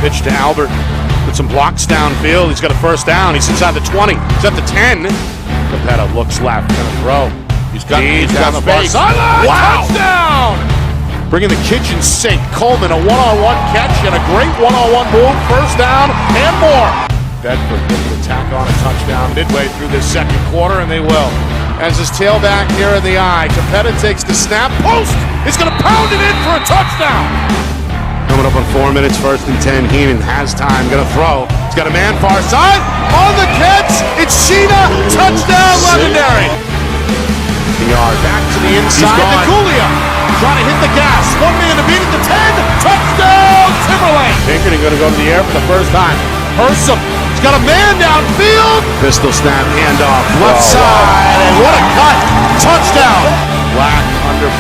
Pitch to Albert with some blocks downfield. He's got a first down. He's inside the 20. He's at the 10. Capetta looks left. Gonna throw. He's got the far sideline. Wow! Touchdown! Bringing the kitchen sink. Coleman, a one-on-one catch and a great one-on-one move. First down and more. Bedford looking to tack on a touchdown midway through this second quarter, and they will. As his tailback here in the eye, Capetta takes the snap. Post! He's going to pound it in for a touchdown! Coming up on 4 minutes, 1st and 10. Heenan has time, going to throw. He's got a man far side. On the catch, it's Sheena. Touchdown, Londonderry. Yard back to the inside. Nicolia trying to hit the gas. One man to beat at the 10. Touchdown, Timberlane. Pinkerton going to go to the air for the first time. Hersom. He's got a man downfield. Pistol snap, handoff, left side, and what a cut. Touchdown.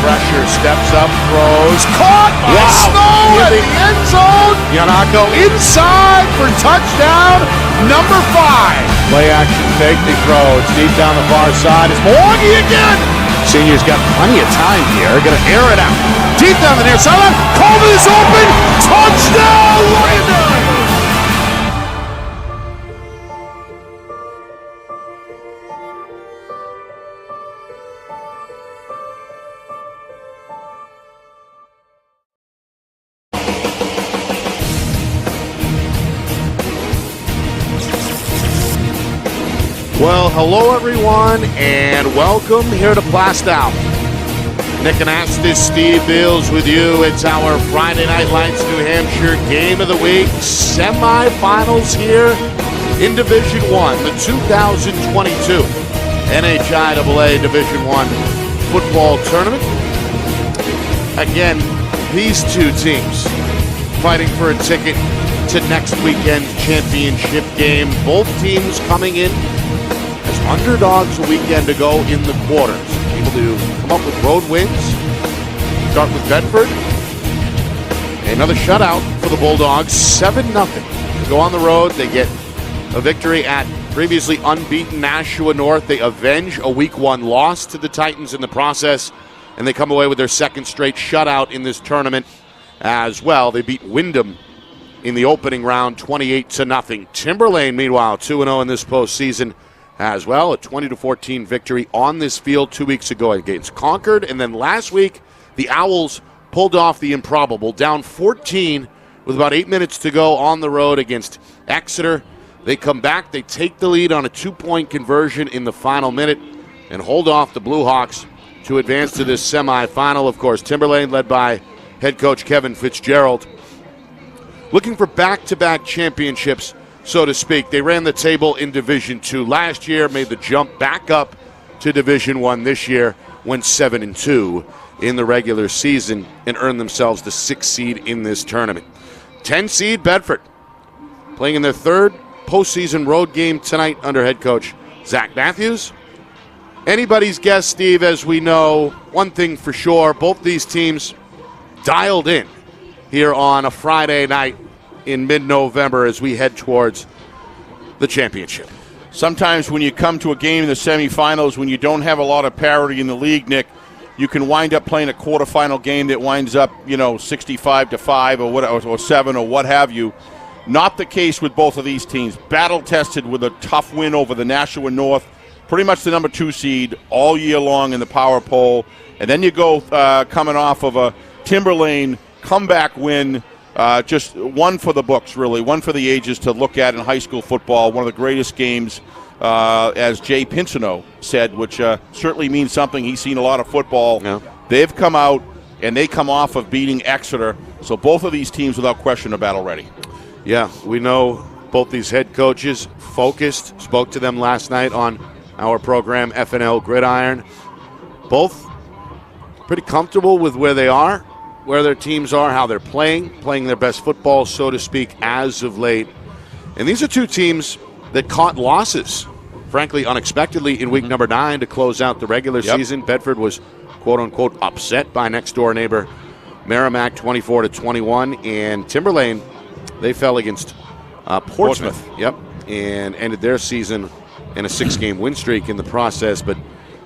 pressure, steps up, throws, caught by Snow at the end zone. Yanako inside for touchdown number 5. Play action fake, they throw. It's deep down the far side. It's Milwaukee again. Senior's got plenty of time here. Going to air it out. Deep down the near sideline. Coleman is open. Touchdown, Lions! Well, hello everyone, and welcome here to Plastow. Nick Anastas, Steve Beals with you. It's our Friday Night Lights, New Hampshire Game of the Week. Semifinals here in Division I, the 2022 NHIAA Division I football tournament. Again, these two teams fighting for a ticket to next weekend's championship game. Both teams coming in as underdogs a weekend ago in the quarters. Able to come up with road wins. Start with Bedford. Another shutout for the Bulldogs, 7-0. They go on the road. They get a victory at previously unbeaten Nashua North. They avenge a Week 1 loss to the Titans in the process, and they come away with their second straight shutout in this tournament as well. They beat Wyndham in the opening round 28-0. Timberlane, meanwhile, 2-0 in this postseason as well. A 20-14 victory on this field 2 weeks ago against Concord. And then last week, the Owls pulled off the improbable, down 14 with about 8 minutes to go on the road against Exeter. They come back, they take the lead on a 2-point conversion in the final minute and hold off the Blue Hawks to advance to this semifinal. Of course, Timberlane, led by head coach Kevin Fitzgerald, looking for back-to-back championships, so to speak. They ran the table in Division II last year, made the jump back up to Division I this year, went 7-2 in the regular season, and earned themselves the 6th seed in this tournament. 10 seed Bedford, playing in their third postseason road game tonight under head coach Zach Matthews. Anybody's guess, Steve, as we know, one thing for sure, both these teams dialed in here on a Friday night in mid-November as we head towards the championship. Sometimes when you come to a game in the semifinals, when you don't have a lot of parity in the league, Nick, you can wind up playing a quarterfinal game that winds up, 65-5 or what, or 7 or what have you. Not the case with both of these teams. Battle-tested with a tough win over the Nashua North, pretty much the number 2 seed all year long in the power poll. And then you go coming off of a Timberlane comeback win. Just one for the books, really, one for the ages to look at in high school football. One of the greatest games, as Jay Pinsino said, which certainly means something. He's seen a lot of football. Yeah. They've come out, and they come off of beating Exeter. So both of these teams, without question, are battle ready. Yeah, we know both these head coaches focused. Spoke to them last night on our program, FNL Gridiron. Both pretty comfortable with where they are, where their teams are, how they're playing their best football, so to speak, as of late. And these are two teams that caught losses, frankly, unexpectedly in week number 9 to close out the regular season. Bedford was, quote-unquote, upset by next-door neighbor Merrimack 24-21. And Timberlane, they fell against Portsmouth. And ended their season in a 6-game win streak in the process, but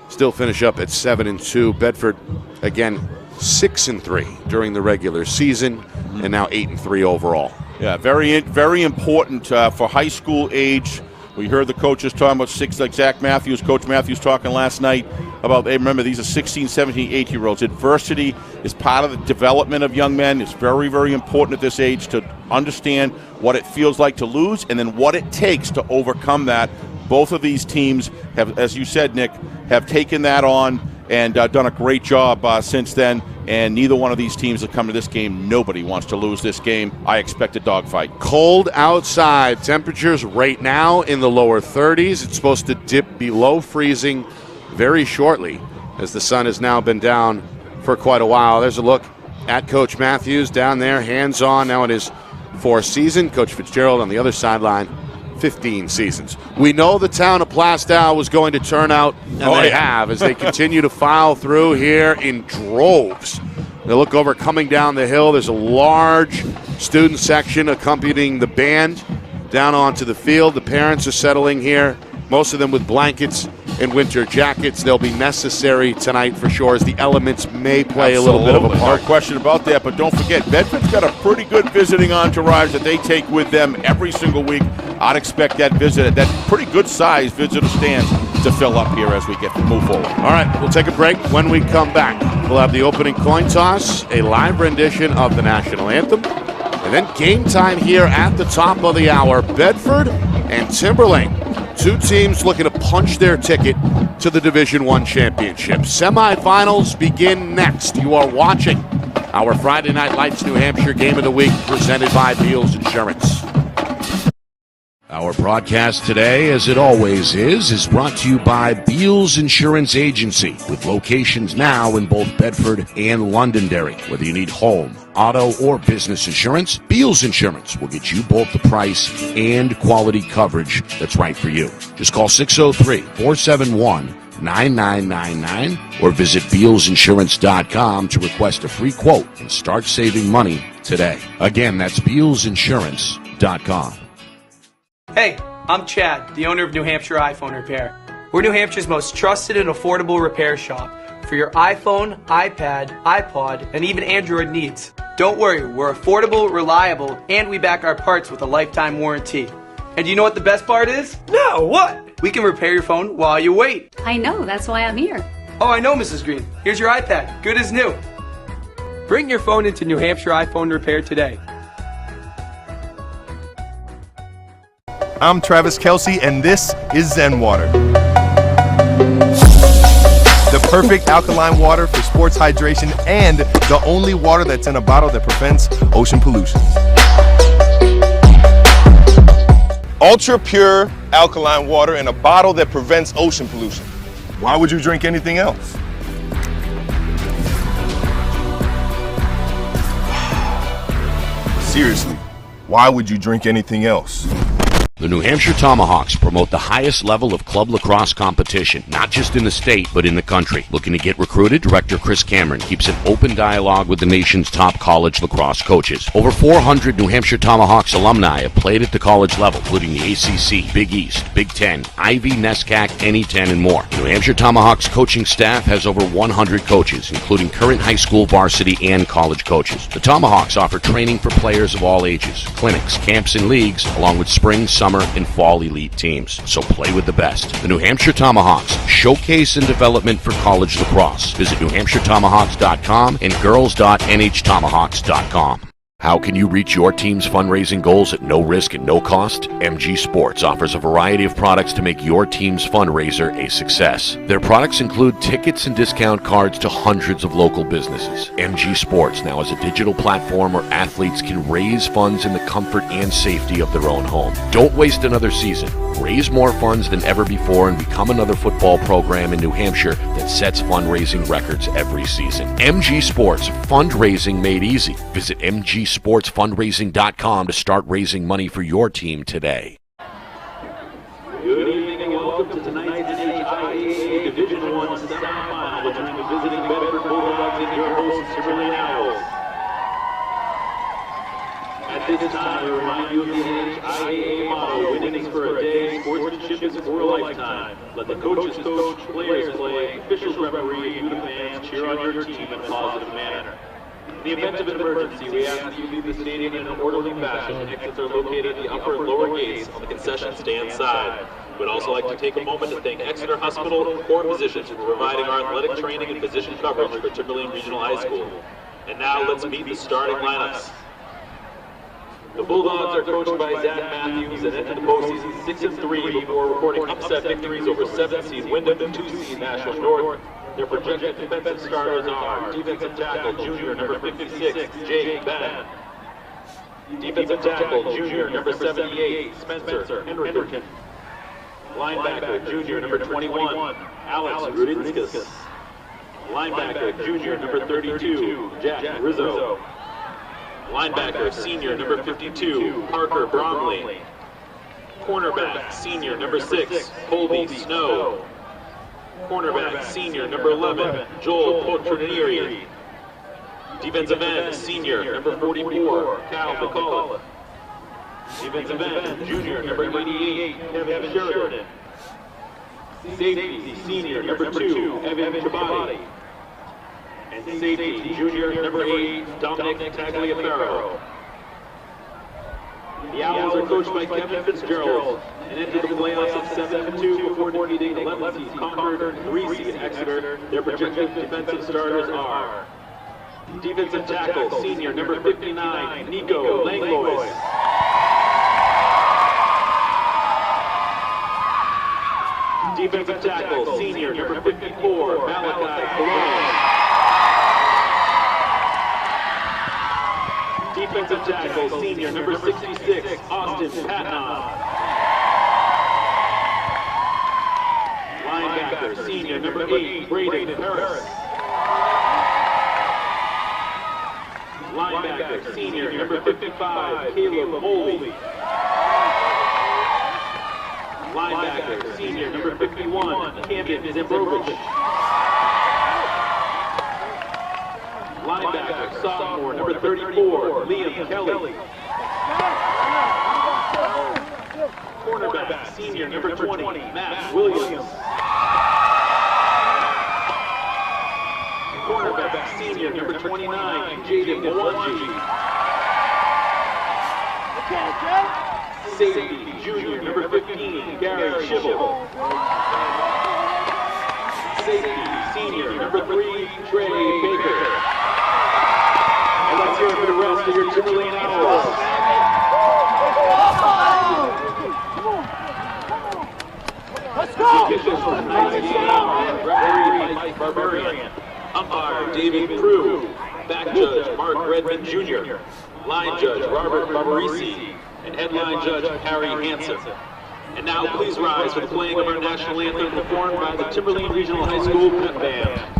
still finish up at 7-2. Bedford, again, 6-3 during the regular season, and now 8-3 overall. Yeah, very, very important for high school age. We heard the coaches talking about like Zach Matthews, Coach Matthews talking last night about, hey, remember, these are 16, 17, 18-year-olds. Adversity is part of the development of young men. It's very, very important at this age to understand what it feels like to lose and then what it takes to overcome that. Both of these teams have, as you said, Nick, have taken that on and done a great job since then. And neither one of these teams that come to this game, nobody wants to lose this game. I expect a dogfight. Cold outside. Temperatures right now in the lower 30s. It's supposed to dip below freezing very shortly as the sun has now been down for quite a while. There's a look at Coach Matthews down there, hands-on now in his 4th season. Coach Fitzgerald on the other sideline 15 seasons. We know the town of Plastow was going to turn out, and they have, as they continue to file through here in droves. They look over coming down the hill. There's a large student section accompanying the band down onto the field. The parents are settling here, most of them with blankets and winter jackets. They'll be necessary tonight for sure, as the elements may play a little bit of a part. No question about that, but don't forget, Bedford's got a pretty good visiting entourage that they take with them every single week. I'd expect that pretty good size visitor stands to fill up here as we move forward. All right, we'll take a break. When we come back, we'll have the opening coin toss, a live rendition of the national anthem, and then game time here at the top of the hour. Bedford and Timberlane, two teams looking to punch their ticket to the Division I championship. Semifinals begin next. You are watching our Friday Night Lights New Hampshire Game of the Week, presented by Beals Insurance. Our broadcast today, as it always is brought to you by Beals Insurance Agency, with locations now in both Bedford and Londonderry. Whether you need home, auto, or business insurance, Beals Insurance will get you both the price and quality coverage that's right for you. Just call 603-471-9999 or visit BealsInsurance.com to request a free quote and start saving money today. Again, that's BealsInsurance.com. Hey, I'm Chad, the owner of New Hampshire iPhone Repair. We're New Hampshire's most trusted and affordable repair shop for your iPhone, iPad, iPod, and even Android needs. Don't worry, we're affordable, reliable, and we back our parts with a lifetime warranty. And you know what the best part is? No, what? We can repair your phone while you wait. I know, that's why I'm here. Oh, I know, Mrs. Green. Here's your iPad, good as new. Bring your phone into New Hampshire iPhone Repair today. I'm Travis Kelsey, and this is Zen Water. The perfect alkaline water for sports hydration and the only water that's in a bottle that prevents ocean pollution. Ultra pure alkaline water in a bottle that prevents ocean pollution. Why would you drink anything else? Seriously, why would you drink anything else? The New Hampshire Tomahawks promote the highest level of club lacrosse competition, not just in the state, but in the country. Looking to get recruited, Director Chris Cameron keeps an open dialogue with the nation's top college lacrosse coaches. Over 400 New Hampshire Tomahawks alumni have played at the college level, including the ACC, Big East, Big Ten, Ivy, NESCAC, NE10, and more. The New Hampshire Tomahawks coaching staff has over 100 coaches, including current high school, varsity, and college coaches. The Tomahawks offer training for players of all ages, clinics, camps, and leagues, along with spring, summer, and fall elite teams. So play with the best. The New Hampshire Tomahawks, showcase and development for college lacrosse. Visit NewHampshireTomahawks.com and girls.nhtomahawks.com. How can you reach your team's fundraising goals at no risk and no cost? MG Sports offers a variety of products to make your team's fundraiser a success. Their products include tickets and discount cards to hundreds of local businesses. MG Sports now has a digital platform where athletes can raise funds in the comfort and safety of their own home. Don't waste another season. Raise more funds than ever before and become another football program in New Hampshire that sets fundraising records every season. MG Sports, fundraising made easy. Visit mgsportsfundraising.com to start raising money for your team today. Good evening and welcome to tonight's NHIAA Division I semifinal between the visiting Bedford Bulldogs and your hosts, Timberlane Owls. At this time, we remind you of the NHIAA motto, winning is for a day, sportsmanship is for a lifetime. Let the coaches coach, players play, officials referee, and you the fans cheer on your team in a positive manner. In the event of an emergency, we ask that you leave the stadium in an orderly fashion. Exits are located at the upper and lower gates on the concession stand side. We'd also like to take a moment to thank Exeter Hospital Core Physicians for providing our athletic training and physician coverage for Timberlane Regional High School. And now let's meet the starting lineups. The Bulldogs are coached by Zach Matthews and entered the postseason 6-3 before recording upset victories over 7-seed Wyndham and 2-seed Nashville North. Their projected defensive starters are defensive tackle junior number 56, Jake Bennett. Defensive tackle junior number 78, Spencer Henrikin. Linebacker junior number 21, Alex Rudinskas. Linebacker junior number 32, Jack Rizzo. Linebacker senior number 52, Parker Bromley. Cornerback, senior, number 6, Colby Snow. Cornerback, senior, number 11, Joel Potrinieri. Defensive end, senior, number 44, Cal McCullough. Defensive end, junior, number 88, Kevin Sheridan. Safety, senior, number 2, Evan Chabadi. And safety, junior, number 8, Dominic Tagliaferro. The Owls are coached by Kevin Fitzgerald and entered the playoffs at 7-2 before defeating 11 seeds Concord and 3 seeds Exeter. Their projected defensive starters are defensive tackle, senior, number 59, Nico Langlois. Defensive tackle, senior, number 54, Malachi Colon. Defensive tackle, senior, number 66, Austin Patton. Linebacker, senior, number 8, Braden Harris. Linebacker, senior, number 55, Caleb Moley. Linebacker, senior, number 51, Camden Zambrovich. Linebacker, sophomore, number 34, Liam Kelly. Cornerback, senior, number 20, Matt Williams. Cornerback, senior, number 29, Jaden Mwanji. Safety, junior, number 15, Gary Schibble. Safety, senior, number 3, Trey Baker. And let's hear it for the rest of your Timberlane Owls. Let's go! Officials for tonight's game, referee Mike Barbarian, umpire David Prue, back judge Mark Redmond Jr., line judge Robert Barbarisi, and headline judge Harry Hansen. And now please rise for the playing of our national anthem performed by the Timberlane Regional High School Pep Band.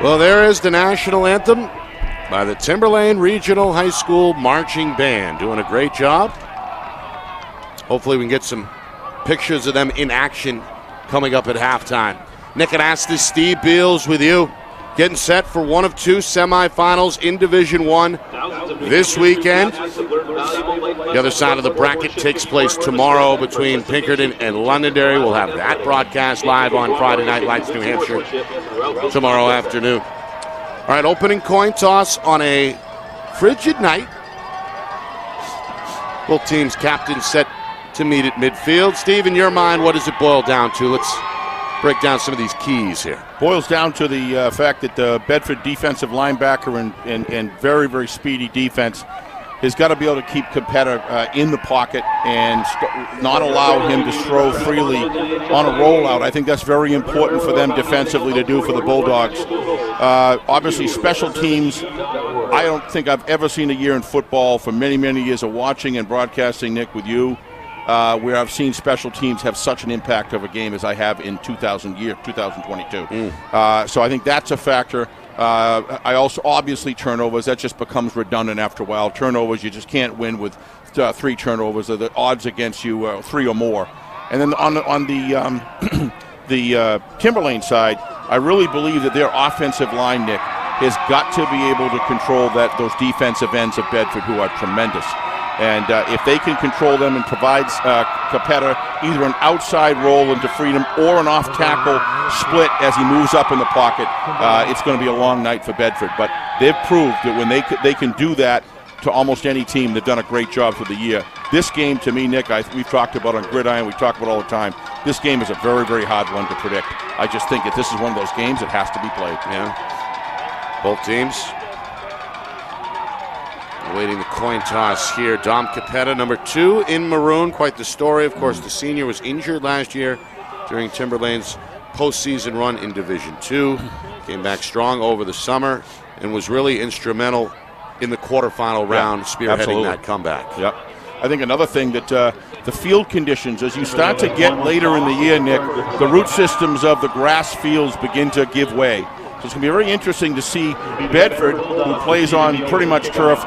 Well, there is the national anthem by the Timberlane Regional High School Marching Band. Doing a great job. Hopefully we can get some pictures of them in action coming up at halftime. Nick Anastas, Steve Beals with you. Getting set for one of 2 semifinals in Division I this weekend. The other side of the bracket takes place tomorrow between Pinkerton and Londonderry. We'll have that broadcast live on Friday Night Lights, New Hampshire, tomorrow afternoon. All right, opening coin toss on a frigid night. Both teams' captains set to meet at midfield. Steve, in your mind, what does it boil down to? Let's break down some of these keys here. Boils down to the fact that the Bedford defensive linebacker and very, very speedy defense has got to be able to keep Capetta in the pocket and not allow him to throw freely on a rollout. I think that's very important for them defensively to do for the Bulldogs. Obviously, special teams, I don't think I've ever seen a year in football for many, many years of watching and broadcasting, Nick, with you, where I've seen special teams have such an impact of a game as I have in 2022. So I think that's a factor. I also, obviously, turnovers, that just becomes redundant after a while. Turnovers, you just can't win with 3 turnovers. The odds against you 3 or more. And then on the Timberlane side, I really believe that their offensive line, Nick, has got to be able to control those defensive ends of Bedford, who are tremendous. And if they can control them and provide Capetta either an outside roll into freedom or an off-tackle split as he moves up in the pocket, it's going to be a long night for Bedford. But they've proved that when they can do that to almost any team, they've done a great job for the year. This game, to me, Nick, we've talked about on Gridiron, we talk about all the time, this game is a very, very hard one to predict. I just think that this is one of those games that has to be played. Yeah. Both teams awaiting the coin toss here. Dom Capetta, number 2 in maroon. Quite the story. Of course, the senior was injured last year during Timberlane's postseason run in Division II. Came back strong over the summer and was really instrumental in the quarterfinal round, spearheading that comeback. Yep. I think another thing that the field conditions, as you start to get later in the year, Nick, the root systems of the grass fields begin to give way. So it's going to be very interesting to see Bedford, who plays on pretty much turf,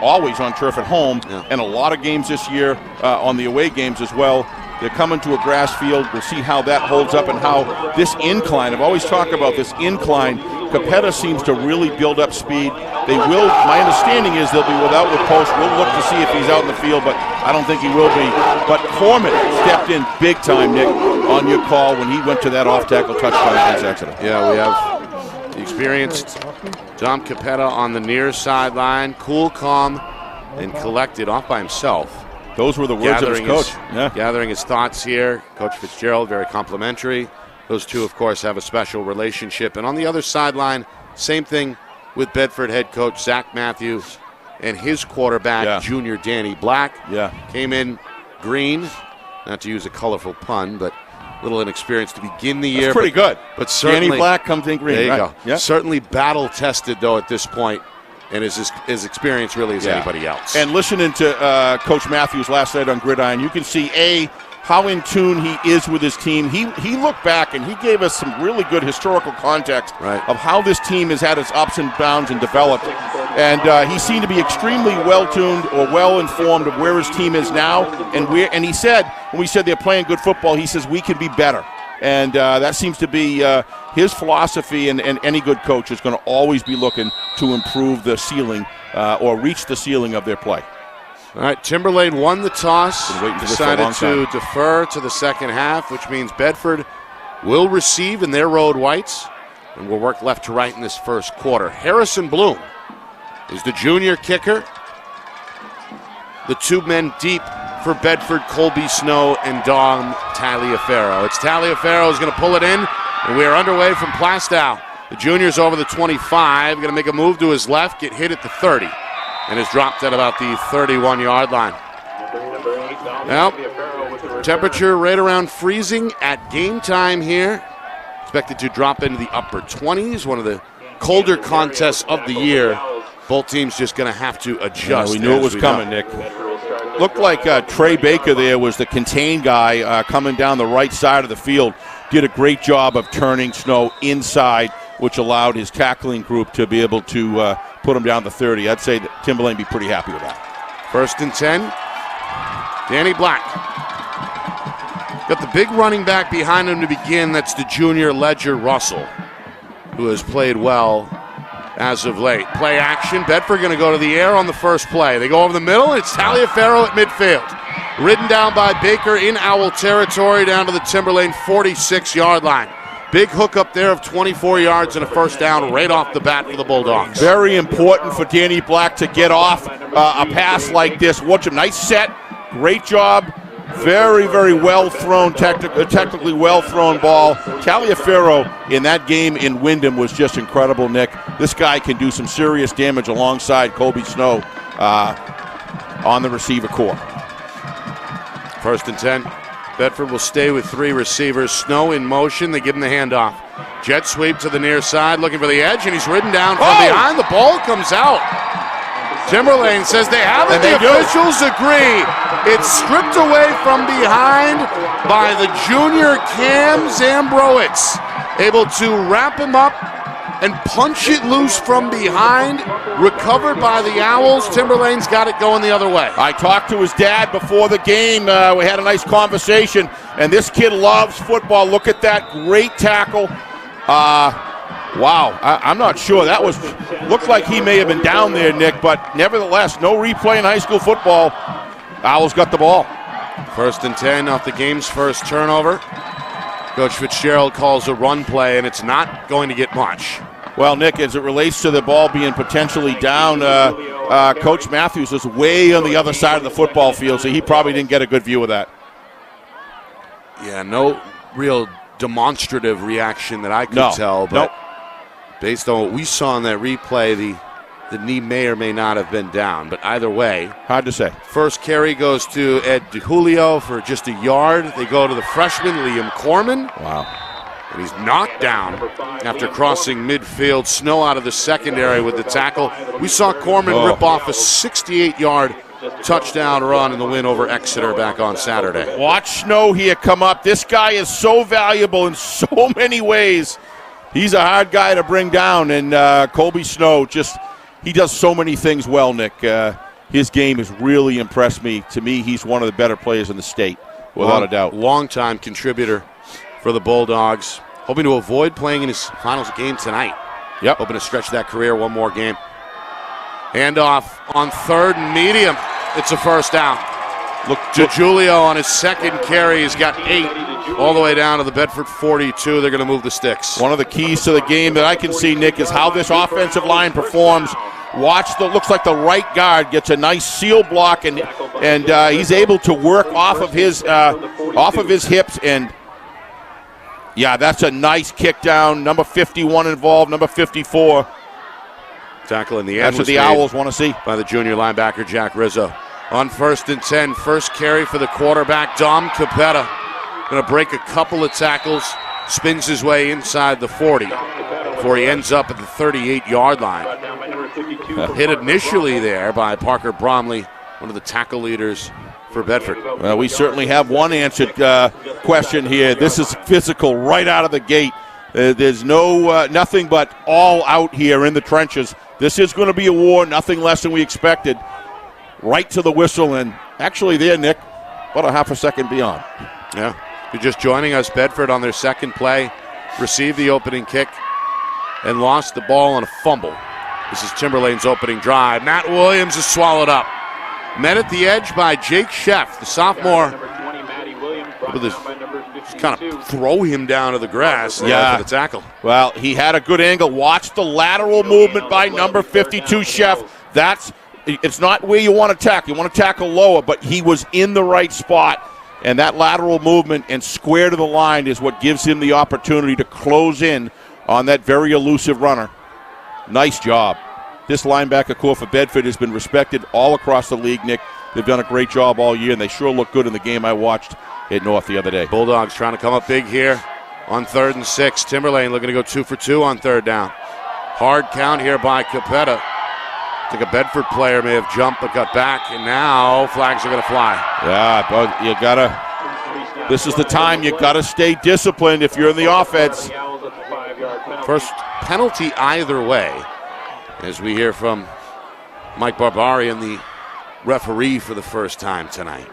always on turf at home, and a lot of games this year on the away games as well. They're coming to a grass field. We'll see how that holds up and how this incline, I've always talked about this incline, Capetta seems to really build up speed. They will, my understanding is they'll be without with post. We'll look to see if he's out in the field, but I don't think he will be. But Foreman stepped in big time, Nick, on your call when he went to that off-tackle touchdown against Exeter. Yeah, we have the experienced Dom Capetta on the near sideline, cool, calm, and collected, off by himself. Those were the words of his coach. Gathering his thoughts here. Coach Fitzgerald, very complimentary. Those two, of course, have a special relationship. And on the other sideline, same thing with Bedford head coach Zach Matthews and his quarterback, junior Danny Black. Came in green, not to use a colorful pun, but a little inexperienced to begin the year. That's pretty good. But certainly, Danny Black comes in green. There you go. Yeah. Certainly battle-tested, though, at this point, and is experienced really as anybody else. And listening to Coach Matthews last night on Gridiron, you can see, how in tune he is with his team. He looked back and he gave us some really good historical context of how this team has had its ups and downs and developed. And he seemed to be extremely well-tuned or well-informed of where his team is now. And he said, when we said they're playing good football, he says, we can be better. And that seems to be his philosophy, and any good coach is going to always be looking to improve the ceiling or reach the ceiling of their play. All right, Timberlane won the toss, decided to defer to the second half, which means Bedford will receive in their road whites and will work left to right in this first quarter. Harrison Bloom is the junior kicker. The 2 men deep for Bedford, Colby Snow and Dom Taliaferro. It's Taliaferro who's going to pull it in, and we are underway from Plastow. The junior's over the 25, going to make a move to his left, get hit at the 30. And is dropped at about the 31-yard line. Well, temperature right around freezing at game time here. Expected to drop into the upper 20s, one of the colder contests of the year. Both teams just going to have to adjust. We knew it was coming, Nick. Looked like Trey Baker there was the contained guy coming down the right side of the field. Did a great job of turning Snow inside, which allowed his tackling group to be able to put him down to 30. I'd say that Timberlane be pretty happy with that. 1st and 10. Danny Black. Got the big running back behind him to begin. That's the junior Ledger Russell, who has played well as of late. Play action. Bedford going to go to the air on the first play. They go over the middle, and it's Taliaferro at midfield. Ridden down by Baker in Owl territory down to the Timberlane 46-yard line. Big hook up there of 24 yards and a first down right off the bat for the Bulldogs. Very important for Danny Black to get off a pass like this. Watch him. Nice set. Great job. Very, very well thrown, technically well thrown ball. Taliaferro in that game in Wyndham was just incredible, Nick. This guy can do some serious damage alongside Colby Snow. on the receiver core. 1st and 10. Bedford will stay with 3 receivers. Snow in motion. They give him the handoff. Jet sweep to the near side, looking for the edge, and he's ridden down from behind. The ball comes out. Timberlane says they have it. The officials agree. It's stripped away from behind by the junior Cam Zambrowitz. Able to wrap him up and punch it loose from behind. Recovered by the Owls. Timberlane's got it going the other way. I talked to his dad before the game. We had a nice conversation, and this kid loves football. Look at that great tackle. Wow, I'm not sure. That looked like he may have been down there, Nick, but nevertheless, no replay in high school football. Owls got the ball. 1st and 10 off the game's first turnover. Coach Fitzgerald calls a run play, and it's not going to get much. Well, Nick, as it relates to the ball being potentially down, Coach Matthews was way on the other side of the football field, so he probably didn't get a good view of that. Yeah, no real demonstrative reaction that I could tell, but based on what we saw in that replay, the knee may or may not have been down, but either way, hard to say. First carry goes to Ed DeJulio for just a yard. They go to the freshman, Liam Corman. Wow. And he's knocked down after crossing midfield. Snow out of the secondary with the tackle. We saw Corman rip off a 68-yard touchdown run in the win over Exeter back on Saturday. Watch Snow here come up. This guy is so valuable in so many ways. He's a hard guy to bring down, and Colby Snow he does so many things well, Nick. His game has really impressed me. To me, he's one of the better players in the state, without a doubt. Long-time contributor for the Bulldogs. Hoping to avoid playing in his finals game tonight. Yep. Hoping to stretch that career one more game. Handoff on 3rd and medium. It's a first down. Look, DeJulio on his second carry. He's got 8 all the way down to the Bedford 42. They're going to move the sticks. One of the keys to the game that I can see, Nick, is how this offensive line performs. Looks like the right guard gets a nice seal block, and he's able to work off of his hips. And yeah, that's a nice kick down. Number 51 involved. Number 54. Tackle in the end. That's what the Owls want to see. By the junior linebacker, Jack Rizzo. On 1st and 10, first carry for the quarterback, Dom Capetta. Going to break a couple of tackles, spins his way inside the 40 before he ends up at the 38-yard line. Hit initially there by Parker Bromley, one of the tackle leaders for Bedford. Well, we certainly have one answered question here. This is physical right out of the gate. There's nothing but all out here in the trenches. This is going to be a war, nothing less than we expected. Right to the whistle, and actually there, Nick, about a half a second beyond. Yeah. If you're just joining us, Bedford on their second play received the opening kick and lost the ball on a fumble. This is Timberlane's opening drive. Matt Williams is swallowed up. Met at the edge by Jake Sheff, the sophomore. Just kind of throw him down to the grass for the tackle. Well, he had a good angle. Watch the lateral movement by number 52, Sheff. It's not where you want to tackle. You want to tackle lower, but he was in the right spot. And that lateral movement and square to the line is what gives him the opportunity to close in on that very elusive runner. Nice job. This linebacker core for Bedford has been respected all across the league, Nick. They've done a great job all year, and they sure look good in the game I watched at North the other day. Bulldogs trying to come up big here on 3rd and 6. Timberlane looking to go 2 for 2 on 3rd down. Hard count here by Capetta. I think a Bedford player may have jumped but got back, and now flags are going to fly. Yeah, but this is the time you got to stay disciplined if you're in the offense. First penalty either way, as we hear from Mike Barbarian, the referee for the first time tonight.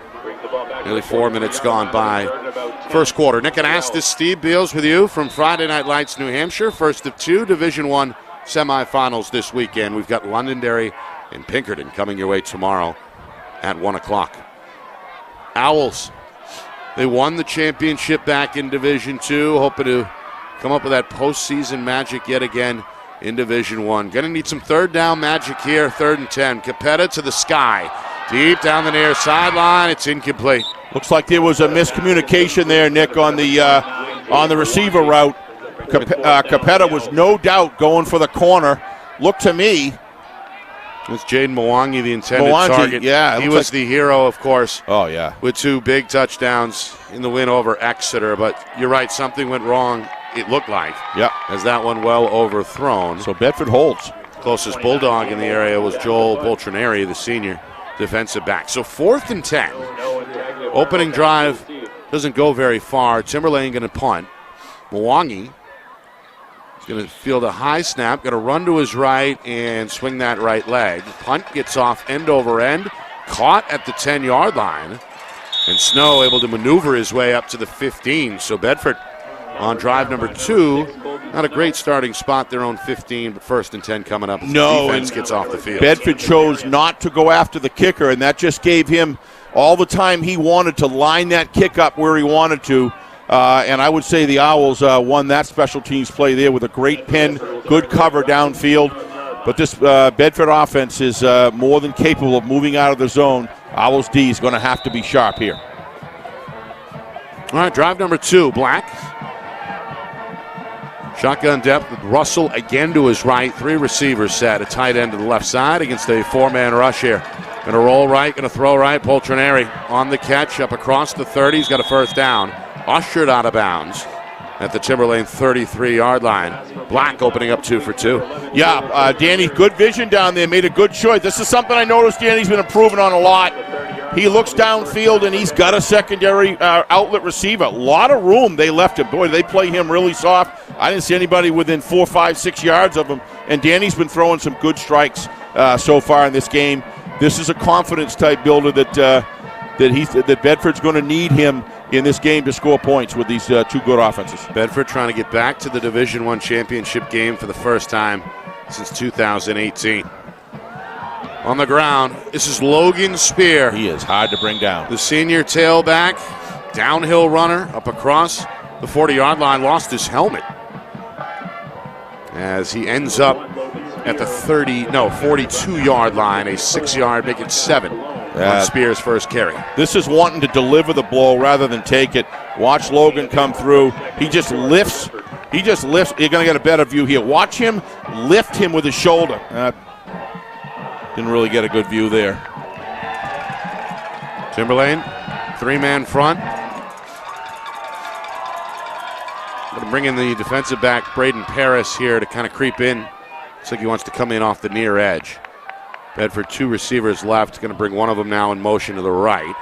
Nearly 4 minutes gone by first quarter. Nick and Ask this, Steve Beals with you from Friday Night Lights, New Hampshire. First of 2 Division I semifinals this weekend. We've got Londonderry and Pinkerton coming your way tomorrow at 1 o'clock. Owls, they won the championship back in Division II, hoping to come up with that postseason magic yet again in Division I. Going to need some 3rd down magic here, 3rd and 10. Capetta to the sky, deep down the near sideline. It's incomplete. Looks like there was a miscommunication there, Nick, on the receiver route. Capetta was no doubt going for the corner. Looked to me It's Jaden Mwangi, the intended Mwangi, target. yeah, he was the hero, of course. Oh, yeah. With 2 big touchdowns in the win over Exeter. But you're right, something went wrong, it looked like. Yep. As that one well overthrown. So Bedford holds. Closest Bulldog in the area was Joel Poltrinari, the senior defensive back. So 4th and 10. Opening drive doesn't go very far. Timberlane going to punt. Mwangi is going to field a high snap, going to run to his right and swing that right leg. Punt gets off end over end, caught at the 10-yard line, and Snow able to maneuver his way up to the 15. So Bedford on drive number 2, not a great starting spot, their own 15, but 1st and 10 coming up as the defense gets off the field. Bedford chose not to go after the kicker, and that just gave him all the time he wanted to line that kick up where he wanted to. And I would say the Owls won that special teams play there with a great pin, good cover downfield. But this Bedford offense is more than capable of moving out of the zone. Owls D is going to have to be sharp here. All right, drive number 2, Black. Shotgun depth with Russell again to his right. 3 receivers set, a tight end to the left side against a 4-man rush here. Going to roll right, going to throw right. Poltrinari on the catch, up across the 30. He's got a first down. Ushered out of bounds at the Timberlane 33-yard line. Black opening up 2 for 2. Yeah, Danny, good vision down there, made a good choice. This is something I noticed Danny's been improving on a lot. He looks downfield, and he's got a secondary outlet receiver. A lot of room they left him. Boy, they play him really soft. I didn't see anybody within 4, 5, 6 yards of him, and Danny's been throwing some good strikes so far in this game. This is a confidence-type builder that Bedford's going to need him in this game to score points with these 2 good offenses. Bedford trying to get back to the Division I championship game for the first time since 2018. On the ground, this is Logan Spear. He is hard to bring down. The senior tailback, downhill runner, up across the 40-yard line, lost his helmet as he ends up at the 42-yard line, a 6-yard, make it 7 on Spear's first carry. This is wanting to deliver the blow rather than take it. Watch Logan come through. He just lifts. You're going to get a better view here. Watch him lift him with his shoulder. Didn't really get a good view there. Timberlane, 3-man front. Going to bring in the defensive back, Braden Paris, here to kind of creep in. Looks like he wants to come in off the near edge. Bedford, 2 receivers left. Going to bring one of them now in motion to the right.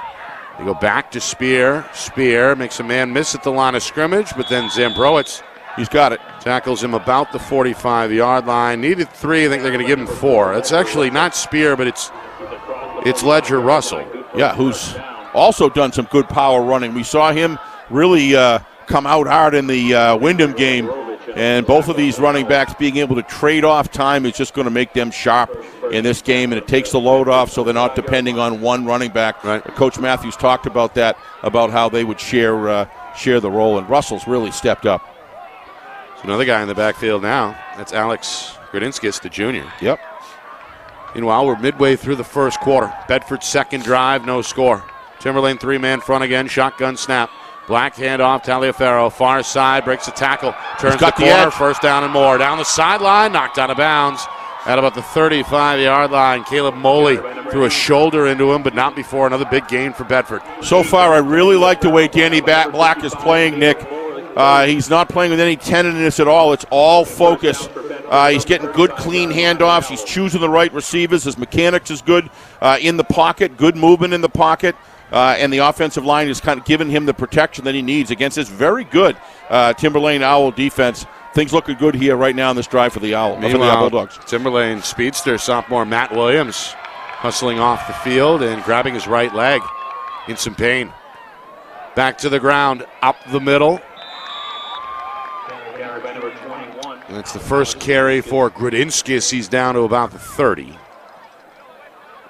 They go back to Spear. Spear makes a man miss at the line of scrimmage, but then Zambrowitz, he's got it. Tackles him about the 45-yard line. Needed 3. I think they're going to give him 4. It's actually not Spear, but it's Ledger Russell. Yeah, who's also done some good power running. We saw him really come out hard in the Wyndham game. And both of these running backs being able to trade off time is just going to make them sharp in this game, and it takes the load off so they're not depending on one running back. Right. Coach Matthews talked about that, about how they would share the role, and Russell's really stepped up. So another guy in the backfield now. That's Alex Grodinskis, the junior. Yep. Meanwhile, we're midway through the first quarter. Bedford's second drive, no score. Timberlane 3-man front again, shotgun snap. Black handoff, Taliaferro, far side, breaks a tackle, turns the corner, first down and more. Down the sideline, knocked out of bounds at about the 35-yard line. Caleb Moley threw a shoulder into him, but not before another big gain for Bedford. So far, I really like the way Danny Black is playing, Nick. He's not playing with any tenderness at all. It's all focus. He's getting good, clean handoffs. He's choosing the right receivers. His mechanics is good in the pocket, good movement in the pocket. And the offensive line is kind of giving him the protection that he needs against this very good Timberlane Owl defense. Things looking good here right now in this drive for the Owl. Meanwhile, Bulldogs. Timberlane speedster sophomore Matt Williams hustling off the field and grabbing his right leg in some pain. Back to the ground, up the middle. That's the first carry for Grodinskis. He's down to about the 30.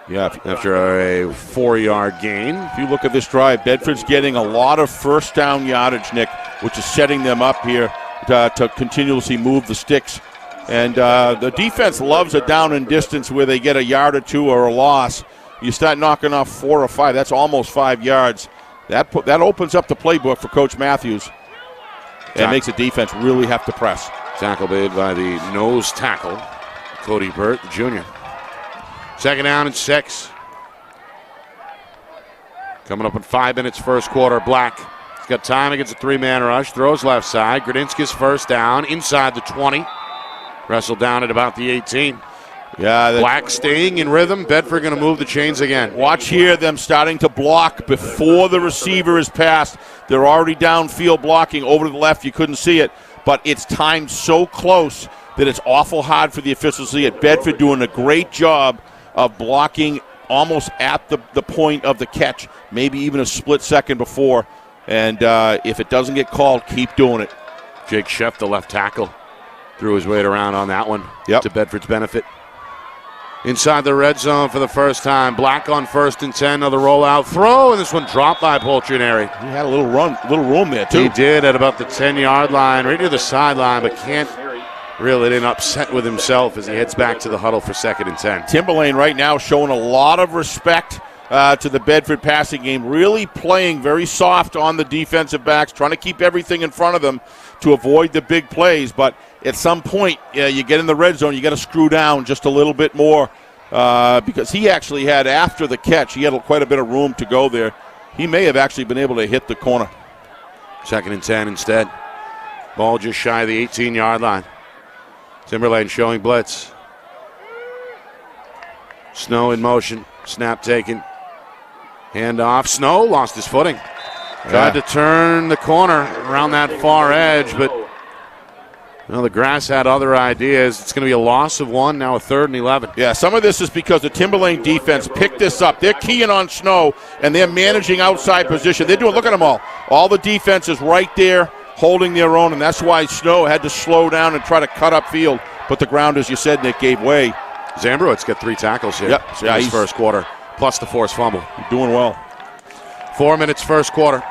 Yeah, after a 4-yard gain. If you look at this drive, Bedford's getting a lot of first down yardage, Nick, which is setting them up here to continuously move the sticks. And the defense loves a down and distance where they get a yard or 2 or a loss. You start knocking off 4 or 5, that's almost 5 yards. That opens up the playbook for Coach Matthews and makes the defense really have to press. Tackle made by the nose tackle, Cody Burt, the junior. Second down and 6. Coming up in 5 minutes, first quarter. Black. He's got time against a 3-man rush. Throws left side. Gradinski's first down inside the 20. Wrestled down at about the 18. Yeah, Black staying in rhythm. Bedford going to move the chains again. Watch here, them starting to block before the receiver is passed. They're already downfield blocking over to the left. You couldn't see it, but it's timed so close that it's awful hard for the officials to see it. Bedford doing a great job of blocking almost at the point of the catch, maybe even a split second before. And if it doesn't get called, keep doing it. Jake Sheff, the left tackle, threw his weight around on that one to Bedford's benefit. Inside the red zone for the first time. Black on 1st and 10. Another rollout throw, and this one dropped by Poltrinari. He had a little room there, too. He did at about the 10-yard line, right near the sideline, but can't reel it in. Upset with himself as he heads back to the huddle for 2nd and 10. Timberlane right now showing a lot of respect to the Bedford passing game, really playing very soft on the defensive backs, trying to keep everything in front of them to avoid the big plays. But at some point, you get in the red zone, you got to screw down just a little bit more because he actually had, after the catch, he had quite a bit of room to go there. He may have actually been able to hit the corner. 2nd and 10 instead. Ball just shy of the 18-yard line. Timberlane showing blitz. Snow in motion. Snap taken. Handoff. Snow lost his footing. Tried to turn the corner around that far edge, but the grass had other ideas. It's going to be a loss of 1, now a 3rd and 11. Yeah, some of this is because the Timberlane defense picked this up. They're keying on Snow, and they're managing outside position. They're doing, look at them all. All the defense is right there holding their own, and that's why Snow had to slow down and try to cut up field. But the ground, as you said, Nick, gave way. Zambrowitz got 3 tackles here in his first quarter, plus the forced fumble. Doing well. 4 minutes first quarter.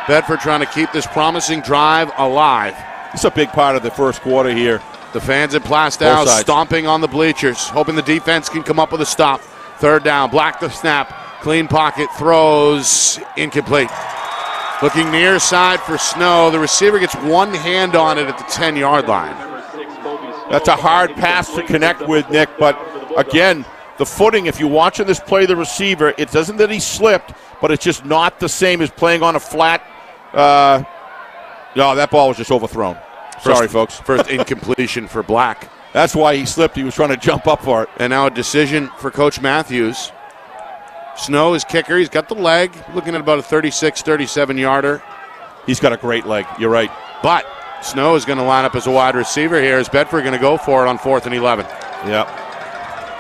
Bedford trying to keep this promising drive alive. It's a big part of the first quarter here. The fans at Plastow stomping on the bleachers, hoping the defense can come up with a stop. 3rd down, Black the snap, clean pocket, throws, incomplete. Looking near side for Snow. The receiver gets one hand on it at the 10-yard line. That's a hard pass to connect with, Nick, but again, the footing, if you're watching this play, the receiver, it isn't that he slipped, but it's just not the same as playing on a flat. No, that ball was just overthrown. Sorry, folks. First incompletion for Black. That's why he slipped. He was trying to jump up for it. And now a decision for Coach Matthews. Snow is kicker. He's got the leg. Looking at about a 36, 37-yarder. He's got a great leg. You're right. But Snow is going to line up as a wide receiver here. Is Bedford going to go for it on 4th and 11? Yep.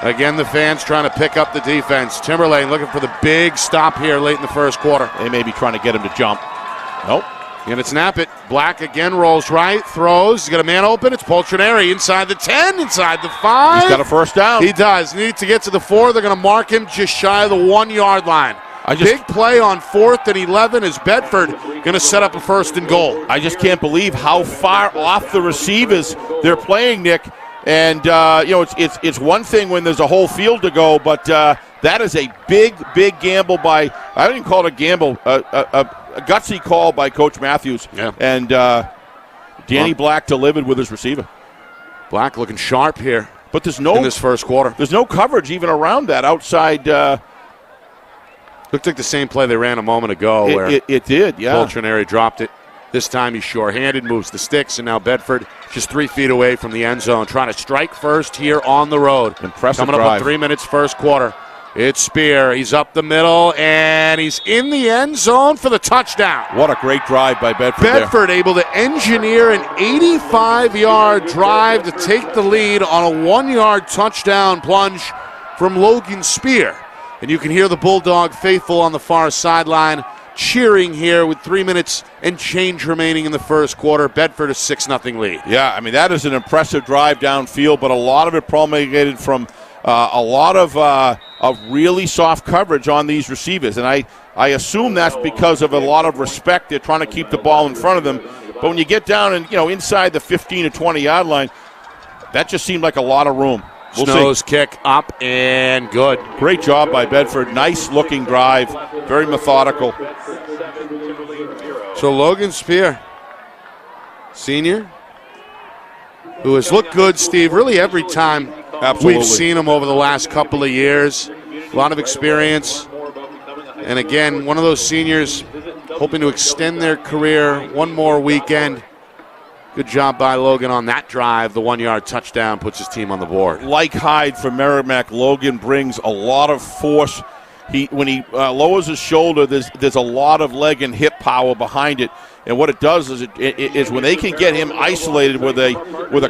Again, the fans trying to pick up the defense. Timberlane looking for the big stop here late in the first quarter. They may be trying to get him to jump. Nope. Going to snap it. Black again rolls right, throws. He's got a man open. It's Poltrinari inside the 10, inside the 5. He's got a first down. He does. Need to get to the 4. They're going to mark him just shy of the 1-yard line. Big play on 4th and 11 is Bedford going to set up a 1st and goal. I just can't believe how far off the receivers they're playing, Nick. And, it's one thing when there's a whole field to go, but that is a big, big gamble by, I don't even call it a gamble, a gutsy call by Coach Matthews. Yeah. And Danny Black delivered with his receiver. Black looking sharp here. But there's no, in this first quarter. There's no coverage even around that outside. Looked like the same play they ran a moment ago. It did, yeah. Poltrinari dropped it. This time he's sure-handed, moves the sticks, and now Bedford just 3 feet away from the end zone, trying to strike first here on the road. Impressive Coming drive. up on 3 minutes first quarter. It's Spear. He's up the middle, and he's in the end zone for the touchdown. What a great drive by Bedford. Bedford able to engineer an 85-yard drive to take the lead on a 1-yard touchdown plunge from Logan Spear. And you can hear the Bulldog faithful on the far sideline cheering here with 3 minutes and change remaining in the first quarter. Bedford a 6-0 lead. Yeah, I mean, that is an impressive drive downfield, but a lot of it promulgated from a lot of really soft coverage on these receivers. And I assume that's because of a lot of respect. They're trying to keep the ball in front of them. But when you get down and, inside the 15 to 20-yard line, that just seemed like a lot of room. Snow's kick up and good. Great job by Bedford. Nice looking drive. Very methodical. So Logan Spear, senior, who has looked good, Steve, really every time Absolutely. we've seen him over the last couple of years. A lot of experience. And again, one of those seniors hoping to extend their career one more weekend. Good job by Logan on that drive. The 1-yard touchdown puts his team on the board. Like Hyde for Merrimack, Logan brings a lot of force. When he lowers his shoulder, there's a lot of leg and hip power behind it. And what it does is when they can get him isolated with a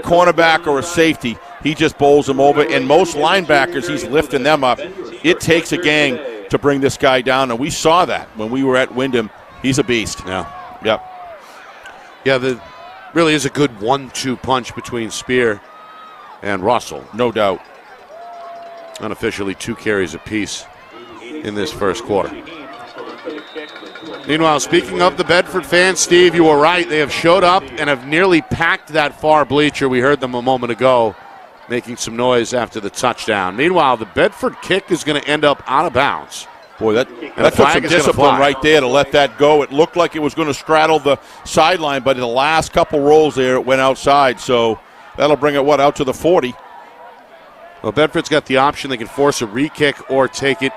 cornerback or a safety, he just bowls them over. And most linebackers, he's lifting them up. It takes a gang to bring this guy down, and we saw that when we were at Wyndham. He's a beast. Yeah. Yep. Yeah, really is a good 1-2 punch between Spear and Russell. No doubt. Unofficially 2 carries apiece in this first quarter. Meanwhile, speaking of the Bedford fans, Steve, you were right. They have showed up and have nearly packed that far bleacher. We heard them a moment ago making some noise after the touchdown. Meanwhile, the Bedford kick is going to end up out of bounds. Boy, that took some discipline right there to let that go. It looked like it was going to straddle the sideline, but in the last couple rolls there, it went outside. So that'll bring it, out to the 40. Well, Bedford's got the option. They can force a re-kick or take it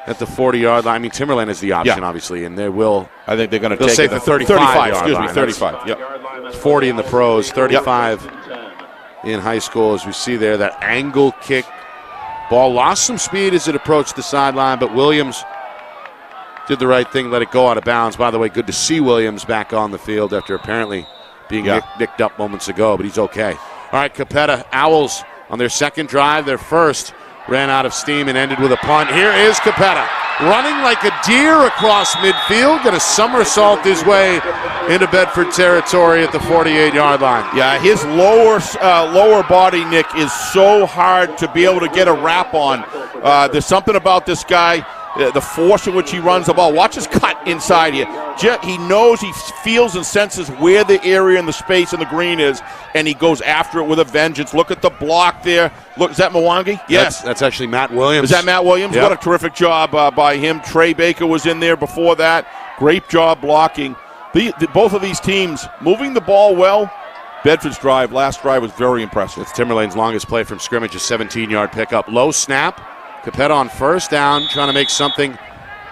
at the 40-yard line. I mean, Timberlane has the option, obviously, and they will. I think they're going to take it the 35-yard line. 35. Yep. It's 40 in the pros, 35 in high school, as we see there. That angle kick. Ball lost some speed as it approached the sideline, but Williams did the right thing, let it go out of bounds. By the way, good to see Williams back on the field after apparently being nicked up moments ago, but he's okay. All right, Capetta, Owls on their second drive, their first, ran out of steam and ended with a punt. Here is Capetta, running like a deer across midfield, going to somersault his way into Bedford territory at the 48-yard line. Yeah, his lower body, Nick, is so hard to be able to get a wrap on. There's something about this guy, the force in which he runs the ball. Watch his cut inside here. He knows, he feels and senses where the area and the space and the green is, and he goes after it with a vengeance. Look at the block there. Look, is that Mwangi? Yes. That's actually Matt Williams. Is that Matt Williams? Yep. What a terrific job by him. Trey Baker was in there before that. Great job blocking. Both of these teams moving the ball well. Bedford's last drive was very impressive. It's Timberlane's longest play from scrimmage, a 17-yard pickup. Low snap. Capetta on first down, trying to make something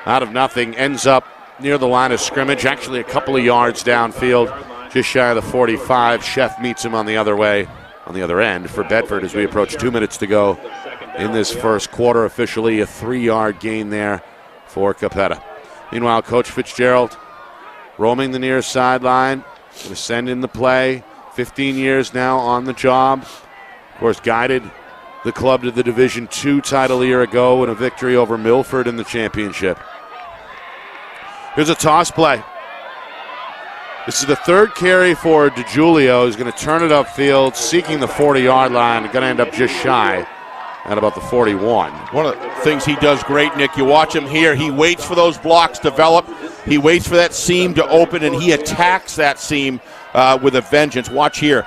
out of nothing. Ends up near the line of scrimmage, actually a couple of yards downfield, just shy of the 45. Chef meets him on the other end for Bedford as we approach 2 minutes to go in this first quarter. Officially a 3-yard gain there for Capetta. Meanwhile, Coach Fitzgerald roaming the near sideline, going to send in the play. 15 years now on the job. Of course, guided the club to the Division II title a year ago in a victory over Milford in the championship. Here's a toss play. This is the third carry for DiGiulio. He's going to turn it upfield, seeking the 40-yard line. Going to end up just shy at about the 41. One of the things he does great, Nick, you watch him here. He waits for those blocks to develop. He waits for that seam to open, and he attacks that seam with a vengeance. Watch here.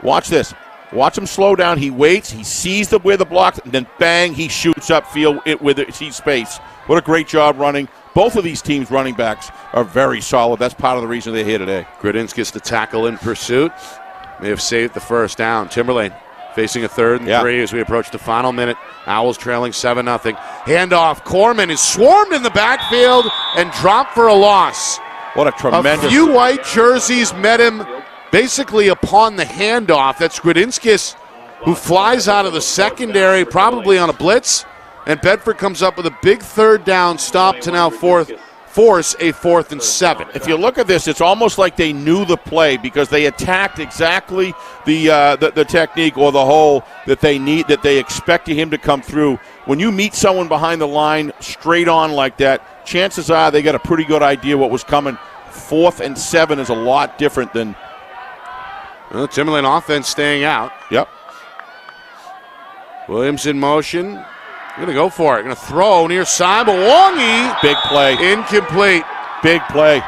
Watch this. Watch him slow down. He waits. He sees where the block, and then bang, he shoots upfield with it. Sees space. What a great job running. Both of these teams' running backs are very solid. That's part of the reason they're here today. Gradinskis the tackle in pursuit. May have saved the first down. Timberlane facing a 3rd and 3 as we approach the final minute. Owls trailing 7-0. Handoff. Corman is swarmed in the backfield and dropped for a loss. What a tremendous. A few white jerseys met him basically upon the handoff. That's Gradinskis, who flies out of the secondary, probably on a blitz. And Bedford comes up with a big 3rd down stop to now force a 4th and 7. If you look at this, it's almost like they knew the play because they attacked exactly the technique or the hole that they need, that they expected him to come through. When you meet someone behind the line straight on like that, chances are they got a pretty good idea what was coming. 4th and 7 is a lot different than. Well, Timberlane offense staying out. Yep. Williams in motion. Going to go for it. Going to throw near side. Mwangi. Big play. Incomplete. Big play.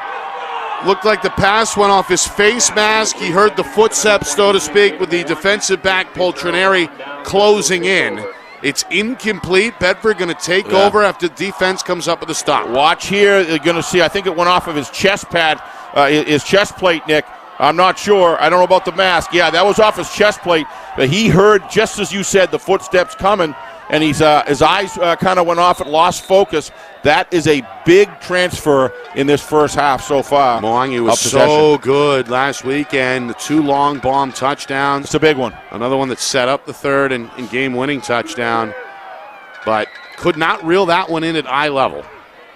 Looked like the pass went off his face mask. He heard the footsteps, so to speak, with the defensive back, Poltrineri, closing in. It's incomplete. Bedford going to take over after defense comes up with a stop. Watch here. You're going to see, I think it went off of his chest pad, his chest plate, Nick. I'm not sure. I don't know about the mask. Yeah, that was off his chest plate. But he heard, just as you said, the footsteps coming, and his eyes kind of went off and lost focus. That is a big transfer in this first half so far. Moangi was so good last weekend. The 2 long bomb touchdowns. It's a big one. Another one that set up the third and game-winning touchdown, but could not reel that one in at eye level.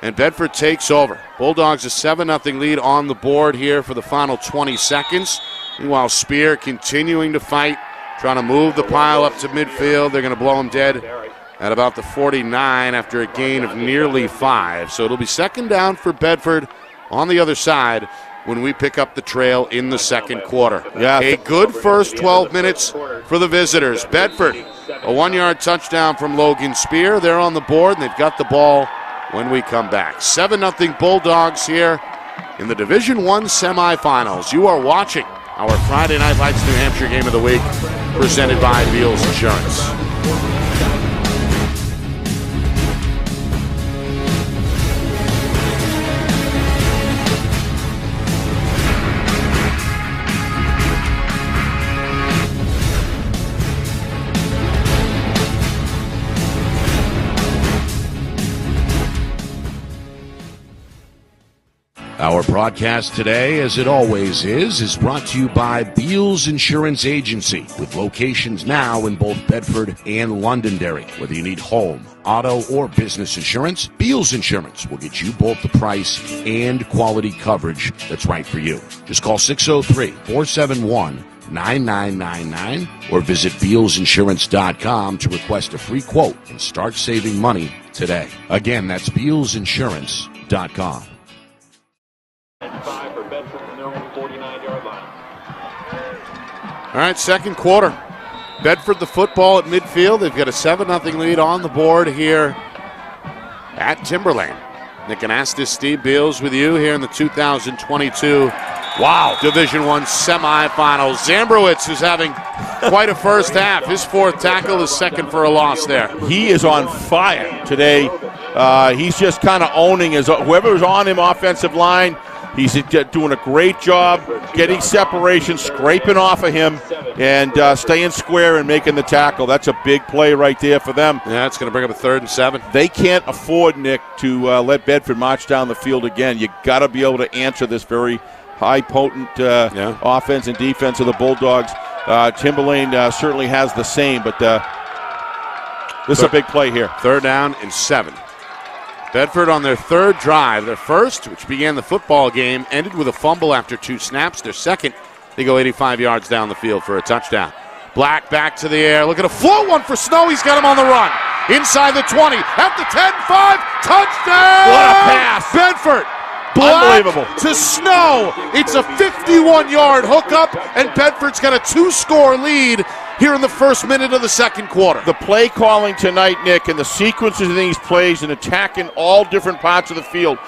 And Bedford takes over. Bulldogs a 7-0 lead on the board here for the final 20 seconds. Meanwhile, Spear continuing to fight, trying to move the pile up to midfield. They're going to blow him dead at about the 49 after a gain of nearly 5. So it'll be second down for Bedford on the other side when we pick up the trail in the second quarter. Yeah. A good first 12 minutes for the visitors. Bedford, a 1-yard touchdown from Logan Spear. They're on the board, and they've got the ball when we come back. 7-0 Bulldogs here in the Division I semifinals. You are watching our Friday Night Lights New Hampshire Game of the Week, presented by Beals Insurance. Our broadcast today, as it always is brought to you by Beals Insurance Agency, with locations now in both Bedford and Londonderry. Whether you need home, auto, or business insurance, Beals Insurance will get you both the price and quality coverage that's right for you. Just call 603-471-9999 or visit BealsInsurance.com to request a free quote and start saving money today. Again, that's BealsInsurance.com. For Bedford from their own 49-yard line. All right, second quarter. Bedford the football at midfield. They've got a 7-0 lead on the board here at Timberlane. Nick Anastas, Steve Beals with you here in the 2022 Division I semifinals. Zambrowitz is having quite a first half. His 4th tackle is second for a loss there. He is on fire today. He's just kind of owning whoever's on him offensive line. He's doing a great job getting separation, scraping off of him, and staying square and making the tackle. That's a big play right there for them. Yeah, it's going to bring up a 3rd and 7. They can't afford, Nick, to let Bedford march down the field again. You got to be able to answer this very high, potent offense and defense of the Bulldogs. Timberlane certainly has the same, but this is a big play here. 3rd down and 7. Bedford on their 3rd drive. Their first, which began the football game, ended with a fumble after 2 snaps. Their second, they go 85 yards down the field for a touchdown. Black back to the air. Look at a float one for Snow. He's got him on the run. Inside the 20, at the 10-5, touchdown! What a pass! Bedford. Black Unbelievable. to Snow. It's a 51-yard hookup, and Bedford's got a 2-score lead here in the first minute of the second quarter. The play calling tonight, Nick, and the sequences of these plays and attacking all different parts of the field.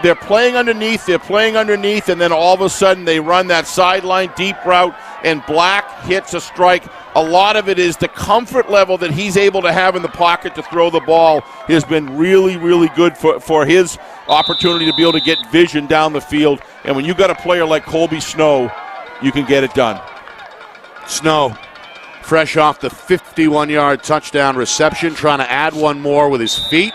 They're playing underneath, and then all of a sudden they run that sideline deep route, and Black hits a strike. A lot of it is the comfort level that he's able to have in the pocket to throw the ball has been really, really good for his opportunity to be able to get vision down the field. And when you got a player like Colby Snow, you can get it done. Snow, fresh off the 51-yard touchdown reception, trying to add one more with his feet.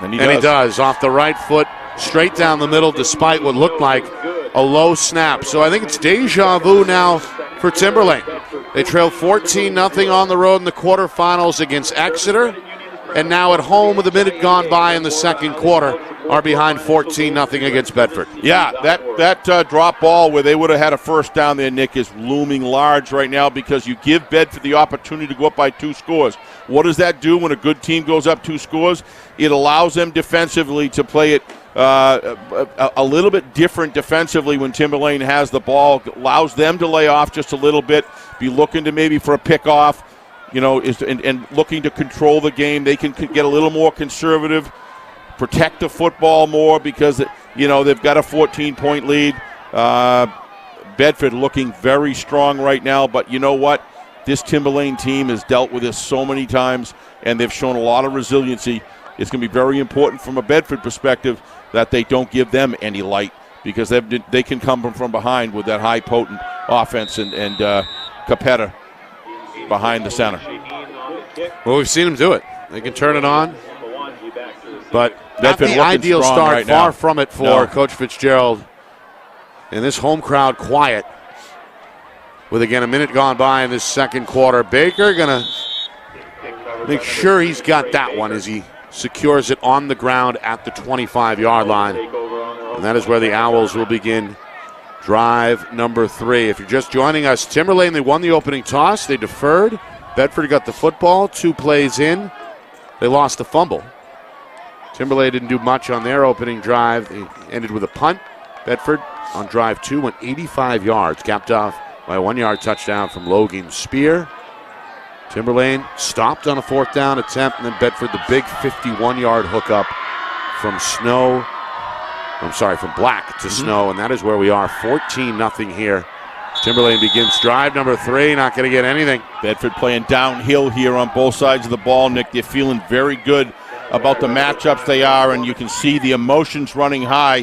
And he does off the right foot, straight down the middle, despite what looked like a low snap. So I think it's deja vu now for Timberlane. They trailed 14-0 on the road in the quarterfinals against Exeter, and now at home with a minute gone by in the second quarter are behind 14-0 against Bedford. Yeah, that drop ball where they would have had a first down there, Nick, is looming large right now because you give Bedford the opportunity to go up by 2 scores. What does that do when a good team goes up 2 scores? It allows them defensively to play it a little bit different defensively when Timberlane has the ball, allows them to lay off just a little bit, be looking to maybe for a pickoff, and looking to control the game. They can get a little more conservative, protect the football more because, they've got a 14-point lead. Bedford looking very strong right now, but you know what? This Timberlane team has dealt with this so many times, and they've shown a lot of resiliency. It's going to be very important from a Bedford perspective that they don't give them any light because they can come from behind with that high potent offense and Capetta behind the center. Well, we've seen them do it. They can turn it on, but not been the ideal strong start. right Far now. from it for No. Coach Fitzgerald. And this home crowd quiet. With, again, a minute gone by in this second quarter. Baker going to make sure he's got that one as he secures it on the ground at the 25-yard line. And that is where the Owls will begin drive number 3. If you're just joining us, Timberlane, they won the opening toss. They deferred. Bedford got the football. 2 plays in. They lost the fumble. Timberlane didn't do much on their opening drive. They ended with a punt. Bedford on drive 2 went 85 yards, capped off by a 1-yard touchdown from Logan Spear. Timberlane stopped on a 4th down attempt, and then Bedford the big 51-yard hookup from Black to Snow, and that is where we are, 14-0 here. Timberlane begins drive number 3, not going to get anything. Bedford playing downhill here on both sides of the ball, Nick. They're feeling very good about the matchups they are, and you can see the emotions running high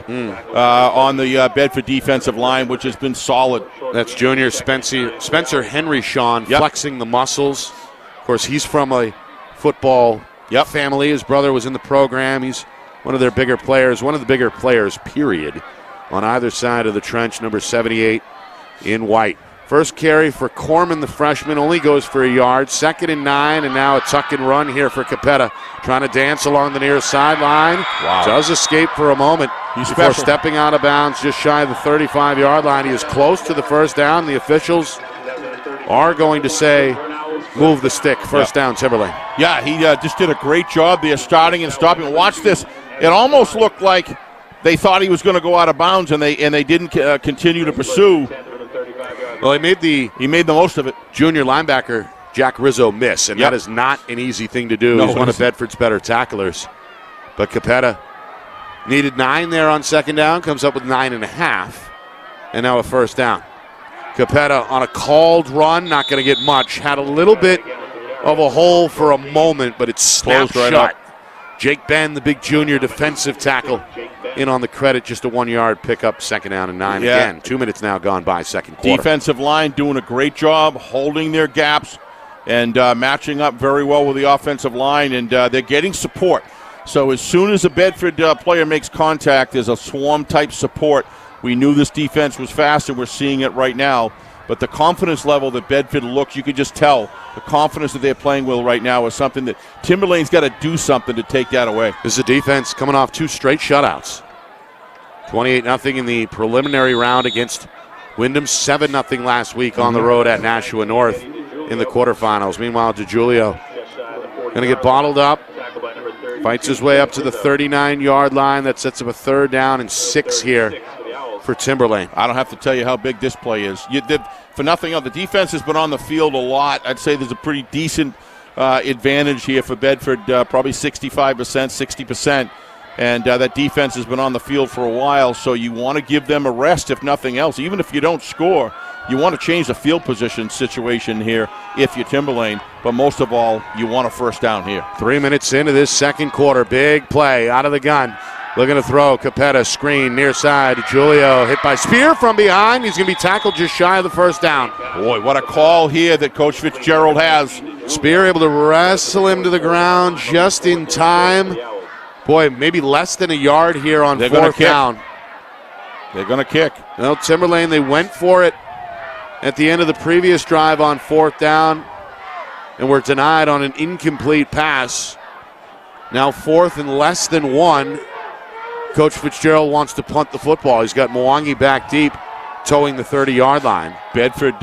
on the Bedford defensive line, which has been solid. That's junior Spencer Henry Sean flexing the muscles. Of course, he's from a football family. His brother was in the program. He's one of their bigger players, period, on either side of the trench, number 78 in white. First carry for Corman, the freshman, only goes for a yard. 2nd and 9, and now a tuck and run here for Capetta. Trying to dance along the near sideline. Wow. Does escape for a moment before stepping out of bounds just shy of the 35-yard line. He is close to the first down. The officials are going to say, move the stick. First down, Timberlane. Yeah, he just did a great job there starting and stopping. Watch this. It almost looked like they thought he was going to go out of bounds, and they didn't continue to pursue. Well, he made the most of it. Junior linebacker Jack Rizzo miss, and that is not an easy thing to do. No, he's one of Bedford's better tacklers. But Capetta needed 9 there on 2nd down, comes up with 9.5, and now a first down. Capetta on a called run, not going to get much. Had a little bit of a hole for a moment, but it's snapped Closed right shut. up. Jake Ben, the big junior defensive tackle, in on the credit, just a 1-yard pickup, 2nd down and 9 again. 2 minutes now gone by, second quarter. Defensive line doing a great job holding their gaps and matching up very well with the offensive line, and they're getting support. So as soon as a Bedford player makes contact, there's a swarm-type support. We knew this defense was fast, and we're seeing it right now. But the confidence level that Bedford looks, you could just tell the confidence that they're playing with right now is something that Timberlane's got to do something to take that away. This is a defense coming off 2 straight shutouts. 28-0 in the preliminary round against Wyndham. 7-0 last week on the road at Nashua North in the quarterfinals. Meanwhile, DeJulio going to get bottled up. Fights his way up to the 39-yard line. That sets up a 3rd down and 6 here for Timberlane. I don't have to tell you how big this play is. For nothing else, the defense has been on the field a lot. I'd say there's a pretty decent advantage here for Bedford, probably 65%, 60%. And that defense has been on the field for a while, so you want to give them a rest, if nothing else. Even if you don't score, you want to change the field position situation here if you're Timberlane. But most of all, you want a first down here. 3 minutes into this second quarter. Big play out of the gun. Looking to throw. Capetta screen near side. Julio hit by Spear from behind. He's going to be tackled just shy of the first down. Boy, what a call here that Coach Fitzgerald has. Spear able to wrestle him to the ground just in time. Boy, maybe less than a yard here on 4th down. They're going to kick. Well, Timberlane, they went for it at the end of the previous drive on 4th down and were denied on an incomplete pass. Now 4th and less than 1. Coach Fitzgerald wants to punt the football. He's got Mwangi back deep, towing the 30-yard line. Bedford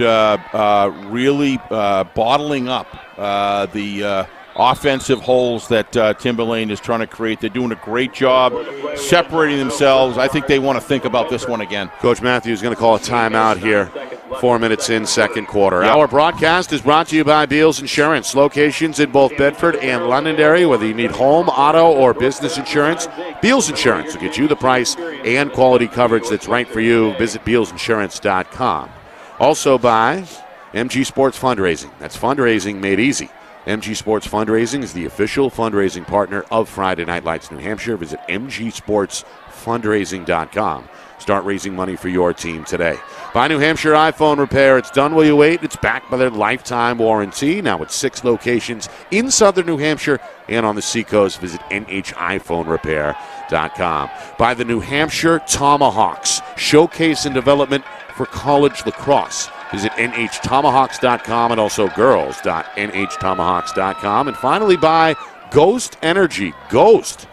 really bottling up the offensive holes that Timberlane is trying to create. They're doing a great job separating themselves. I think they want to think about this one again. Coach Matthews is going to call a timeout here. 4 minutes in, second quarter. Yep. Our broadcast is brought to you by Beals Insurance. Locations in both Bedford and Londonderry. Whether you need home, auto, or business insurance, Beals Insurance will get you the price and quality coverage that's right for you. Visit BealsInsurance.com. Also by MG Sports Fundraising. That's fundraising made easy. MG Sports Fundraising is the official fundraising partner of Friday Night Lights New Hampshire. Visit MGSports NHIAfundraising.com. Start raising money for your team today. Buy New Hampshire iPhone Repair. It's done while you wait. It's backed by their lifetime warranty. Now with 6 locations in southern New Hampshire and on the Seacoast. Visit NHIPhoneRepair.com. Buy the New Hampshire Tomahawks. Showcase and development for college lacrosse. Visit NHTomahawks.com and also girls.NHTomahawks.com. And finally, buy Ghost Energy. Ghost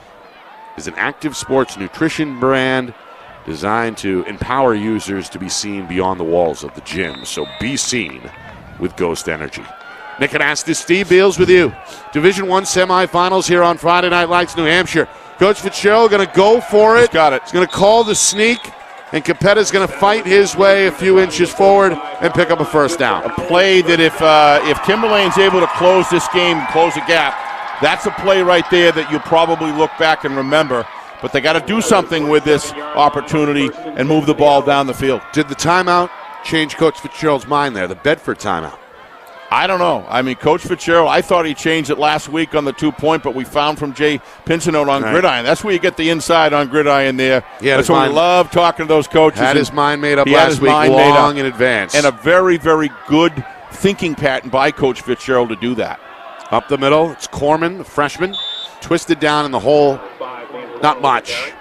is an active sports nutrition brand designed to empower users to be seen beyond the walls of the gym. So be seen with Ghost Energy. Nick and Astis, Steve Beals with you. Division I semifinals here on Friday Night Lights, New Hampshire. Coach Fitzgerald going to go for it. He's got it. He's going to call the sneak, and Capetta's going to fight his way a few inches forward and pick up a first down. A play that if Timberlane's able to close this game, close a gap, that's a play right there that you'll probably look back and remember. But they got to do something with this opportunity and move the ball down the field. Did the timeout change Coach Fitzgerald's mind there, the Bedford timeout? I don't know. I mean, Coach Fitzgerald, I thought he changed it last week on the 2-point, but we found from Jay Pincinot on Gridiron. That's where you get the inside on Gridiron there. That's why we love talking to those coaches. Had his mind made up last week, long in advance. And a very, very good thinking pattern by Coach Fitzgerald to do that. Up the middle, it's Corman, the freshman, twisted down in the hole. Not much.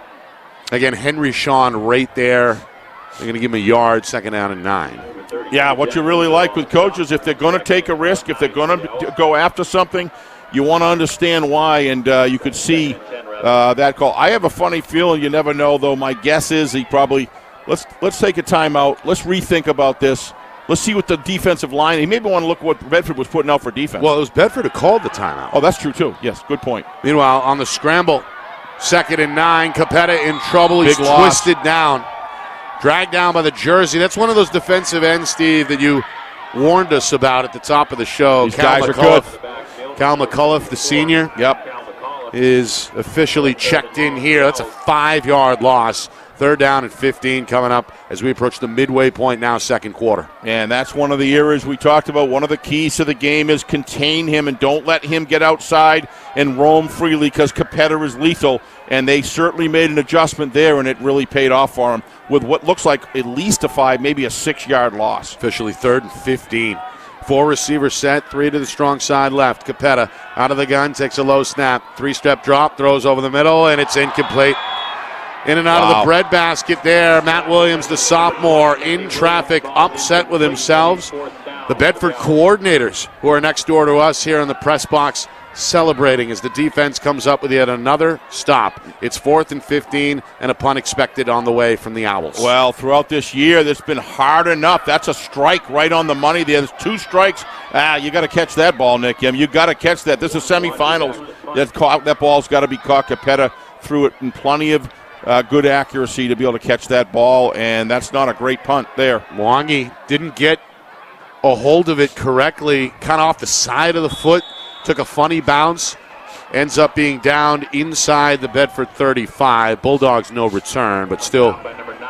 Again, Henry Shawn right there. They're going to give him a yard, 2nd down and 9. Yeah, what you really like with coaches, if they're going to take a risk, if they're going to go after something, you want to understand why, and you could see that call. I have a funny feeling, you never know, though. My guess is he probably, let's take a timeout. Let's rethink about this. Let's see what the defensive line, he maybe want to look what Bedford was putting out for defense. Well, it was Bedford who called the timeout. Oh, that's true, too. Yes, good point. Meanwhile, on the scramble, 2nd and 9, Capetta in trouble. He's twisted down. Dragged down by the jersey. That's one of those defensive ends, Steve, that you warned us about at the top of the show. These guys are good. Cal McCullough, the senior, is officially checked in here. That's a 5-yard loss. 3rd down and 15 coming up as we approach the midway point now, 2nd quarter. And that's one of the areas we talked about. One of the keys to the game is contain him and don't let him get outside and roam freely because Capetta is lethal. And they certainly made an adjustment there, and it really paid off for him with what looks like at least a 5, maybe a 6-yard loss. Officially 3rd and 15. 4 receivers set, 3 to the strong side left. Capetta out of the gun, takes a low snap. 3-step drop, throws over the middle, and it's incomplete. In and out of the breadbasket there. Matt Williams, the sophomore, in traffic, upset with themselves. The Bedford coordinators, who are next door to us here in the press box, celebrating as the defense comes up with yet another stop. It's 4th and 15 and a punt expected on the way from the Owls. Well, throughout this year, that's been hard enough. That's a strike right on the money there. There's 2 strikes. You got to catch that ball, Nick. You got to catch that. This is semifinals. That ball's got to be caught. Capetta threw it in plenty of good accuracy to be able to catch that ball, and that's not a great punt there. Mwangi didn't get a hold of it correctly, kind of off the side of the foot, took a funny bounce, ends up being down inside the Bedford 35. Bulldogs no return, but still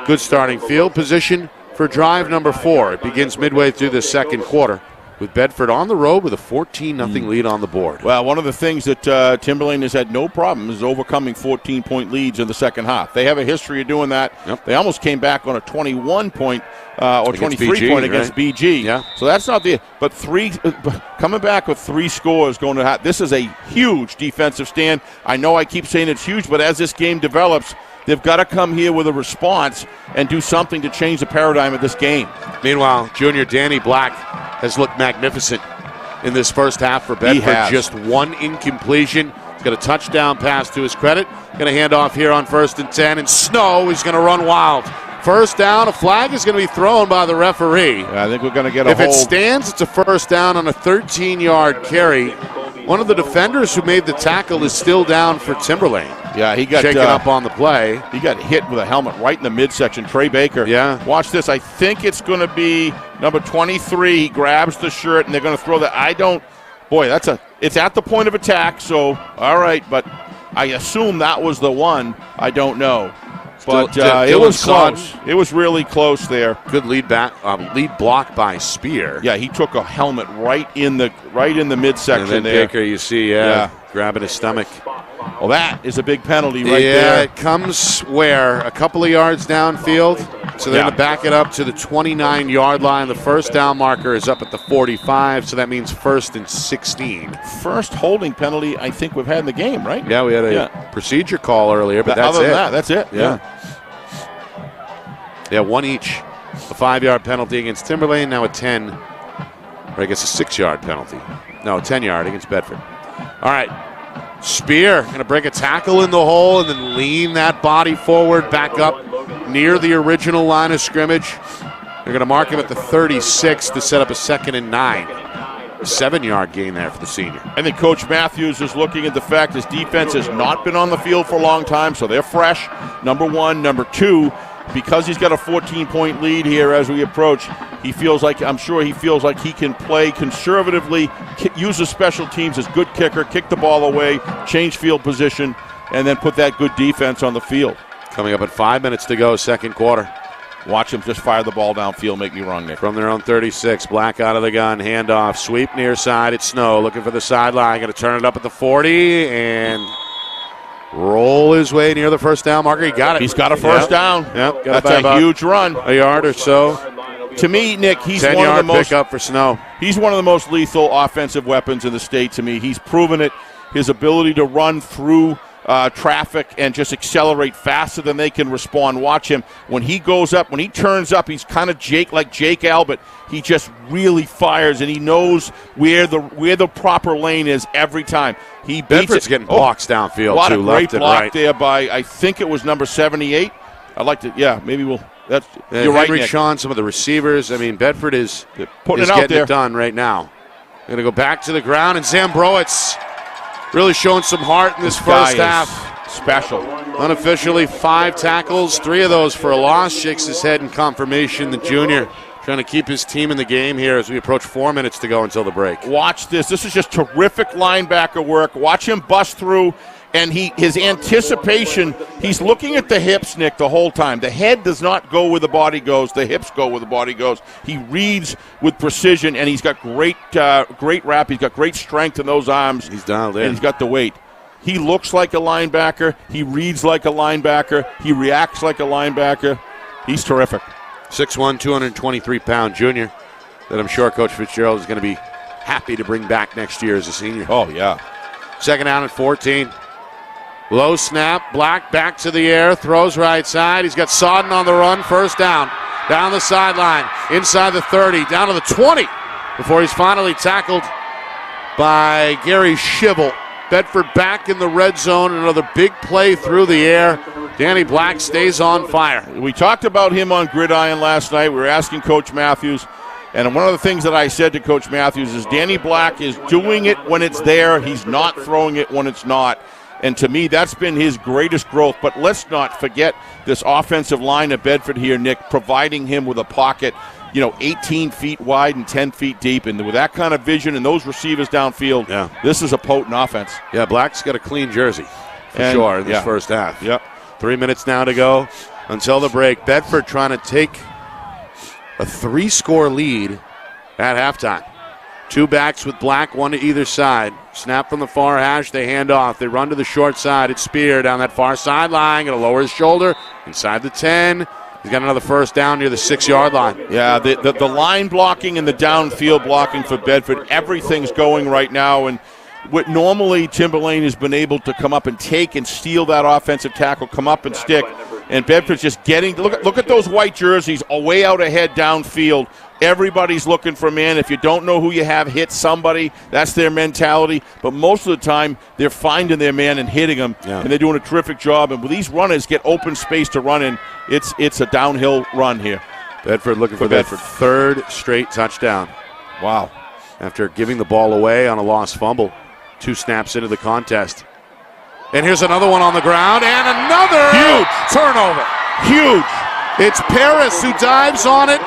good starting field position for drive number 4. It begins midway through the 2nd quarter, with Bedford on the road with a 14-0 lead on the board. Well, one of the things that Timberlane has had no problem is overcoming 14-point leads in the second half. They have a history of doing that. Yep. They almost came back on a 21-point or 23-point against BG. Yeah. So that's not the – but coming back with 3 scores going to – this is a huge defensive stand. I know I keep saying it's huge, but as this game develops, they've got to come here with a response and do something to change the paradigm of this game. Meanwhile, junior Danny Black has looked magnificent in this first half for Bedford. Just 1 incompletion. He's got a touchdown pass to his credit. Going to hand off here on 1st and 10. And Snow is going to run wild. First down. A flag is going to be thrown by the referee. Yeah, I think we're going to get a hold. If it stands, it's a first down on a 13-yard carry. One of the defenders who made the tackle is still down for Timberlane. Yeah, he got shaken up on the play. He got hit with a helmet right in the midsection. Trey Baker. Yeah. Watch this. I think it's going to be number 23. He grabs the shirt, and they're going to throw that. It's at the point of attack, so, all right, but I assume that was the one. I don't know. But it was close. It was really close there. Good lead block by Spear. Yeah, he took a helmet right in the midsection and then there. Baker, you see, grabbing his stomach. Well, that is a big penalty right Yeah, there. it comes where? A couple of yards downfield. So they're going to back it up to the 29-yard line. The first down marker is up at the 45, so that means 1st and 16. First holding penalty I think we've had in the game, right? Yeah, we had a procedure call earlier, but that's other than it. that, that's it. Yeah, one each. A 5-yard penalty against Timberlane, now a 10, or I guess a 6-yard penalty. No, a 10-yard against Bedford. All right. Spear going to break a tackle in the hole and then lean that body forward back up near the original line of scrimmage. They're going to mark him at the 36 to set up a 2nd and 9. 7-yard gain there for the senior. I think Coach Matthews is looking at the fact his defense has not been on the field for a long time, so they're fresh, number one. Number two, because he's got a 14-point lead here as we approach, I'm sure he feels like he can play conservatively, use the special teams as good kicker, kick the ball away, change field position, and then put that good defense on the field. Coming up at 5 minutes to go, second quarter. Watch him just fire the ball downfield, make me wrong, Nick. From their own 36, Black out of the gun, handoff, sweep near side. It's Snow looking for the sideline, going to turn it up at the 40 and roll his way near the first down marker. He got it. He's got a first down. Yep. That's a huge run. A yard or so. To me, Nick, he's 10-yard one of the most pickup for Snow. He's one of the most lethal offensive weapons in the state to me. He's proven it. His ability to run through traffic and just accelerate faster than they can respond. Watch him. When he goes up, when he turns up, he's kind of like Jake Albert. He just really fires, and he knows where the proper lane is every time. He beats Bedford's getting blocks downfield, a lot too, of great left and block right. there by, I think it was number 78. I'd like to, maybe we'll. You're right, Henry Nick. Sean, some of the receivers. I mean, Bedford is putting it out getting there. it done right now. Going to go back to the ground, and Zambrowitz really showing some heart in this first half. Special. Unofficially, 5 tackles, 3 of those for a loss. Shakes his head in confirmation. The junior trying to keep his team in the game here as we approach 4 minutes to go until the break. Watch this. This is just terrific linebacker work. Watch him bust through, and his anticipation, he's looking at the hips, Nick, the whole time. The head does not go where the body goes. The hips go where the body goes. He reads with precision, and he's got great wrap. He's got great strength in those arms. He's dialed in. And he's got the weight. He looks like a linebacker. He reads like a linebacker. He reacts like a linebacker. He's terrific. 6'1", 223-pound junior that I'm sure Coach Fitzgerald is going to be happy to bring back next year as a senior. Oh, yeah. Second down at 14. Low snap, Black back to the air, throws right side. He's got Sodden on the run, first down. Down the sideline, inside the 30, down to the 20 before he's finally tackled by Gary Schivel. Bedford back in the red zone, another big play through the air. Danny Black stays on fire. We talked about him on Gridiron last night. We were asking Coach Matthews, and one of the things that I said to Coach Matthews is Danny Black is doing it when it's there. He's not throwing it when it's not. And to me, that's been his greatest growth. But let's not forget this offensive line of Bedford here, Nick, providing him with a pocket, 18 feet wide and 10 feet deep. And with that kind of vision and those receivers downfield, this is a potent offense. Yeah, Black's got a clean jersey for sure in this first half. Yep. 3 minutes now to go until the break. Bedford trying to take a 3-score lead at halftime. 2 backs with Black, 1 to either side. Snap from the far hash, they hand off. They run to the short side. It's Spear down that far sideline. Going to lower his shoulder inside the 10. He's got another first down near the 6-yard line. Yeah, the line blocking and the downfield blocking for Bedford, everything's going right now. And what normally Timberlane has been able to come up and take and steal that offensive tackle, come up and stick. And Bedford's just getting, look at those white jerseys way out ahead downfield. Everybody's looking for man. If you don't know who you have, hit somebody. That's their mentality. But most of the time, they're finding their man and hitting them, and they're doing a terrific job. And when these runners get open space to run in, it's a downhill run here. Bedford looking for their 3rd straight touchdown. Wow. After giving the ball away on a lost fumble, 2 snaps into the contest. And here's another one on the ground, and another huge turnover. Huge. It's Paris who dives on it.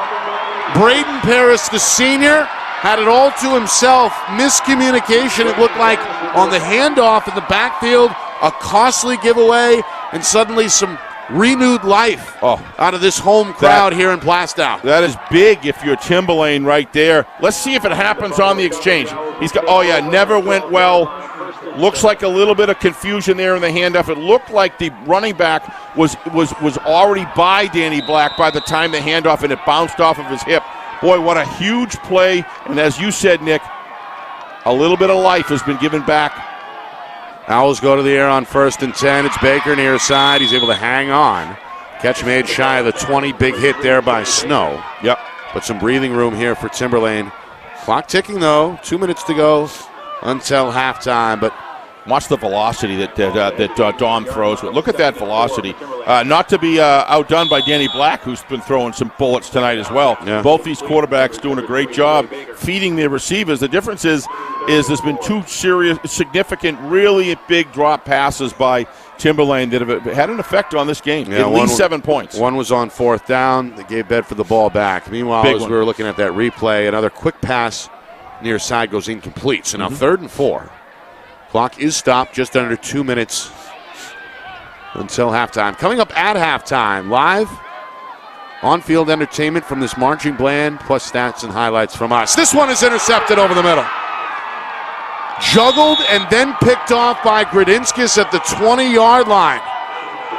Braden Paris, the senior, had it all to himself. Miscommunication, it looked like, on the handoff in the backfield. A costly giveaway, and suddenly some renewed life out of this home crowd here in Plastow. That is big if you're Timberlane right there. Let's see if it happens on the exchange. He's got, never went well. Looks like a little bit of confusion there in the handoff. It looked like the running back was already by Danny Black by the time the handoff, and it bounced off of his hip. Boy, what a huge play. And as you said, Nick, a little bit of life has been given back. Owls go to the air on 1st and 10. It's Baker near side. He's able to hang on. Catch made shy of the 20. Big hit there by Snow. Yep. But some breathing room here for Timberlane. Clock ticking, though. 2 minutes to go until halftime. But watch the velocity that Dom throws. But look at that velocity. Not to be outdone by Danny Black, who's been throwing some bullets tonight as well. Yeah. Both these quarterbacks doing a great job feeding their receivers. The difference is there's been two serious, significant, really big drop passes by Timberlane that have had an effect on this game. Yeah, at least 7 points. One was on 4th down. They gave Bedford the ball back. Meanwhile, as we were looking at that replay, another quick pass near side goes incomplete. So now 3rd and 4. Clock is stopped, just under 2 minutes until halftime. Coming up at halftime, live on-field entertainment from this marching band, plus stats and highlights from us. This one is intercepted over the middle. Juggled and then picked off by Gradinskis at the 20-yard line.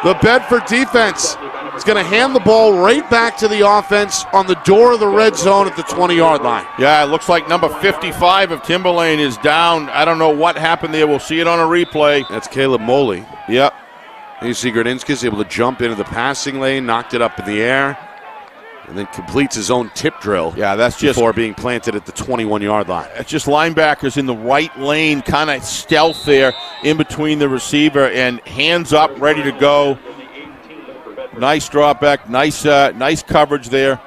The Bedford defense is going to hand the ball right back to the offense on the door of the red zone at the 20-yard line. Yeah, it looks like number 55 of Timberlane is down. I don't know what happened there. We'll see it on a replay. That's Caleb Moley. Yep. And you see Gradinskis able to jump into the passing lane, knocked it up in the air, and then completes his own tip drill. Yeah, that's just before being planted at the 21-yard line. It's just linebackers in the right lane, kind of stealth there in between the receiver and hands up, ready to go. Nice drop back, nice coverage there.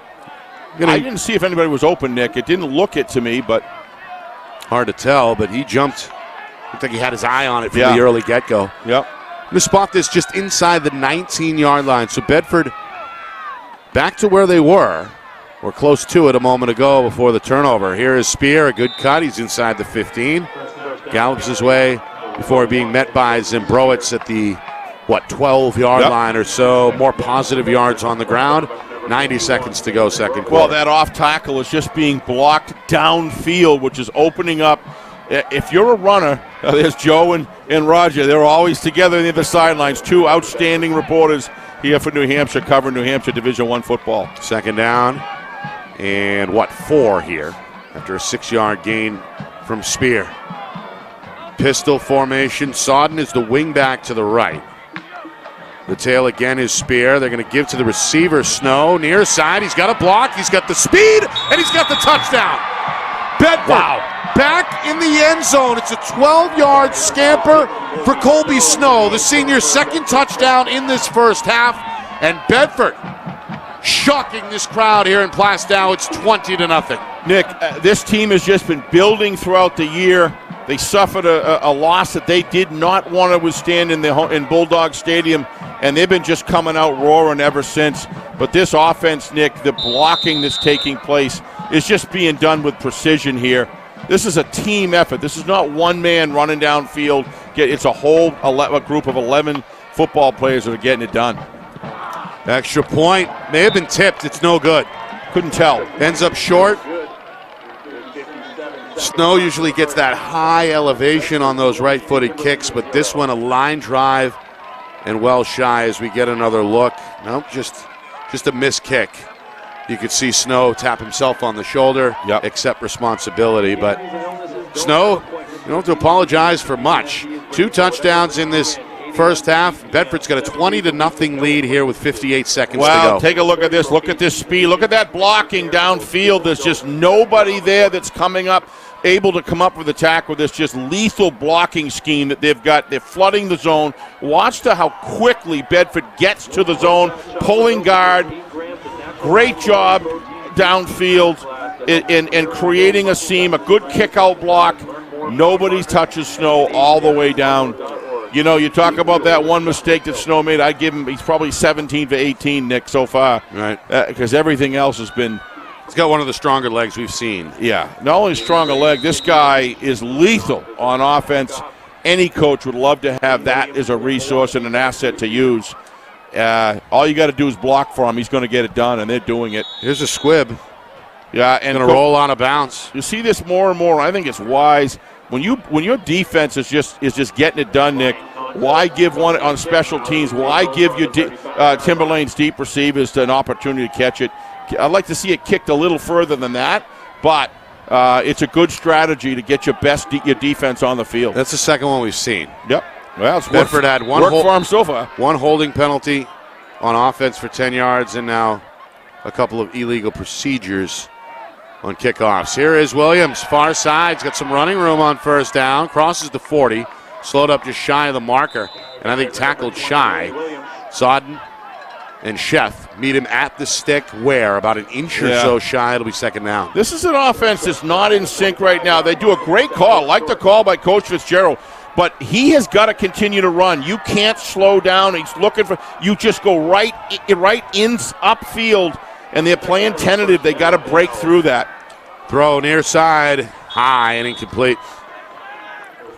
I didn't see if anybody was open, Nick. It didn't look it to me, but hard to tell. But he jumped. Looked like he had his eye on it from the early get-go. Yep. I'm going to spot this just inside the 19-yard line. So Bedford back to where they were. We're close to it a moment ago before the turnover. Here is Spear, a good cut. He's inside the 15. Gallops his way before being met by Zimbrowitz at the, 12-yard line or so. More positive yards on the ground. 90 seconds to go, second quarter. Well, that off tackle is just being blocked downfield, which is opening up. If you're a runner, there's Joe and Roger. They're always together near the sidelines. Two outstanding reporters here for New Hampshire, covering New Hampshire Division I football. Second down and 4 here after a 6-yard gain from Spear. Pistol formation. Sodden is the wing back to the right. The tail again is Spear. They're going to give to the receiver, Snow. Near side, he's got a block, he's got the speed, and he's got the touchdown. Bedford back in the end zone. It's a 12-yard scamper for Colby Snow, the senior's second touchdown in this first half. And Bedford shocking this crowd here in Plastow. It's 20-0. Nick, this team has just been building throughout the year. They suffered a loss that they did not want to withstand in Bulldog Stadium, and they've been just coming out roaring ever since. But this offense, Nick, the blocking that's taking place is just being done with precision here. This is a team effort. This is not one man running downfield. It's a whole a group of 11 football players that are getting it done. Extra point may have been tipped. It's no good. Couldn't tell. Ends up short. Snow usually gets that high elevation on those right-footed kicks, but this one a line drive and well shy as we get another look. Nope, just a missed kick. You could see Snow tap himself on the shoulder, accept responsibility, but Snow, you don't have to apologize for much. 2 touchdowns in this first half. Bedford's got a 20-0 lead here with 58 seconds to go. Take a look at this. Look at this speed. Look at that blocking downfield. There's just nobody there that's coming up, able to come up with a tackle with this just lethal blocking scheme that they've got. They're flooding the zone. Watch how quickly Bedford gets to the zone, pulling guard. Great job downfield in creating a seam, a good kick-out block. Nobody touches Snow all the way down. You know, you talk about that one mistake that Snow made. I'd give him, he's probably 17 for 18, Nick, so far. Right. Because everything else has been. He's got one of the stronger legs we've seen. Yeah. Not only stronger leg, this guy is lethal on offense. Any coach would love to have that as a resource and an asset to use. All you got to do is block for him. He's going to get it done, and they're doing it. Here's a squib. Yeah, and going to roll on a bounce. You see this more and more. I think it's wise. When your defense is just getting it done, Nick, why give one on special teams? Why give your Timberlane's deep receivers an opportunity to catch it? I'd like to see it kicked a little further than that, but it's a good strategy to get your defense on the field. That's the second one we've seen. Yep. Well, it's Bedford had one for him so far. One holding penalty on offense for 10 yards, and now a couple of illegal procedures on kickoffs. Here is Williams, far side. He's got some running room on first down. Crosses the 40. Slowed up just shy of the marker, and I think tackled shy. Sodden and Chef meet him at the stick where? About an inch or so shy. It'll be second down. This is an offense that's not in sync right now. They do a great call. Like the call by Coach Fitzgerald. But he has got to continue to run. You can't slow down. He's looking for – you just go right in upfield, and they're playing tentative. They got to break through that. Throw near side, high and incomplete.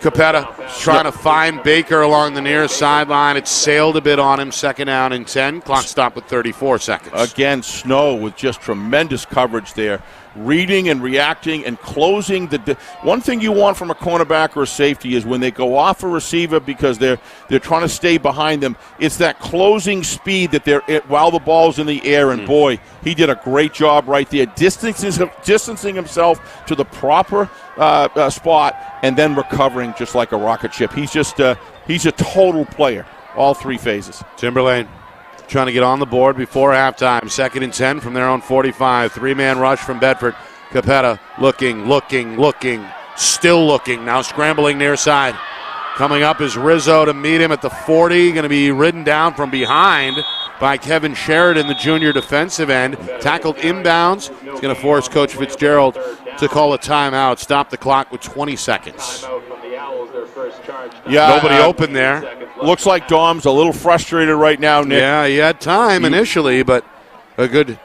Capetta trying to find Baker along the near sideline. It sailed a bit on him. Second down and 10. Clock stopped with 34 seconds. Again, Snow with just tremendous coverage there. Reading and reacting and closing one thing you want from a cornerback or a safety is when they go off a receiver because they're trying to stay behind them. It's that closing speed that while the ball's in the air. And boy, he did a great job right there, distancing himself to the proper spot and then recovering just like a rocket ship. He's a total player, all three phases. Timberlane trying to get on the board before halftime. Second and 10 from their own 45. Three-man rush from Bedford. Capetta looking, still looking. Now scrambling near side. Coming up is Rizzo to meet him at the 40. Going to be ridden down from behind by Kevin Sheridan, the junior defensive end. Tackled inbounds. It's going to force Coach Fitzgerald to call a timeout. Stop the clock with 20 seconds. Yeah, nobody open there. Looks like Dom's a little frustrated right now, Nick. Yeah, he had time initially, but a good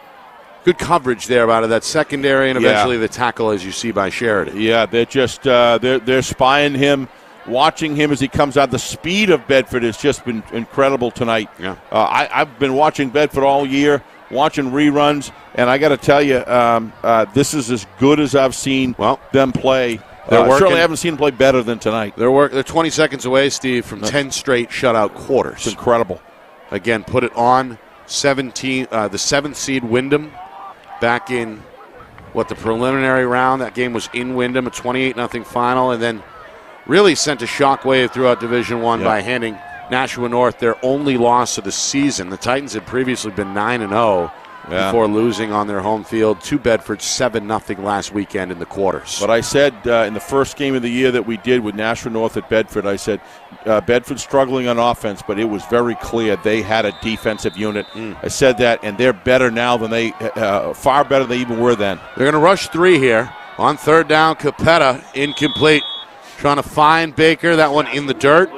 coverage there out of that secondary and eventually the tackle, as you see by Sheridan. Yeah, they're just they're spying him, watching him as he comes out. The speed of Bedford has just been incredible tonight. Yeah, I've been watching Bedford all year, watching reruns, and I got to tell you, this is as good as I've seen them play. Certainly haven't seen them play better than tonight. They're 20 seconds away, Steve, from 10 straight shutout quarters. It's incredible. Again, put it on the 7th seed Wyndham back in the preliminary round. That game was in Wyndham, a 28-0 final, and then really sent a shockwave throughout Division I by handing Nashua North their only loss of the season. The Titans had previously been 9-0. Before losing on their home field to Bedford 7-0 last weekend in the quarters. But I said in the first game of the year that we did with Nashua North at Bedford, I said Bedford's struggling on offense, but it was very clear they had a defensive unit. I said that, and they're better now than far better than they even were then. They're going to rush three here. On third down, Capetta, incomplete. Trying to find Baker, that one in the dirt.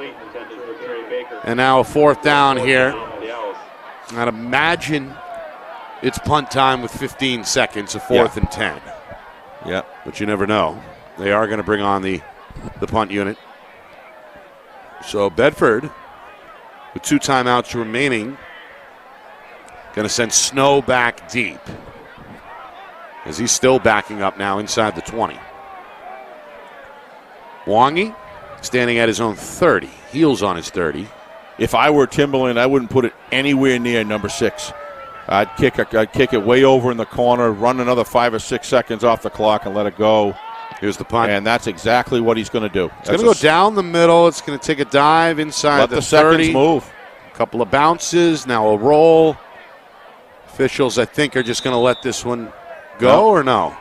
And now a fourth down here. I'd imagine it's punt time with 15 seconds, a 4th and 10. Yeah. But you never know. They are going to bring on the punt unit. So Bedford, with 2 timeouts remaining, going to send Snow back deep, as he's still backing up now inside the 20. Wangi standing at his own 30. Heels on his 30. If I were Timberlane, I wouldn't put it anywhere near number 6. I'd kick it way over in the corner, run another 5 or 6 seconds off the clock and let it go. Here's the punt. And that's exactly what he's going to do. It's going to go down the middle. It's going to take a dive inside the 30. Seconds move. A couple of bounces, now a roll. Officials, I think, are just going to let this one go or no?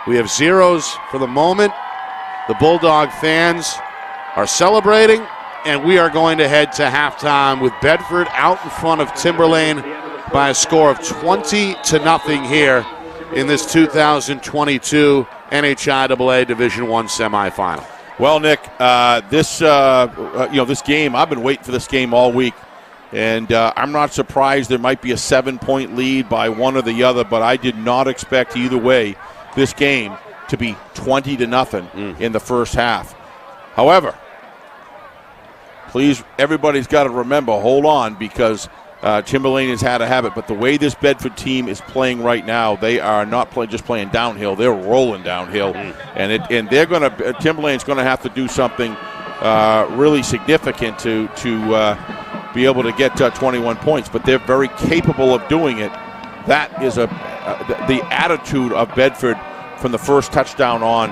We have zeros for the moment. The Bulldog fans are celebrating, and we are going to head to halftime with Bedford out in front of Timberlane by a score of 20-0 here in this 2022 NHIAA Division I semifinal. Well, Nick, this game, I've been waiting for this game all week, and I'm not surprised there might be a 7-point lead by one or the other, but I did not expect either way this game to be 20-0 in the first half. However, please, everybody's got to remember, hold on, because Timberlane has had a habit, but the way this Bedford team is playing right now, they are not just playing downhill; they're rolling downhill, and they're going to Timberlane's going to have to do something really significant to be able to get 21 points. But they're very capable of doing it. That is the attitude of Bedford from the first touchdown on,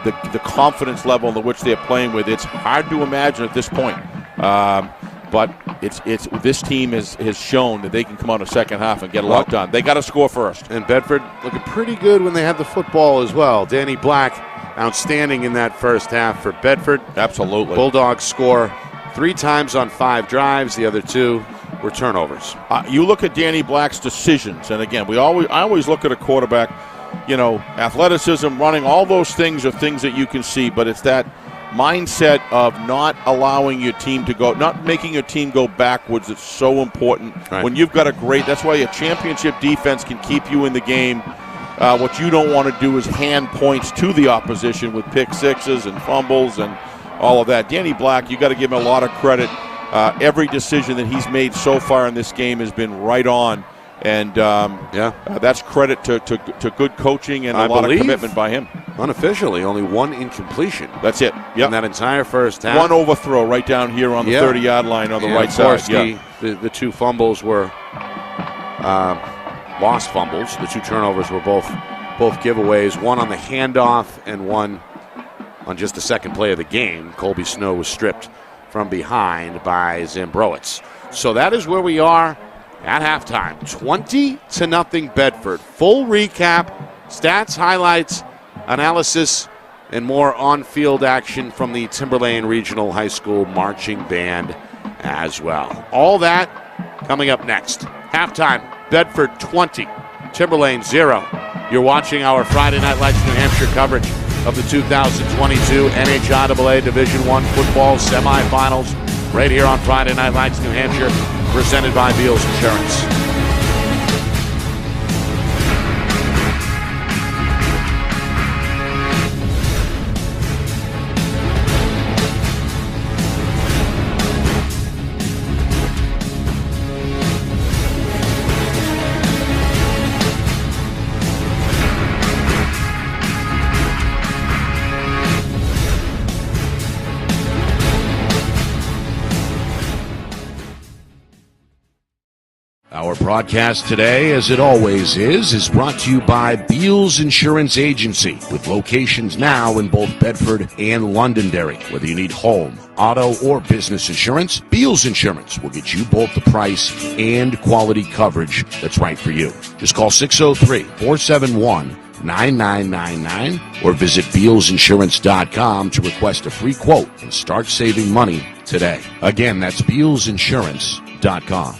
the confidence level in which they're playing with. It's hard to imagine at this point. But this team has shown that they can come out in the second half and get a lot done. They got to score first. And Bedford looking pretty good when they had the football as well. Danny Black, outstanding in that first half for Bedford. Absolutely. Bulldogs score 3 times on 5 drives. The other 2 were turnovers. You look at Danny Black's decisions, and again, I always look at a quarterback, athleticism, running, all those things are things that you can see, but it's that mindset of not allowing your team to go, not making your team go backwards. It's so important. Right. When you've got that's why a championship defense can keep you in the game. What you don't want to do is hand points to the opposition with pick sixes and fumbles and all of that. Danny Black, you got to give him a lot of credit. Every decision that he's made so far in this game has been right on. And that's credit to good coaching and a lot of commitment by him. Unofficially, only 1 incompletion. That's it. Yep. In that entire first half. 1 overthrow right down here on the 30-yard line on the right side. The 2 fumbles were lost fumbles. The 2 turnovers were both giveaways. 1 on the handoff and 1 on just the second play of the game. Colby Snow was stripped from behind by Zambrowitz. So that is where we are at halftime. 20-0 Bedford. Full recap, stats, highlights, analysis, and more on-field action from the Timberlane Regional High School Marching Band as well. All that coming up next. Halftime, Bedford 20, Timberlane 0. You're watching our Friday Night Lights New Hampshire coverage of the 2022 NHIAA Division I football semifinals right here on Friday Night Lights New Hampshire, presented by Beals Insurance. Our broadcast today, as it always is brought to you by Beals Insurance Agency, with locations now in both Bedford and Londonderry. Whether you need home, auto, or business insurance, Beals Insurance will get you both the price and quality coverage that's right for you. Just call 603-471-9999 or visit BealsInsurance.com to request a free quote and start saving money today. Again, that's BealsInsurance.com.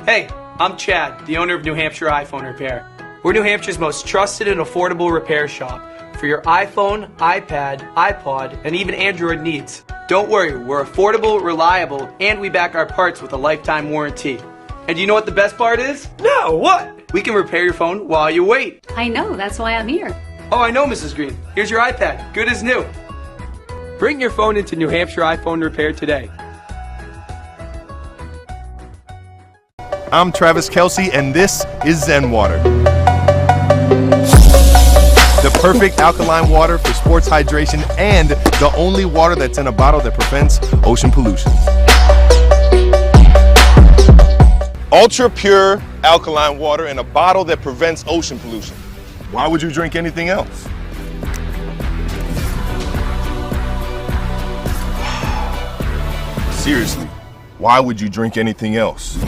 Hey, I'm Chad, the owner of New Hampshire iPhone Repair. We're New Hampshire's most trusted and affordable repair shop for your iPhone, iPad, iPod, and even Android needs. Don't worry, we're affordable, reliable, and we back our parts with a lifetime warranty. And do you know what the best part is? No, what? We can repair your phone while you wait. I know, that's why I'm here. Oh, I know, Mrs. Green. Here's your iPad, good as new. Bring your phone into New Hampshire iPhone Repair today. I'm Travis Kelsey, and this is Zen Water. The perfect alkaline water for sports hydration and the only water that's in a bottle that prevents ocean pollution. Ultra pure alkaline water in a bottle that prevents ocean pollution. Why would you drink anything else? Seriously, why would you drink anything else?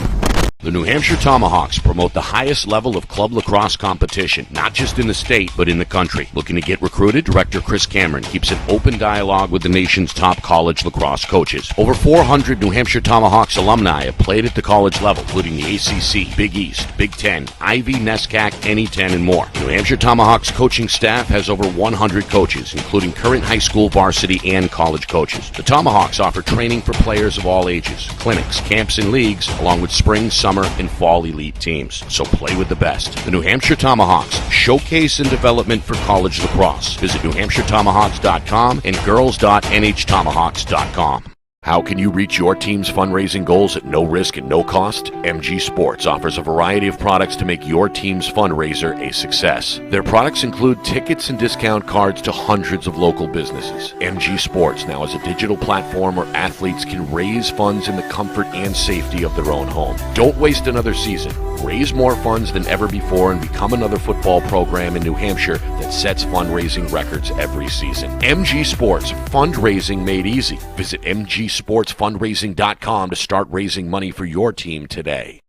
The New Hampshire Tomahawks promote the highest level of club lacrosse competition, not just in the state, but in the country. Looking to get recruited? Director Chris Cameron keeps an open dialogue with the nation's top college lacrosse coaches. Over 400 New Hampshire Tomahawks alumni have played at the college level, including the ACC, Big East, Big Ten, Ivy, NESCAC, NE10, and more. The New Hampshire Tomahawks coaching staff has over 100 coaches, including current high school varsity and college coaches. The Tomahawks offer training for players of all ages, clinics, camps, and leagues, along with spring, summer, and fall elite teams. So play with the best. The New Hampshire Tomahawks, showcase and development for college lacrosse. Visit NewHampshireTomahawks.com and girls.nhtomahawks.com. How can you reach your team's fundraising goals at no risk and no cost? MG Sports offers a variety of products to make your team's fundraiser a success. Their products include tickets and discount cards to hundreds of local businesses. MG Sports now has a digital platform where athletes can raise funds in the comfort and safety of their own home. Don't waste another season. Raise more funds than ever before and become another football program in New Hampshire that sets fundraising records every season. MG Sports, fundraising made easy. Visit mgsportsfundraising.com to start raising money for your team today.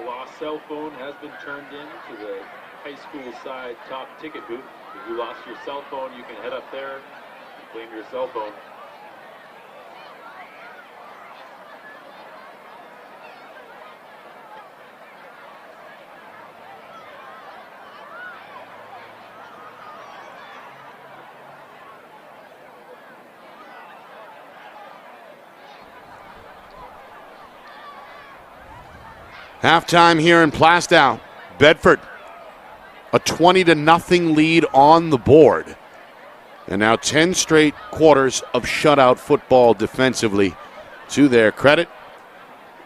A lost cell phone has been turned in to the high school side top ticket booth. If you lost your cell phone, you can head up there and claim your cell phone. Halftime here in Plastow. Bedford, a 20-0 lead on the board. And now 10 straight quarters of shutout football defensively. To their credit,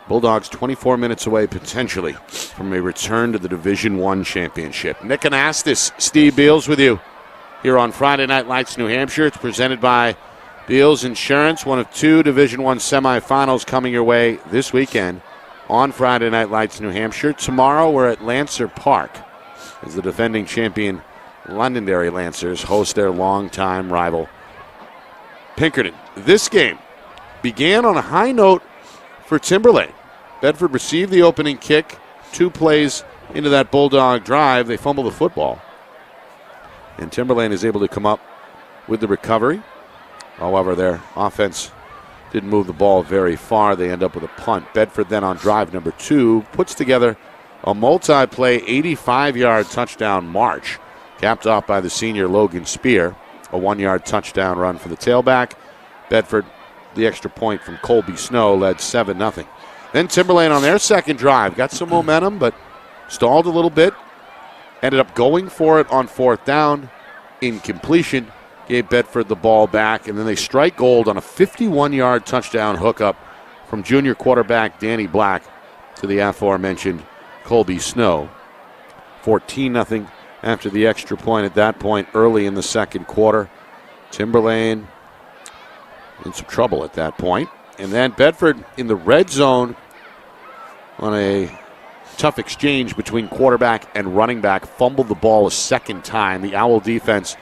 Bulldogs 24 minutes away potentially from a return to the Division I championship. Nick Anastas, Steve Beals with you here on Friday Night Lights, New Hampshire. It's presented by Beals Insurance, one of 2 Division I semifinals coming your way this weekend on Friday Night Lights, New Hampshire. Tomorrow we're at Lancer Park as the defending champion Londonderry Lancers host their longtime rival Pinkerton. This game began on a high note for Timberlane. Bedford received the opening kick. 2 plays into that Bulldog drive, they fumble the football. And Timberlane is able to come up with the recovery. However, their offense didn't move the ball very far. They end up with a punt. Bedford then on drive number 2 puts together a multi-play 85-yard touchdown march, capped off by the senior Logan Spear. A 1-yard touchdown run for the tailback. Bedford, the extra point from Colby Snow, led 7-0. Then Timberlane on their second drive got some momentum, but stalled a little bit. Ended up going for it on 4th down. Incompletion. Gave Bedford the ball back, and then they strike gold on a 51-yard touchdown hookup from junior quarterback Danny Black to the aforementioned Colby Snow. 14-0 after the extra point at that point early in the second quarter. Timberlane in some trouble at that point. And then Bedford in the red zone on a tough exchange between quarterback and running back, fumbled the ball a second time. The Owl defense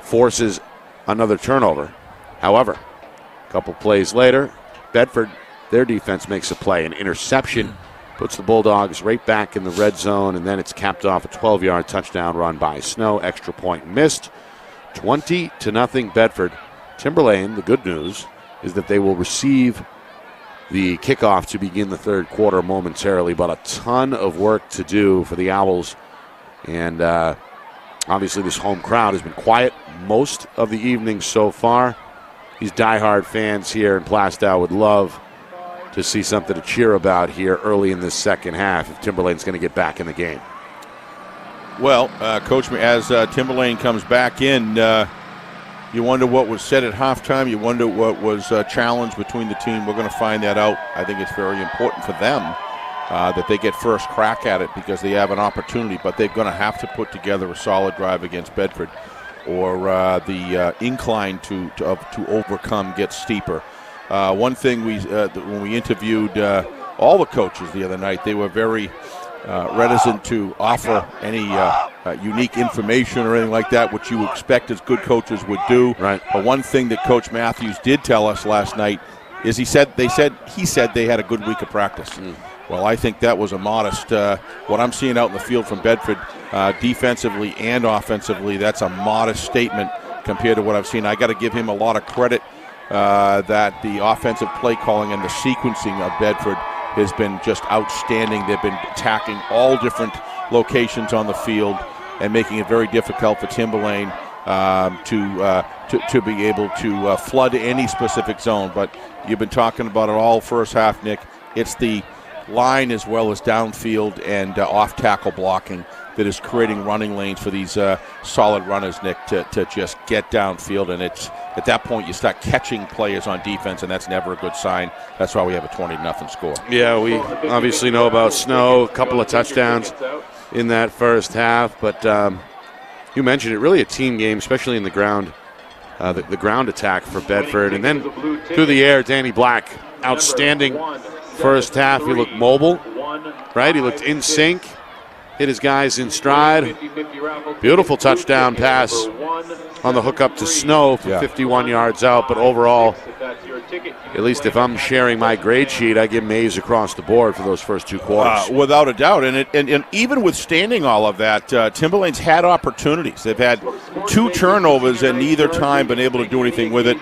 forces another turnover. However, a couple plays later, Bedford, their defense makes a play. An interception puts the Bulldogs right back in the red zone, and then it's capped off a 12-yard touchdown run by Snow. Extra point missed. 20-0 Bedford. Timberlane, the good news is that they will receive the kickoff to begin the third quarter momentarily, but a ton of work to do for the Owls. And obviously this home crowd has been quiet most of the evening so far. These diehard fans here in Plastow would love to see something to cheer about here early in this second half if Timberlane's going to get back in the game. Well, Coach, as Timberlane comes back in, you wonder what was said at halftime. You wonder what was challenged between the team. We're going to find that out. I think it's very important for them that they get first crack at it because they have an opportunity, but they're going to have to put together a solid drive against Bedford, or the incline to overcome gets steeper. One thing when we interviewed all the coaches the other night, they were very reticent to offer any unique information or anything like that, which you expect as good coaches would do. Right. But one thing that Coach Matthews did tell us last night is he said they had a good week of practice. Well, I think that was a modest. What I'm seeing out in the field from Bedford, defensively and offensively, that's a modest statement compared to what I've seen. I got to give him a lot of credit that the offensive play calling and the sequencing of Bedford has been just outstanding. They've been attacking all different locations on the field and making it very difficult for Timberlane to be able to flood any specific zone. But you've been talking about it all first half, Nick. It's the line as well as downfield and off-tackle blocking that is creating running lanes for these solid runners, Nick, to just get downfield. And it's at that point you start catching players on defense, and that's never a good sign. That's why we have a 20-0 score. Yeah, we obviously know about Snow, a couple of touchdowns in that first half. But you mentioned it, really a team game, especially in the ground, the ground attack for Bedford. And then through the air, Danny Black, outstanding first half. He looked mobile, right? He looked in sync. Hit his guys in stride. Beautiful touchdown pass on the hookup to Snow from 51 yards out. But overall, at least if I'm sharing my grade sheet, I give them A's across the board for those first 2 quarters. Without a doubt. And even withstanding all of that, Timberlane's had opportunities. They've had 2 turnovers and neither time been able to do anything with it.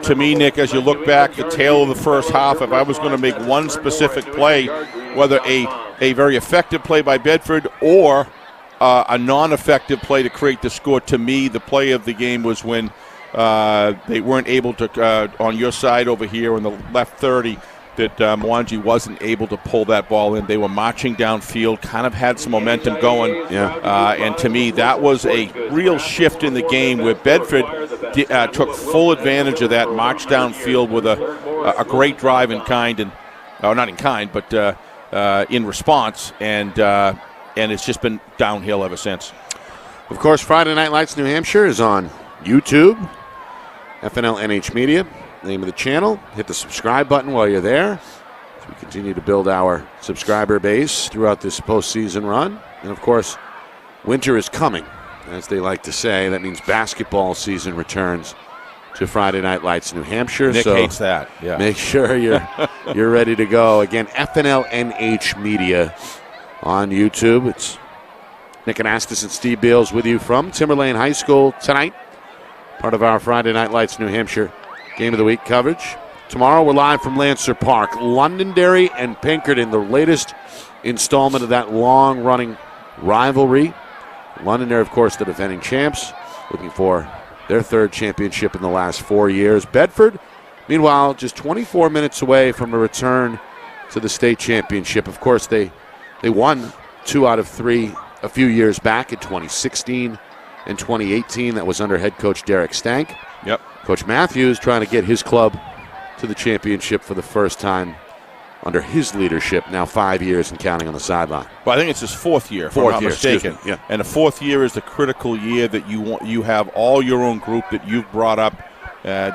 To me, Nick, as you look back, the tail of the first half, if I was going to make one specific play, whether a very effective play by Bedford or a non-effective play to create the score, to me, the play of the game was when they weren't able to, on your side over here on the left 30, that Mwangi wasn't able to pull that ball in. They were marching downfield, kind of had some momentum going. And to me, that was a real shift in the game where Bedford took full advantage of that, marched downfield with a great drive in kind, and not in kind, but in response, and it's just been downhill ever since. Of course, Friday Night Lights New Hampshire is on YouTube, FNLNH Media, name of the channel. Hit the subscribe button while you're there as we continue to build our subscriber base throughout this postseason run. And, of course, winter is coming, as they like to say. That means basketball season returns to Friday Night Lights New Hampshire. Nick hates that. Yeah. Make sure you're ready to go. Again, FNLNH Media on YouTube. It's Nick Anastas and Steve Beals with you from Timberlane High School tonight. Part of our Friday Night Lights New Hampshire Game of the Week coverage. Tomorrow we're live from Lancer Park. Londonderry and Pinkerton, the latest installment of that long-running rivalry. Londonderry, of course, the defending champs, looking for their 3rd championship in the last 4 years. Bedford, meanwhile, just 24 minutes away from a return to the state championship. Of course, they won 2 out of 3 a few years back in 2016 and 2018. That was under head coach Derek Stank. Yep. Coach Matthews trying to get his club to the championship for the first time under his leadership, now 5 years and counting on the sideline. Well, I think it's his 4th year, if I'm not mistaken. Yeah. And the 4th year is the critical year that you have all your own group that you've brought up,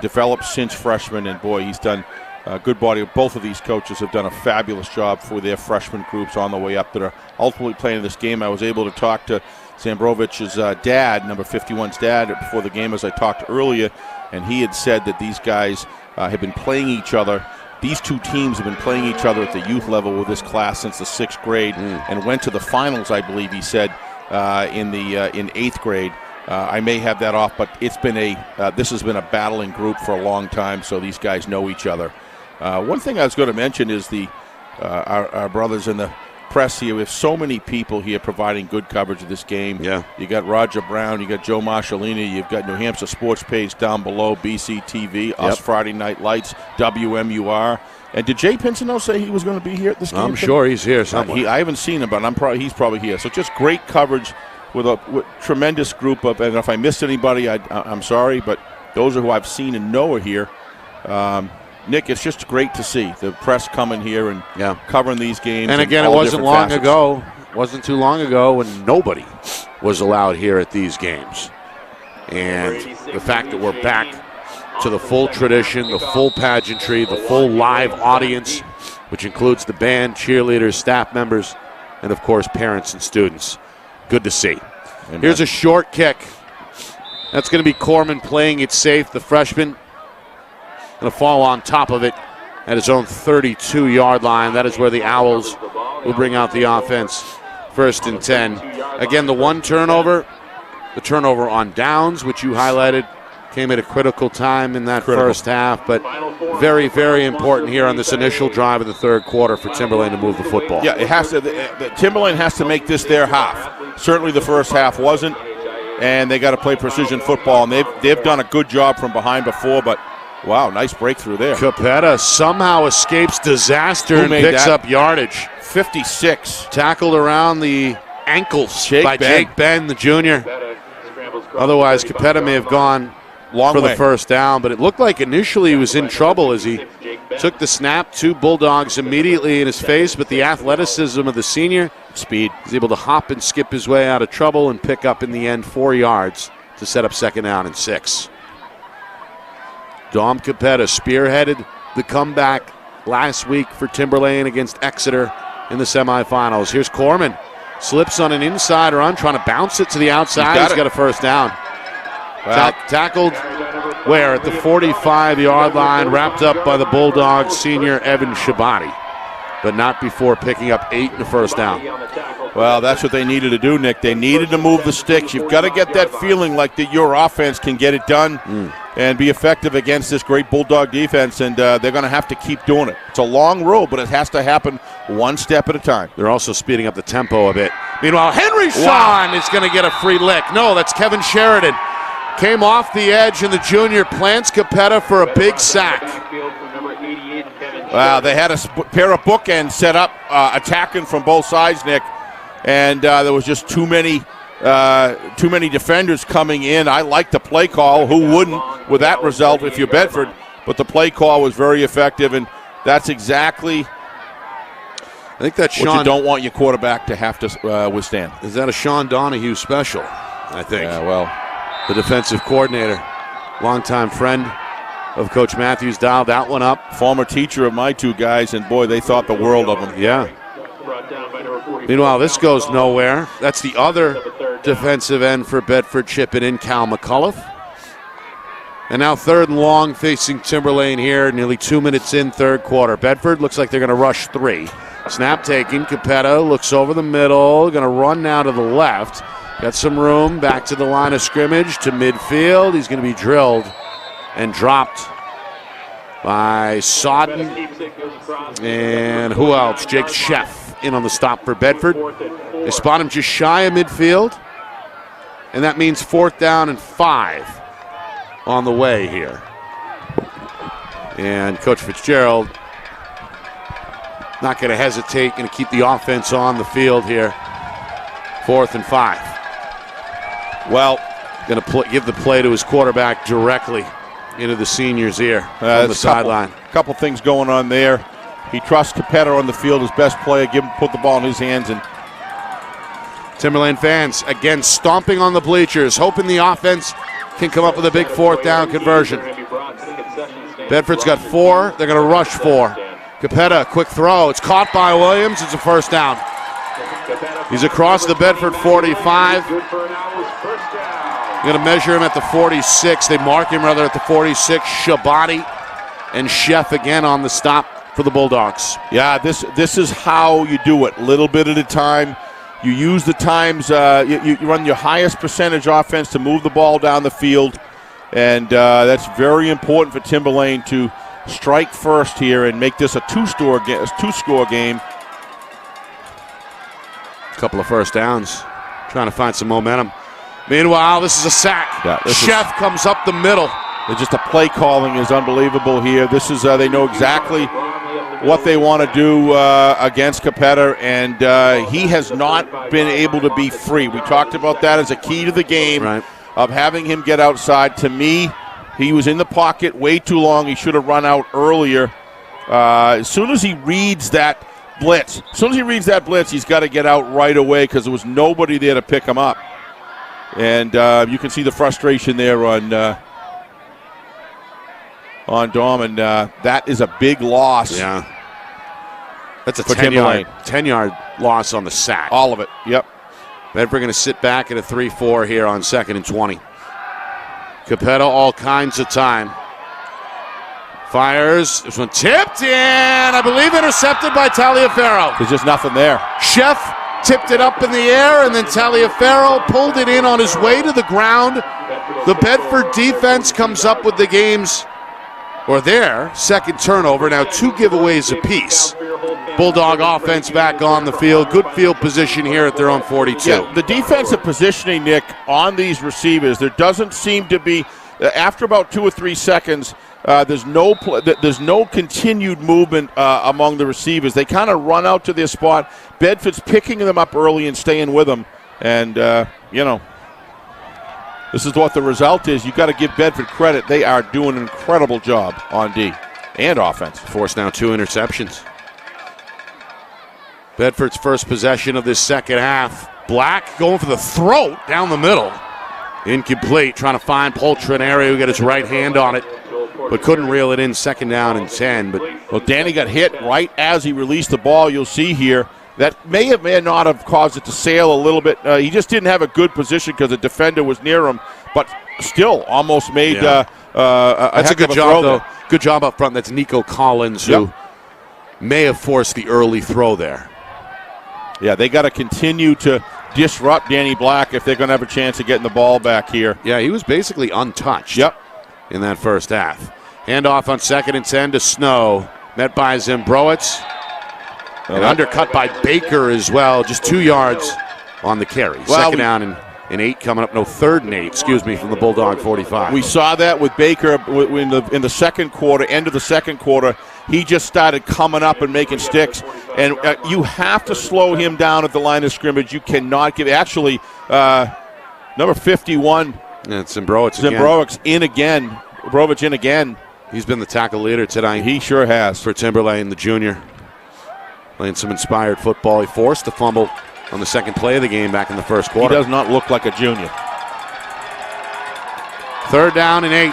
developed since freshman, and boy, he's done a good body. Both of these coaches have done a fabulous job for their freshman groups on the way up that are ultimately playing this game. I was able to talk to Zambrovich's dad, number 51's dad, before the game, as I talked earlier, and he had said that these guys have been playing each other. These 2 teams have been playing each other at the youth level with this class since the 6th grade, and went to the finals, I believe he said, in 8th grade. I may have that off, but it's been this has been a battling group for a long time, so these guys know each other. One thing I was going to mention is our brothers in the press here. We have so many people here providing good coverage of this game. Yeah. You got Roger Brown, you got Joe Marshallini, you've got New Hampshire Sports Page down below, BCTV, Us Friday Night Lights, WMUR. And did Jay Pincinel say he was going to be here at this game? I'm sure he's here somewhere. I haven't seen him, but he's probably here. So just great coverage with a tremendous group of, and if I missed anybody, I'm sorry, but those are who I've seen and know are here. Nick, it's just great to see the press coming here and covering these games. And again, it wasn't long ago. Wasn't too long ago when nobody was allowed here at these games. And the fact that we're back to the full tradition, the full pageantry, the full live audience, which includes the band, cheerleaders, staff members, and, of course, parents and students. Good to see. Amen. Here's a short kick. That's going to be Corman playing it safe, the freshman. Going to fall on top of it at his own 32-yard line. That is where the Owls will bring out the offense. 1st and 10. Again, the one turnover, the turnover on downs, which you highlighted, came at a critical time in that first half, but very, very important here on this initial drive of the 3rd quarter for Timberlane to move the football. Yeah, it has to. The Timberlane has to make this their half. Certainly the first half wasn't, and they got to play precision football, and they've done a good job from behind before, but wow, nice breakthrough there. Capetta somehow escapes disaster and picks up yardage. 56. Tackled around the ankles by Jake Ben, the junior. Otherwise, Capetta may have gone for the first down, but it looked like initially he was in trouble as he took the snap. 2 Bulldogs immediately in his face, but the athleticism of the senior, speed, he's able to hop and skip his way out of trouble and pick up in the end 4 yards to set up 2nd down and 6. Dom Capetta spearheaded the comeback last week for Timberlane against Exeter in the semifinals. Here's Corman. Slips on an inside run, trying to bounce it to the outside. He's got a first down. Well, tackled Where at the 45-yard line, wrapped up by the Bulldogs senior Evan Shabani, but not before picking up 8 in the first down. Well, that's what they needed to do, Nick. They needed to move the sticks. You've got to get that feeling like that your offense can get it done and be effective against this great Bulldog defense, and they're going to have to keep doing it. It's a long road, but it has to happen one step at a time. They're also speeding up the tempo a bit. Meanwhile, Henry Shawn is going to get a free lick. No, that's Kevin Sheridan. Came off the edge, and the junior plants Capetta for a big sack. Wow, they had a pair of bookends set up, attacking from both sides, Nick, and there was just too many defenders coming in. I like the play call. Who wouldn't with that result if you're Bedford? But the play call was very effective, and that's exactly I think that's what you don't want your quarterback to have to withstand. Is that a Sean Donahue special? I think. Yeah, well, the defensive coordinator, longtime friend of Coach Matthews, dialed that one up. Former teacher of my two guys, and boy, they thought the world of him. Yeah. Meanwhile, this goes nowhere. That's the other defensive end for Bedford chipping in, Cal McCullough. And now 3rd and long facing Timberlane here, nearly 2 minutes in, third quarter. Bedford looks like they're going to rush 3. Snap taken. Capetta looks over the middle, going to run now to the left. Got some room, back to the line of scrimmage, to midfield. He's going to be drilled and dropped by Sodden. And who else? Jake Sheff in on the stop for Bedford. They spot him just shy of midfield. And that means 4th down and 5 on the way here. And Coach Fitzgerald not going to hesitate, going to keep the offense on the field here. 4th and 5. Well, going to give the play to his quarterback directly into the senior's ear on the sideline. Couple things going on there. He trusts Capetta on the field, his best player. Put the ball in his hands. And Timberlane fans again stomping on the bleachers, hoping the offense can come up with a big 4th down conversion. Bedford's got 4. They're going to rush 4. Capetta, quick throw. It's caught by Williams. It's a first down. He's across the Bedford 45. Going to measure him at the 46. They mark him rather at the 46. Shabani and Sheff again on the stop for the Bulldogs. Yeah, this is how you do it. Little bit at a time. You use the times. You run your highest percentage offense to move the ball down the field, and that's very important for Timberlane to strike first here and make this a two-score game. A couple of first downs, trying to find some momentum. Meanwhile, this is a sack. Yeah, Sheff comes up the middle. Just the play calling is unbelievable here. This is they know exactly what they want to do against Capetta, and he has not been able to be free. We talked about that as a key to the game, right, of having him get outside. To me, he was in the pocket way too long. He should have run out earlier. As soon as he reads that blitz, he's got to get out right away because there was nobody there to pick him up. And you can see the frustration there on Dom, and that is a big loss. Yeah. That's a 10-yard loss on the sack. All of it, yep. Bedford going to sit back at a 3-4 here on 2nd and 20. Capetta all kinds of time. Fires. This one tipped and I believe intercepted by Taliaferro. There's just nothing there. Sheff tipped it up in the air, and then Taliaferro pulled it in on his way to the ground. The Bedford defense comes up with the game's, or their, second turnover. Now 2 giveaways apiece. Bulldog offense back on the field. Good field position here at their own 42. Yeah, the defensive positioning, Nick, on these receivers, there doesn't seem to be, after about 2 or 3 seconds, there's no continued movement among the receivers. They kind of run out to their spot. Bedford's picking them up early and staying with them. And, this is what the result is. You've got to give Bedford credit. They are doing an incredible job on D and offense. Forced now 2 interceptions. Bedford's first possession of this second half. Black going for the throat down the middle. Incomplete, trying to find Poltroneri, who got his right hand on it, but couldn't reel it in. 2nd down and 10. But well, Danny got hit right as he released the ball. You'll see here that may not have caused it to sail a little bit. He just didn't have a good position because the defender was near him, but still almost made that's a good job, though. There. Good job up front. That's Nico Collins, who may have forced the early throw there. Yeah, they got to continue to disrupt Danny Black if they're going to have a chance of getting the ball back here. Yeah, he was basically untouched in that first half. Handoff on 2nd and 10 to Snow. Met by Zimbrowitz. And undercut by Baker as well. Just 2 yards on the carry. Well, 2nd down and 8 coming up. No, 3rd and 8, from the Bulldog 45. We saw that with Baker in the second quarter, end of the second quarter. He just started coming up and making sticks. And you have to slow him down at the line of scrimmage. You cannot give. Actually, number 51. It's Zimbrowitz in again. Brovich in again. He's been the tackle leader tonight. He sure has. For Timberlane, the junior. Playing some inspired football. He forced the fumble on the second play of the game back in the first quarter. He does not look like a junior. 3rd down and 8.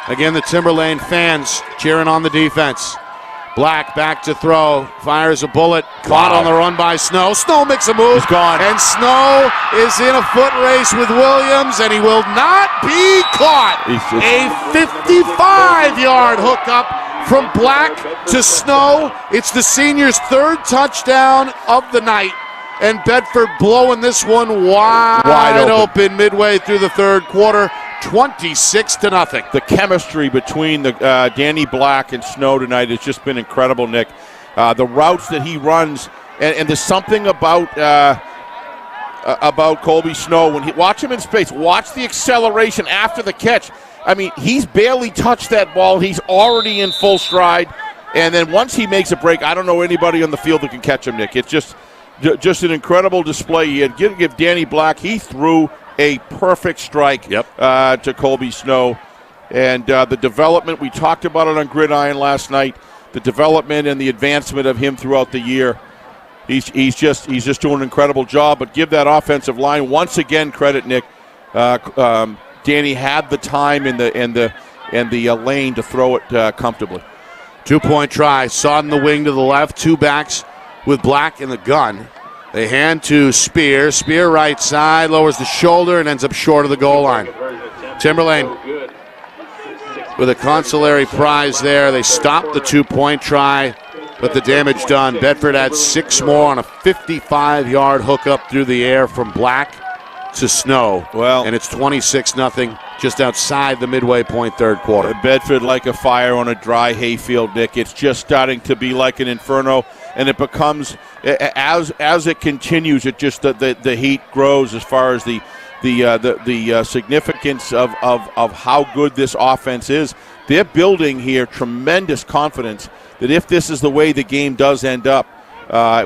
Again, the Timberlane fans cheering on the defense. Black back to throw. Fires a bullet. Caught on the run by Snow. Snow makes a move. He's gone. And Snow is in a foot race with Williams, and he will not be caught. A 55-yard hookup from Black to Snow. It's the senior's 3rd touchdown of the night. And Bedford blowing this one wide open midway through the 3rd quarter. 26-0. The chemistry between the Danny Black and Snow tonight has just been incredible, Nick. The routes that he runs, and there's something about Colby Snow. When watch him in space, watch the acceleration after the catch. I mean, he's barely touched that ball. He's already in full stride. And then once he makes a break, I don't know anybody on the field that can catch him, Nick. It's just an incredible display. He had give Danny Black. He threw a perfect strike to Colby Snow. And the development, we talked about it on Gridiron last night, the development and the advancement of him throughout the year. He's just doing an incredible job. But give that offensive line once again credit, Nick. Danny had the time and the lane to throw it comfortably. 2-point try. Sod in the wing to the left. 2 backs with Black in the gun. They hand to Spear. Spear right side, lowers the shoulder and ends up short of the goal line. Timberlane with a consolatory prize there. They stopped the 2-point try, but the damage done. Bedford had 6 more on a 55-yard hookup through the air from Black to Snow. And it's 26-0 just outside the midway point 3rd quarter. Bedford like a fire on a dry hayfield, Nick. It's just starting to be like an inferno. And it becomes, as it continues, it just the heat grows as far as the significance of how good this offense is. They're building here tremendous confidence that if this is the way the game does end up,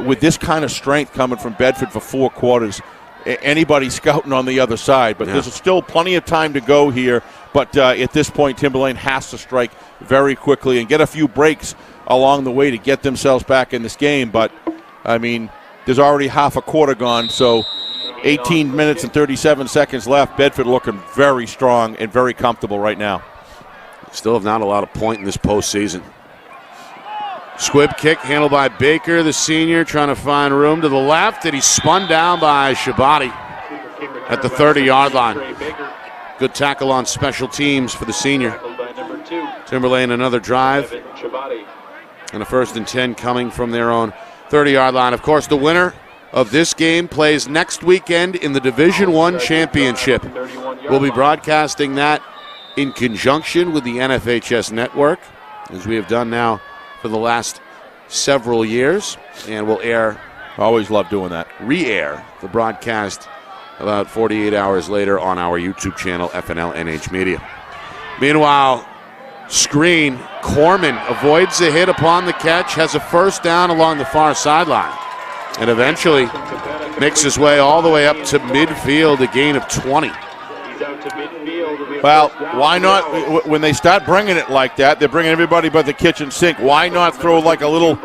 with this kind of strength coming from Bedford for 4 quarters, anybody scouting on the other side. But there's still plenty of time to go here. But at this point, Timberlane has to strike very quickly and get a few breaks along the way to get themselves back in this game. But, I mean, there's already half a quarter gone, so 18 minutes and 37 seconds left. Bedford looking very strong and very comfortable right now. Still have not allowed a point in this postseason. Squib kick handled by Baker, the senior, trying to find room to the left, and he's spun down by Shabbat at the 30-yard line. Good tackle on special teams for the senior. Timberlane another drive. And a 1st and 10 coming from their own 30-yard line. Of course, the winner of this game plays next weekend in the Division I Championship. We'll be broadcasting that in conjunction with the NFHS Network, as we have done now for the last several years. And we'll air, always love doing that, re-air the broadcast about 48 hours later on our YouTube channel, FNLNH Media. Meanwhile, screen, Corman avoids the hit upon the catch, has a 1st down along the far sideline, and eventually makes his way all the way up to midfield, a gain of 20. Well, why not, when they start bringing it like that, they're bringing everybody but the kitchen sink, why not throw like a little,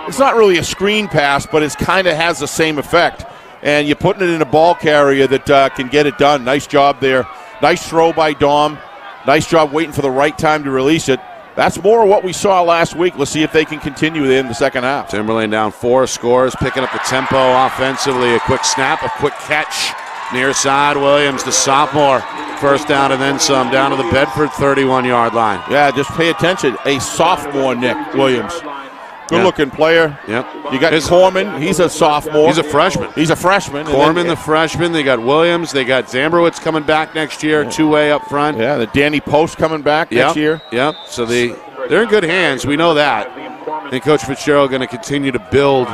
it's not really a screen pass, but it kind of has the same effect, and you're putting it in a ball carrier that can get it done. Nice job there. Nice throw by Dom. Nice job waiting for the right time to release it. that's more of what we saw last week. Let's see if they can continue in the second half. Timberlane down 4 scores, picking up the tempo offensively. A quick snap, a quick catch. Near side, Williams, the sophomore. First down and then some, down to the Bedford 31-yard line. Yeah, just pay attention. A sophomore, Nick Williams. Good-looking player. Yep. You got Corman. He's a sophomore. He's a freshman. He's a freshman. Corman, the freshman. They got Williams. They got Zambrowitz coming back next year, two-way up front. Yeah, the Danny Post coming back next year. Yep. So they're in good hands. We know that. And Coach Fitzgerald going to continue to build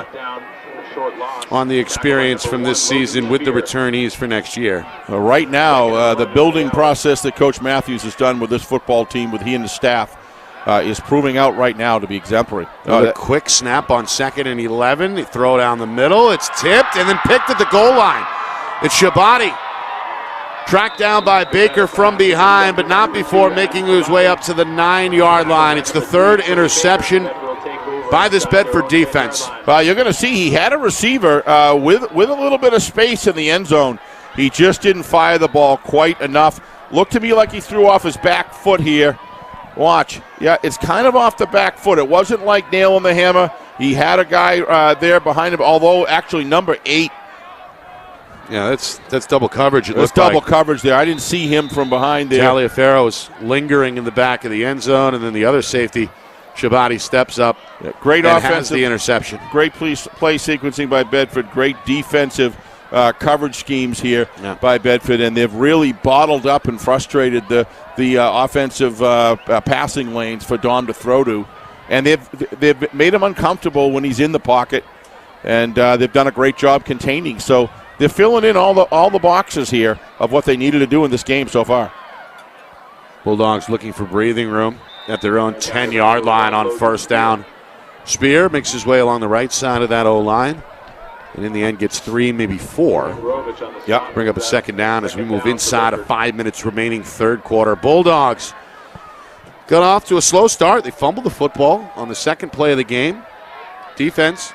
on the experience from this season with the returnees for next year. Right now, the building process that Coach Matthews has done with this football team, with he and the staff, is proving out right now to be exemplary. A quick snap on 2nd and 11. They throw down the middle. It's tipped and then picked at the goal line. It's Shabani. Tracked down by Baker from behind, but not before making his way up to the 9-yard line. It's the 3rd interception by this Bedford defense. Well, you're going to see he had a receiver with a little bit of space in the end zone. He just didn't fire the ball quite enough. Looked to me like he threw off his back foot here. Watch. Yeah, it's kind of off the back foot. It wasn't like nailing the hammer. He had a guy there behind him, although actually number 8. Yeah, that's double coverage. It's double coverage there. I didn't see him from behind there. Taliaferro was lingering in the back of the end zone, and then the other safety, Shabani, steps up. Yeah, great and offensive. has the interception. Great play sequencing by Bedford. Great defensive coverage schemes here by Bedford, and they've really bottled up and frustrated the offensive passing lanes for Dom to throw to, and they've made him uncomfortable when he's in the pocket, and they've done a great job containing. So they're filling in all the boxes here of what they needed to do in this game so far. Bulldogs looking for breathing room at their own 10-yard line on first down. Spear makes his way along the right side of that O-line, and in the end gets 3, maybe 4. Yep. Bring up a second down as we move inside of 5 minutes remaining third quarter. Bulldogs got off to a slow start. They fumbled the football on the second play of the game. Defense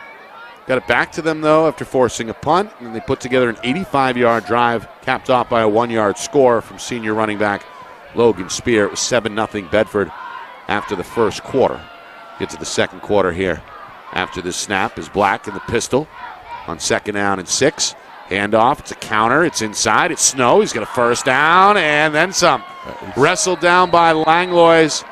got it back to them, though, after forcing a punt, and they put together an 85-yard drive, capped off by a 1-yard score from senior running back Logan Spear. It was 7-0 Bedford after the first quarter. Get to the second quarter here. After this snap is Black in the pistol on 2nd down and 6. Handoff, it's a counter, it's inside, it's Snow. He's got a first down and then some. Wrestled down by Langlois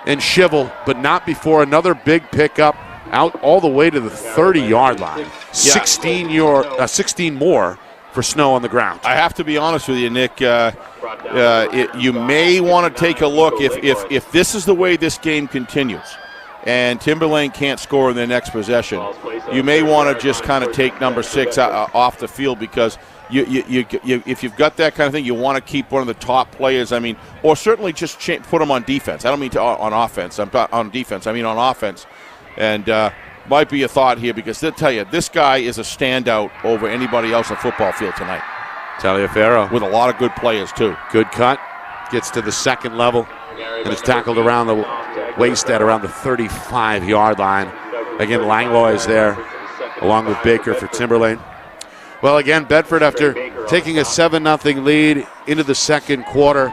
and Shivel, but not before another big pickup out all the way to the 30-yard line. 16 more for Snow on the ground. I have to be honest with you, Nick. You may want to take a look if this is the way this game continues, and Timberlane can't score in their next possession. You may want to just kind of take number 6 off the field, because you if you've got that kind of thing, you want to keep one of the top players. I mean, or certainly just put them on defense. I don't mean on offense. I'm not on defense. I mean on offense. And might be a thought here, because they'll tell you this guy is a standout over anybody else on the football field tonight. Taliaferro with a lot of good players too. Good cut. Gets to the second level and is tackled around the waist at around the 35-yard line. Again, Langlois is there along with Baker for Timberlane. Well, again, Bedford, after taking a 7-0 lead into the second quarter,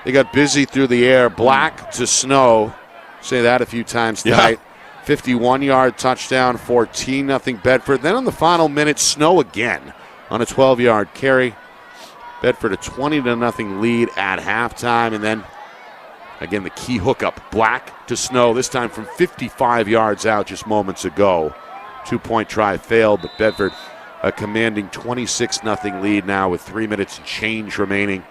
they got busy through the air. Black to Snow. Say that a few times tonight. 51-yard touchdown, 14-0 Bedford. Then on the final minute, Snow again on a 12-yard carry. Bedford a 20-0 lead at halftime. And then, again, the key hookup. Black to Snow, this time from 55 yards out just moments ago. 2-point try failed, but Bedford a commanding 26-0 lead now with 3 minutes and change remaining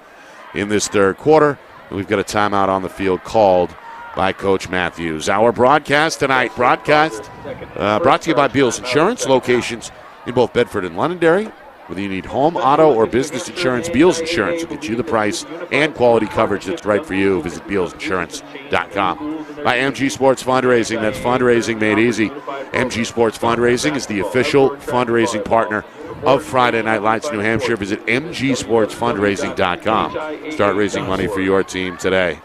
in this third quarter. And we've got a timeout on the field called by Coach Matthews. Our broadcast tonight, brought to you by Beals Insurance, locations in both Bedford and Londonderry. Whether you need home, auto, or business insurance, Beals Insurance will get you the price and quality coverage that's right for you. Visit BealsInsurance.com. By MG Sports Fundraising, that's fundraising made easy. MG Sports Fundraising is the official fundraising partner of Friday Night Lights New Hampshire. Visit MGSportsFundraising.com. Start raising money for your team today.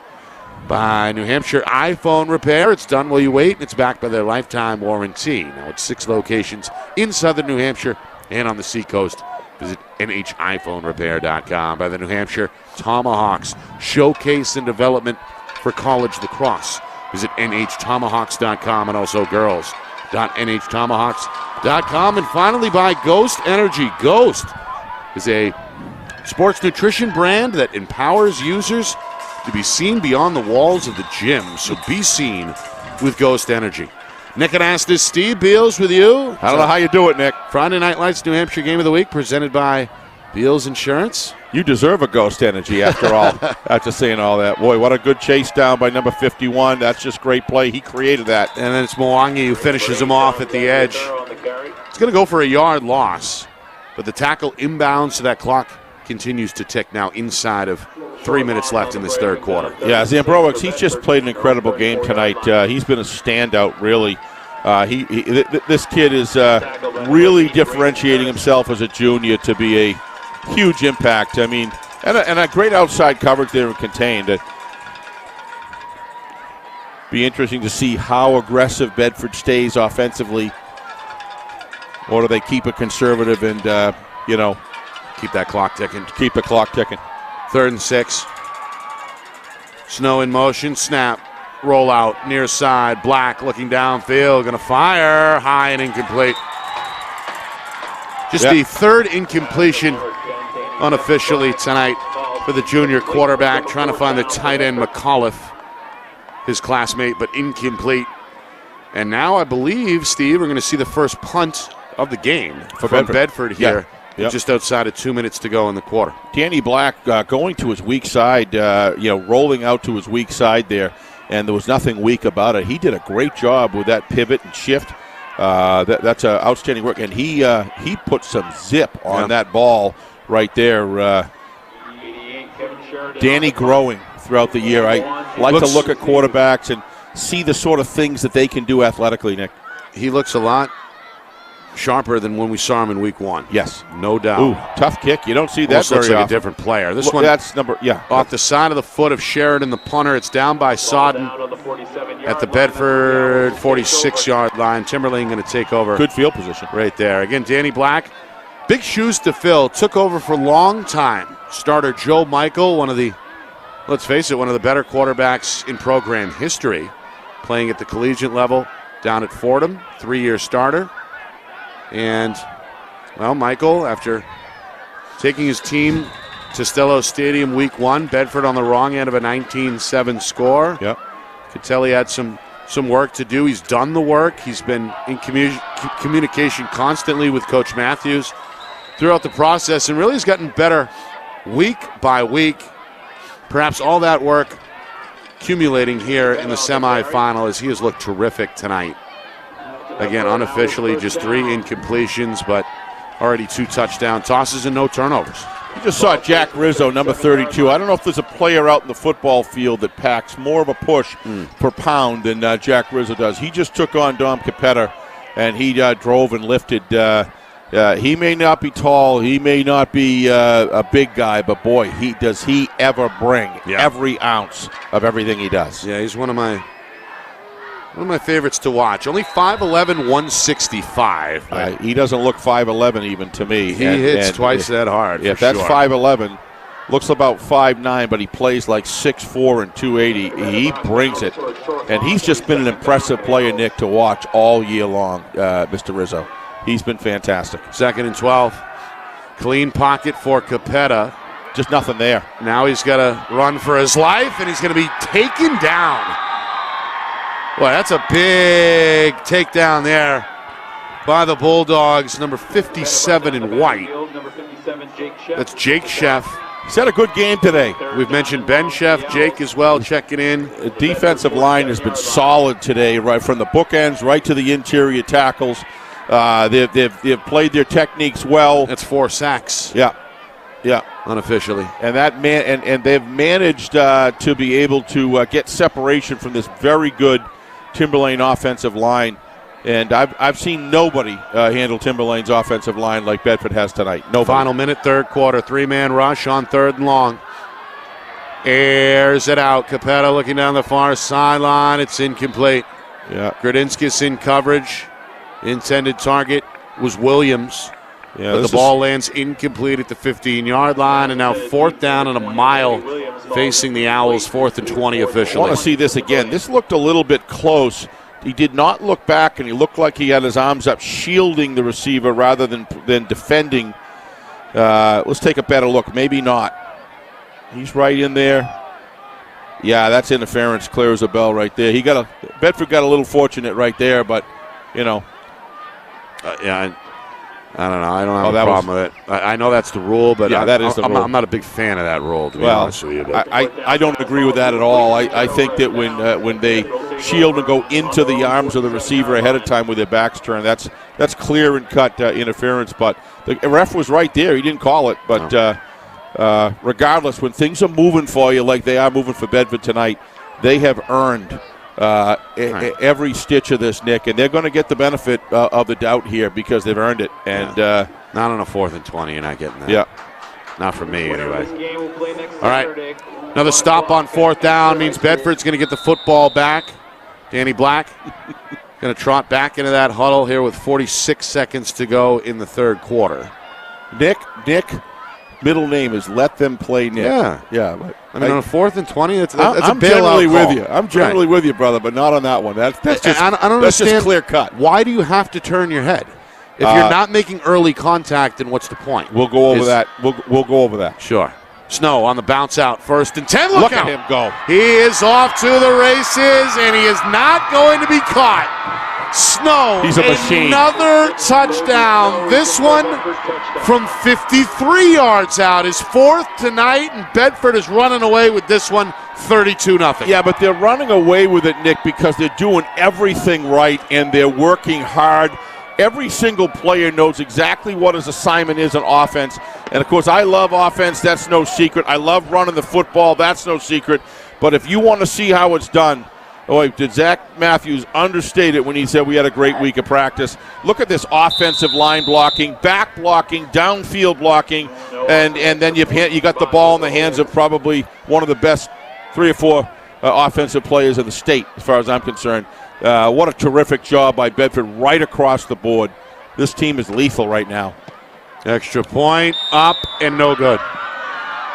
By New Hampshire iPhone Repair. It's done while you wait, and it's backed by their lifetime warranty. Now it's 6 locations in southern New Hampshire and on the seacoast. Visit NHIPhoneRepair.com. By the New Hampshire Tomahawks, showcase and development for college lacrosse. Visit nhtomahawks.com and also girls.nhtomahawks.com. And finally, by Ghost Energy. Ghost is a sports nutrition brand that empowers users to be seen beyond the walls of the gym. So be seen with Ghost Energy. Nick Anastas, Steve Beals with you. I don't know how you do it, Nick. Friday Night Lights New Hampshire Game of the Week presented by Beals Insurance. You deserve a Ghost Energy after all. After saying all that. Boy, what a good chase down by number 51. That's just great play. He created that. And then it's Mwangi who finishes him off at the edge. It's going to go for a yard loss. But the tackle inbounds, so that clock continues to tick now inside of 3 minutes left in this third quarter. Yeah, Zambrowicz, he's just played an incredible game tonight. He's been a standout, really. This kid is really differentiating himself as a junior to be a huge impact. I mean, and a great outside coverage there and contained. Be interesting to see how aggressive Bedford stays offensively. Or do they keep it conservative and, keep that clock ticking? Keep the clock ticking. 3rd and 6. Snow in motion. Snap. Roll out. Near side. Black looking downfield. Going to fire. High and incomplete. Just the third incompletion unofficially tonight for the junior quarterback. Trying to find the tight end McAuliffe, his classmate, but incomplete. And now I believe, Steve, we're going to see the first punt of the game from Bedford here. Yep. Just outside of 2 minutes to go in the quarter. Danny Black going to his weak side, rolling out to his weak side there, and there was nothing weak about it. He did a great job with that pivot and shift. That's outstanding work, and he put some zip on that ball right there. Danny growing throughout the year. I like to look at quarterbacks and see the sort of things that they can do athletically, Nick. He looks a lot sharper than when we saw him in week 1. Yes. No doubt. Ooh, tough kick. You don't see that Almost very looks like often. a different player. This one, that's off the side of the foot of Sheridan, the punter. It's down by Sodden at the Bedford 46-yard line. Timberlane going to take over. Good field position. Right there. Again, Danny Black, big shoes to fill. Took over for a long time. Starter Joe Michael, let's face it, one of the better quarterbacks in program history, playing at the collegiate level down at Fordham, 3-year starter. And, Michael, after taking his team to Stello Stadium week 1, Bedford on the wrong end of a 19-7 score. Yep. Could tell he had some work to do. He's done the work. He's been in communication constantly with Coach Matthews throughout the process and really has gotten better week by week. Perhaps all that work accumulating here in the semifinal as he has looked terrific tonight. Again, unofficially, just 3 incompletions, but already 2 touchdown tosses and no turnovers. You just saw Jack Rizzo, number 32. I don't know if there's a player out in the football field that packs more of a push per pound than Jack Rizzo does. He just took on Dom Capetta, and he drove and lifted. He may not be tall. He may not be a big guy, but, boy, does he ever bring every ounce of everything he does. Yeah, he's one of my favorites to watch. Only 5'11", 165. He doesn't look 5'11" even to me. He hits twice that hard. If that's 5'11", looks about 5'9", but he plays like 6'4" and 280. He brings it. And he's just been an impressive player, Nick, to watch all year long, Mr. Rizzo. He's been fantastic. 2nd and 12. Clean pocket for Capetta. Just nothing there. Now he's got to run for his life, and he's going to be taken down. Boy, that's a big takedown there by the Bulldogs. Number 57 in white. That's Jake Sheff. He's had a good game today. We've mentioned Ben Sheff, Jake as well, checking in. The defensive line has been solid today, right from the bookends right to the interior tackles. They've played their techniques well. That's 4 sacks. Yeah, unofficially, and and they've managed to be able to get separation from this very good Timberlane offensive line, and I've seen nobody handle Timberlane's offensive line like Bedford has tonight. Nobody. Final minute, third quarter, 3-man rush on 3rd and long. Airs it out. Capetta looking down the far sideline. It's incomplete. Yeah, Gradinskis in coverage. Intended target was Williams. Yeah, but the ball lands incomplete at the 15-yard line, and now 4th down and a mile facing the Owls, 4th and 20 I officially. want to see this again. This looked a little bit close. He did not look back, and he looked like he had his arms up shielding the receiver rather than defending. Let's take a better look. Maybe not. He's right in there. Yeah, that's interference, clear as a bell right there. Bedford got a little fortunate right there, but, you know. Yeah, I don't know. I don't have a problem with it. I know that's the rule, but that is the rule. I'm not a big fan of that rule, to be honest with you. But. I don't agree with that at all. I think that when they shield and go into the arms of the receiver ahead of time with their backs turned, that's clear and cut interference. But the ref was right there. He didn't call it. But regardless, when things are moving for you like they are moving for Bedford tonight, they have earned every stitch of this, Nick, and they're going to get the benefit of the doubt here because they've earned it. And not on a 4th and 20, you're not getting that. Yeah. Not for me, anyway. All right. Another stop on 4th down means Bedford's going to get the football back. Danny Black going to trot back into that huddle here with 46 seconds to go in the third quarter. Nick, middle name is Let Them Play Nick. Yeah. But I mean, on a 4th and 20, that's I'm a bailout generally call. with you. I'm generally with you, brother, but not on that one. That's just, I don't that's understand. just clear cut. Why do you have to turn your head? If you're not making early contact, then what's the point? We'll go over that. We'll go over that. Sure. Snow on the bounce out, 1st and 10. Look out. at him go. He is off to the races, and he is not going to be caught. Snow, he's a machine. Another touchdown. This one from 53 yards out. His 4th tonight, and Bedford is running away with this one 32-0. Yeah, but they're running away with it, Nick, because they're doing everything right, and they're working hard. Every single player knows exactly what his assignment is on offense. And, of course, I love offense. That's no secret. I love running the football. That's no secret. But if you want to see how it's done, did Zach Matthews understate it when he said we had a great week of practice? Look at this offensive line blocking, back blocking, downfield blocking, and then you got the ball in the hands of probably one of the best 3 or 4 offensive players in the state, as far as I'm concerned. What a terrific job by Bedford right across the board. This team is lethal right now. Extra point, up, and no good.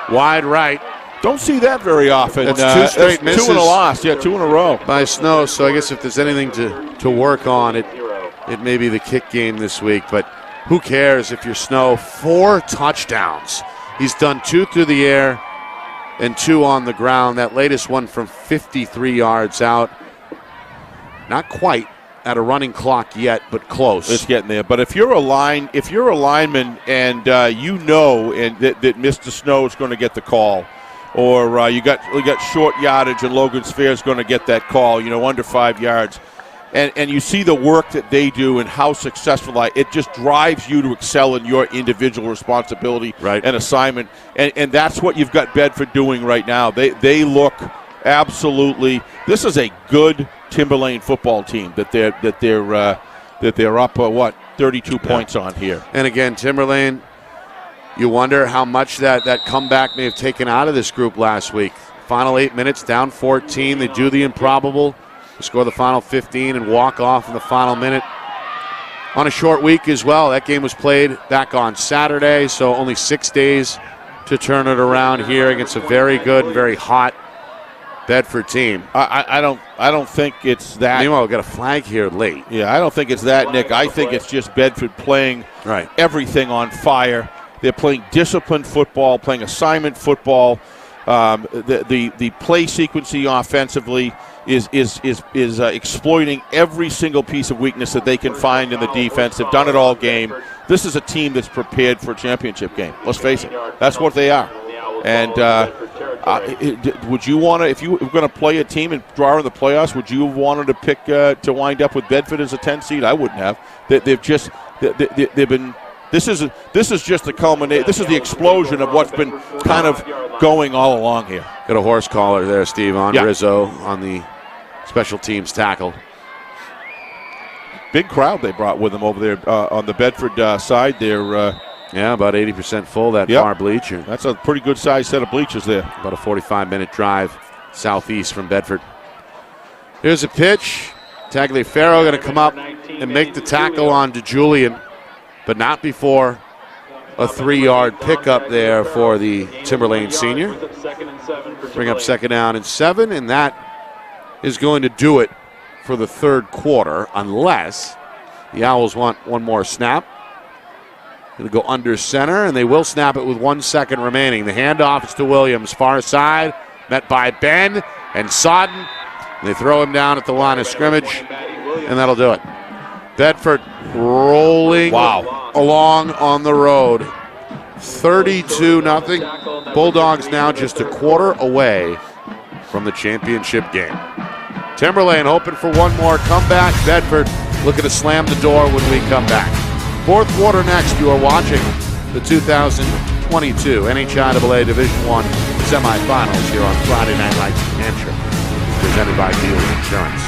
Wide right. Don't see that very often. That's 2 straight misses. 2 and a loss. Yeah, 2 in a row. By Snow, so I guess if there's anything to work on, it may be the kick game this week. But who cares if you're Snow? 4 touchdowns. He's done 2 through the air and 2 on the ground. That latest one from 53 yards out. Not quite at a running clock yet, but close. It's getting there. But if you're a lineman and you know that Mr. Snow is going to get the call, or you got short yardage and Logan Sphere is going to get that call, under 5 yards, and you see the work that they do and how successful it just drives you to excel in your individual responsibility and assignment, and that's what you've got Bedford doing right now. They look absolutely. This is a good Timberlane football team that they're up 32 points on here. And again, Timberlane, you wonder how much that comeback may have taken out of this group last week. Final 8 minutes, down 14. They do the improbable, score the final 15 and walk off in the final minute. On a short week as well. That game was played back on Saturday, so only 6 days to turn it around here against a very good and very hot Bedford team. I don't think it's that. Meanwhile, we got a flag here late. Yeah, I don't think it's that, Nick. I think it's just Bedford playing everything on fire. They're playing disciplined football, playing assignment football. The play sequencing offensively is exploiting every single piece of weakness that they can find in the defense. They've done it all game. This is a team that's prepared for a championship game. Let's face it. That's what they are. And would you want to, if you were going to play a team and draw in the playoffs, would you have wanted to pick to wind up with Bedford as a 10 seed? I wouldn't have. They've been. This is just the culmination. This is the explosion of what's been kind of going all along here. Got a horse collar there, Steve, on Rizzo on the special teams tackle. Big crowd they brought with them over there on the Bedford side there. About 80% full, that far bleacher. That's a pretty good sized set of bleachers there. About a 45-minute drive southeast from Bedford. Here's a pitch. Tagliaferro going to come up and make the tackle on DeJulian, but not before a 3-yard pickup there for the Timberlane senior. Bring up 2nd down and 7, and that is going to do it for the third quarter, unless the Owls want one more snap. Going to go under center, and they will snap it with 1 second remaining. The handoff is to Williams, far side, met by Ben and Sodden. They throw him down at the line of scrimmage, and that'll do it. Bedford rolling along on the road. 32-0. Bulldogs now just a quarter away from the championship game. Timberlane hoping for one more comeback. Bedford looking to slam the door when we come back. Fourth quarter next. You are watching the 2022 NHIAA Division I semifinals here on Friday Night Lights in Hampshire, presented by Beals Insurance.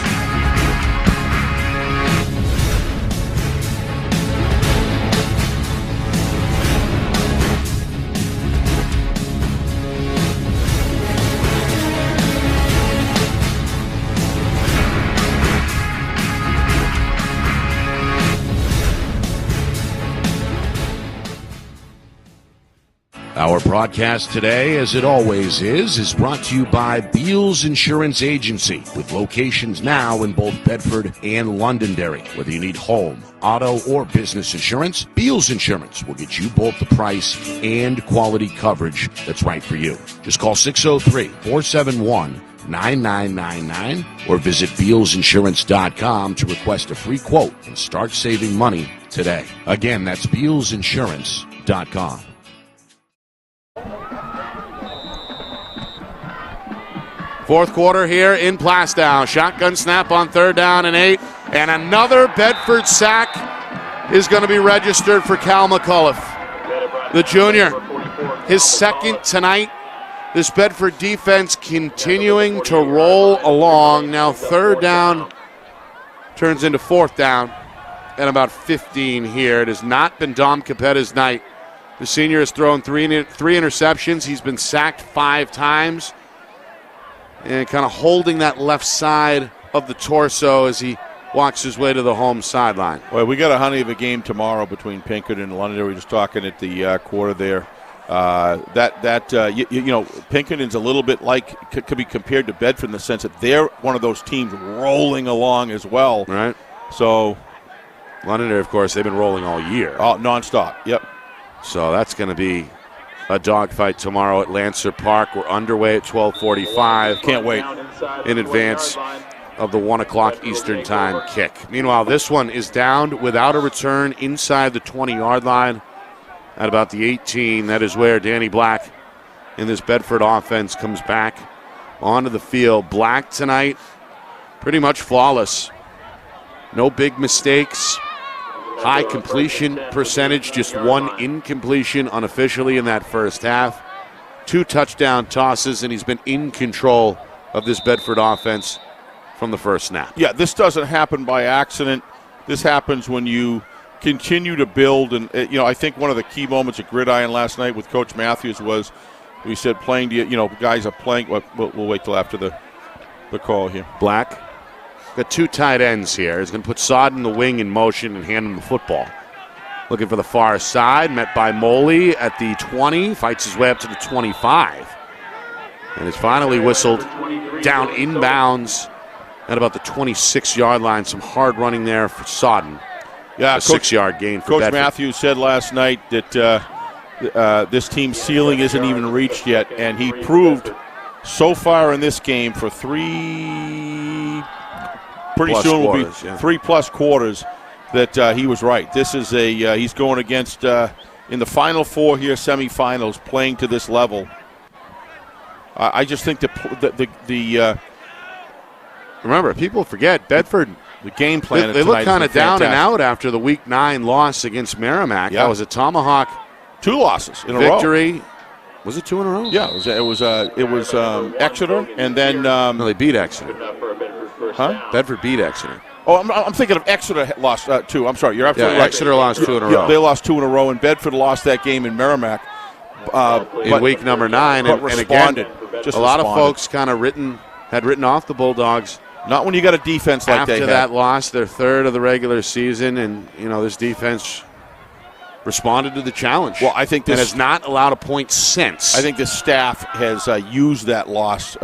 Our broadcast today, as it always is brought to you by Beals Insurance Agency, with locations now in both Bedford and Londonderry. Whether you need home, auto, or business insurance, Beals Insurance will get you both the price and quality coverage that's right for you. Just call 603-471-9999 or visit BealsInsurance.com to request a free quote and start saving money today. Again, that's BealsInsurance.com. Fourth quarter here in Plastow. Shotgun snap on 3rd down and 8. And another Bedford sack is going to be registered for Cal McCullough, the junior. His second tonight. This Bedford defense continuing to roll along. Now 3rd down turns into 4th down and about 15 here. It has not been Dom Capetta's night. The senior has thrown three interceptions. He's been sacked 5 times. And kind of holding that left side of the torso as he walks his way to the home sideline. Well, we got a honey of a game tomorrow between Pinkerton and London. We were just talking at the quarter there. Pinkerton's a little bit like, could be compared to Bedford in the sense that they're one of those teams rolling along as well. Right. So, Londonderry, of course, they've been rolling all year. Oh, nonstop. Yep. So that's going to be a dogfight tomorrow at Lancer Park. We're underway at 12:45. Can't wait. In advance of the 1 o'clock Eastern Time kick. Meanwhile, this one is downed without a return inside the 20-yard line at about the 18. That is where Danny Black in this Bedford offense comes back onto the field. Black tonight, pretty much flawless. No big mistakes. High completion percentage, just 1 incompletion unofficially in that first half. 2 touchdown tosses, and he's been in control of this Bedford offense from the first snap. Yeah, this doesn't happen by accident. This happens when you continue to build. And, I think one of the key moments at Gridiron last night with Coach Matthews was we said playing, guys are playing. We'll wait till after the call here. Black. Got 2 tight ends here. He's going to put Sod in the wing in motion and hand him the football. Looking for the far side, met by Moley at the 20, fights his way up to the 25. And is finally whistled down inbounds at about the 26-yard line. Some hard running there for Sodden. Yeah, a 6-yard gain for Coach Bedford. Matthews said last night that this team's ceiling isn't even reached yet, and he proved so far in this game for 3 pretty plus soon will quarters, be yeah. 3+ quarters that he was right. This is he's going against in the Final Four here, semifinals, playing to this level. I just think the remember, people forget Bedford. The game plan. They look kind of down and out after the Week 9 loss against Merrimack. Yeah. That was a Tomahawk 2 losses in victory. a row. Was it 2 in a row? Yeah, it was Exeter, and then no, they beat Exeter. Huh? Bedford beat Exeter. Oh, I'm thinking of Exeter lost 2. I'm sorry, you're absolutely right. Exeter lost 2 in a row. They lost 2 in a row, and Bedford lost that game in Merrimack. In week number 9, and again, a lot of folks kind of had written off the Bulldogs. Not when you got a defense like after they that had. loss, their 3rd of the regular season, and this defense responded to the challenge. Well, I think this and has not allowed a point since. I think the staff has used that loss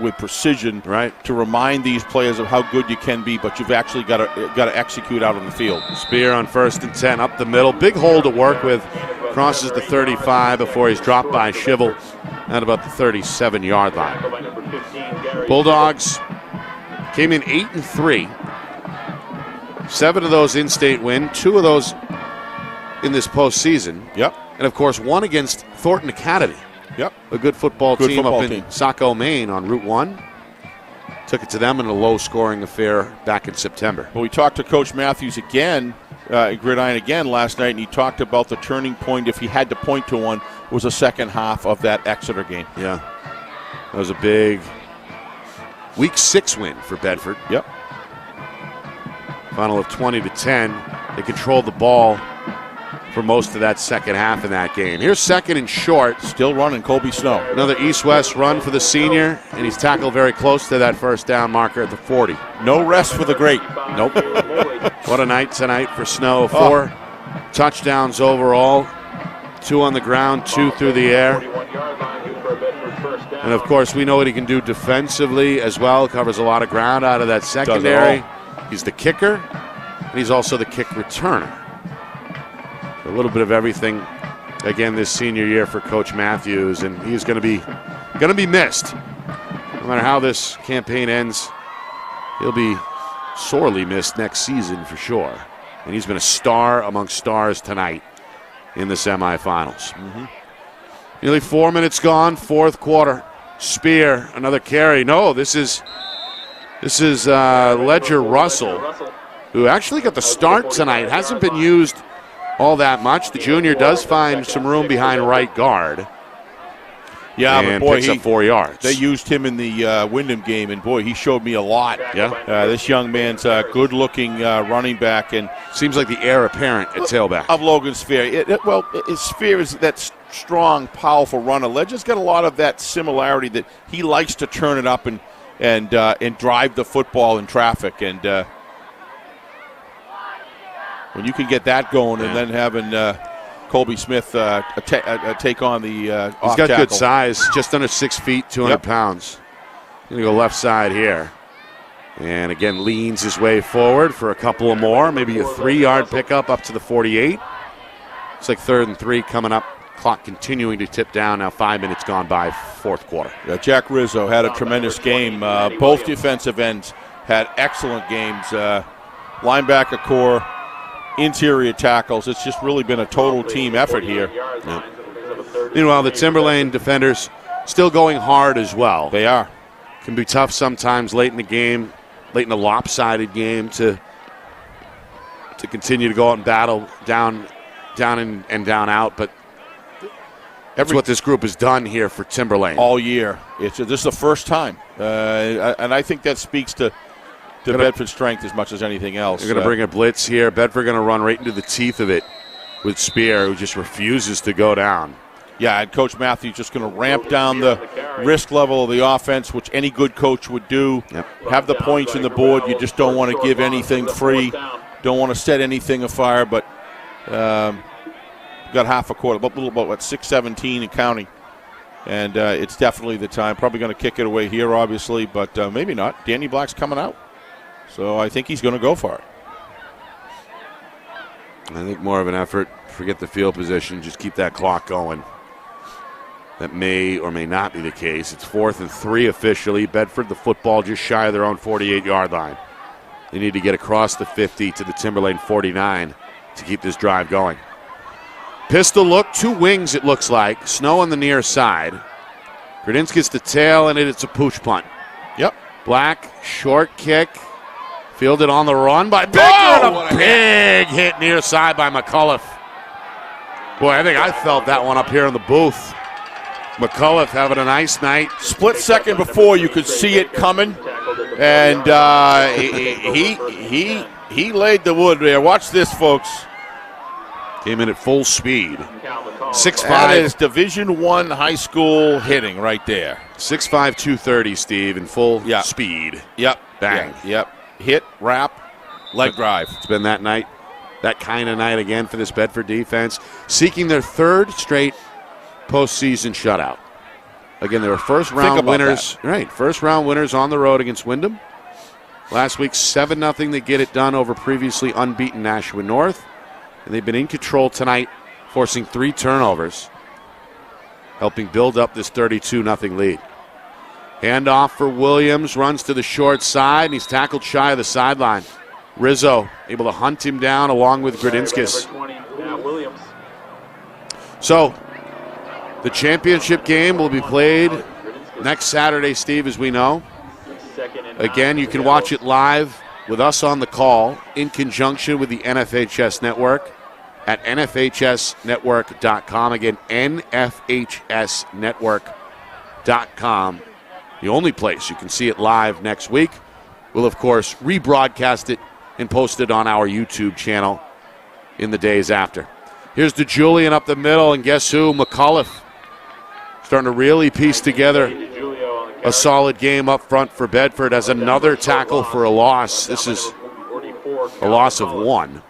with precision, right, to remind these players of how good you can be, but you've actually got to execute out on the field. Spear on 1st and 10 up the middle. Big hole to work with. Crosses the 35 before he's dropped by Shivel at about the 37-yard line. Bulldogs came in 8-3. 7 of those in-state win, 2 of those in this postseason. Yep. And, of course, 1 against Thornton Academy. Yep. A good football team up in Saco, Maine on Route 1. Took it to them in a low-scoring affair back in September. Well, we talked to Coach Matthews again, Gridiron again last night, and he talked about the turning point, if he had to point to one, was the second half of that Exeter game. Yeah. That was a big Week 6 win for Bedford. Yep. Final of 20-10. They controlled the ball for most of that second half in that game. Here's 2nd and short. Still running Colby Snow. Another east-west run for the senior, and he's tackled very close to that first down marker at the 40. No rest for the great. Nope. What a night tonight for Snow. 4 touchdowns overall. 2 on the ground, 2 through the air. And, of course, we know what he can do defensively as well. Covers a lot of ground out of that secondary. He's the kicker, and he's also the kick returner. A little bit of everything, again, this senior year for Coach Matthews, and he's going to be missed. No matter how this campaign ends, he'll be sorely missed next season for sure. And he's been a star among stars tonight in the semifinals. Nearly 4 minutes gone, 4th quarter. Spear, another carry. No, this is Ledger Russell, who actually got the start tonight. Hasn't been used all that much. The junior does find some room behind right guard. Yeah, and but boy, picks up 4 yards. They used him in the Wyndham game, and boy, he showed me a lot. Yeah. This young man's a good-looking running back, and seems like the heir apparent at tailback of Logan Spear. Spear is that strong, powerful runner. Ledger's got a lot of that similarity that he likes to turn it up and drive the football in traffic, and when you can get that going, and then having Colby Smith take on the off He's got tackle. good size, just under 6 feet, 200 pounds. Going to go left side here. And again, leans his way forward for a couple of more, maybe a 3-yard pickup up to the 48. It's like 3rd and 3 coming up. Clock continuing to tip down. Now 5 minutes gone by, 4th quarter. Yeah, Jack Rizzo had a tremendous game. Both defensive ends had excellent games. Linebacker core, interior tackles. It's just really been a total team effort here. Yeah. Meanwhile, the Timberlane defenders still going hard as well. They are. Can be tough sometimes late in the game, late in a lopsided game to continue to go out and battle down and down out, but that's what this group has done here for Timberlane all year. This is the first time, and I think that speaks to Bedford's strength as much as anything else. They're going to bring a blitz here. Bedford going to run right into the teeth of it with Spear, who just refuses to go down. Yeah, and Coach Matthews just going to ramp down the risk level of the offense, which any good coach would do. Yep. Have the points in the board. You just don't want to give anything free. Don't want to set anything afire, but got half a quarter, about 6:17 and counting. And it's definitely the time. Probably going to kick it away here, obviously, but maybe not. Danny Black's coming out. So I think he's going to go for it. I think more of an effort. Forget the field position. Just keep that clock going. That may or may not be the case. It's 4th and 3 officially. Bedford, the football just shy of their own 48-yard line. They need to get across the 50 to the Timberlane 49 to keep this drive going. Pistol look, 2 wings it looks like. Snow on the near side. Gradins gets the tail, and it's a pooch punt. Yep. Black, short kick. Fielded on the run by Baker. Oh, and a big hit near side by McCullough. Boy, I think I felt that one up here in the booth. McCullough having a nice night. Split second before, you could see it coming, and he laid the wood there. Watch this, folks. Came in at full speed. 6'5". That is Division I high school hitting right there. 6'5", 230, Steve, in full speed. Yep. Bang. Yep. Hit, wrap, leg drive. It's been that night that kind of night again for this Bedford defense, seeking their third straight postseason shutout. Again, they were first-round winners. Right, first-round winners on the road against Wyndham. Last week, 7-0. They get it done over previously unbeaten Nashua North. And they've been in control tonight, forcing 3 turnovers, helping build up this 32-0 lead. Handoff for Williams, runs to the short side, and he's tackled shy of the sideline. Rizzo able to hunt him down along with Gradinskis. So, the championship game will be played next Saturday, Steve, as we know. Again, you can watch it live with us on the call in conjunction with the NFHS Network at nfhsnetwork.com. Again, nfhsnetwork.com. The only place you can see it live next week. We'll, of course, rebroadcast it and post it on our YouTube channel in the days after. Here's DeJulian up the middle, and guess who? McAuliffe starting to really piece together a solid game up front for Bedford as another tackle for a loss. This is a loss of 1.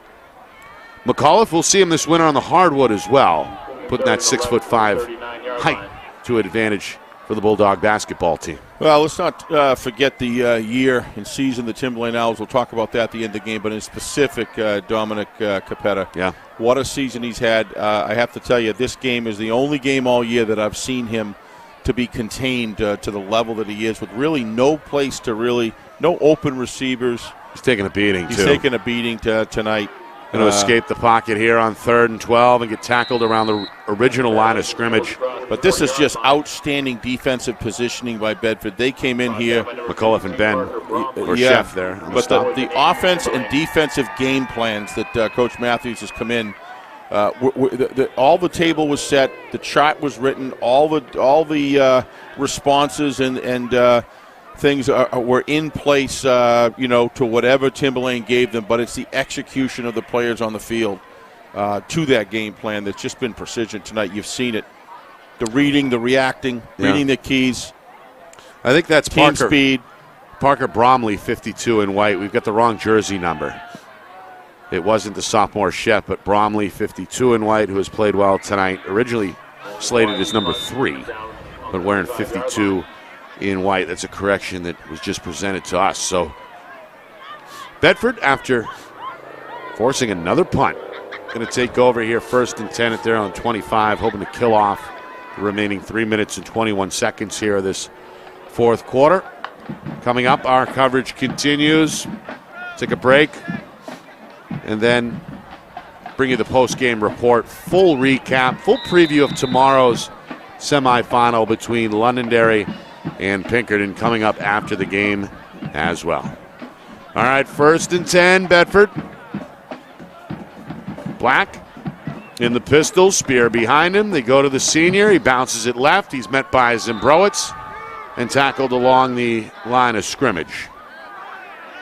McAuliffe will see him this winter on the hardwood as well, putting that 6'5" height to advantage for the Bulldog basketball team. Well, let's not forget the year and season the Timberlane Owls. We'll talk about that at the end of the game, but in specific, Dominic Capetta. Yeah. What a season he's had. I have to tell you, this game is the only game all year that I've seen him to be contained to the level that he is, with really no place to no open receivers. He's taking a beating, He's taking a beating tonight. Going to escape the pocket here on 3rd and 12 and get tackled around the original line of scrimmage. But this is just outstanding defensive positioning by Bedford. They came in here. McAuliffe and Ben, or Chef there. But the offense and defensive game plans that Coach Matthews has come in, all the table was set, the chart was written, all the responses and things were in place, to whatever Timberlane gave them, but it's the execution of the players on the field to that game plan that's just been precision tonight. You've seen it. The reading, the reacting, reading the keys. I think that's team speed. Parker Bromley, 52 in white. We've got the wrong jersey number. It wasn't the sophomore Shep, but Bromley, 52 in white, who has played well tonight. Originally slated as number 3, but wearing 52 in white. That's a correction that was just presented to us. So Bedford, after forcing another punt, going to take over here 1st and 10 at their own 25, hoping to kill off the remaining 3 minutes and 21 seconds here of this 4th quarter. Coming up, our coverage continues. Take a break and then bring you the post-game report, full recap, full preview of tomorrow's semifinal between Londonderry and Pinkerton coming up after the game as well. All right, 1st and 10, Bedford. Black in the pistol, Spear behind him. They go to the senior. He bounces it left. He's met by Zimbrowitz and tackled along the line of scrimmage.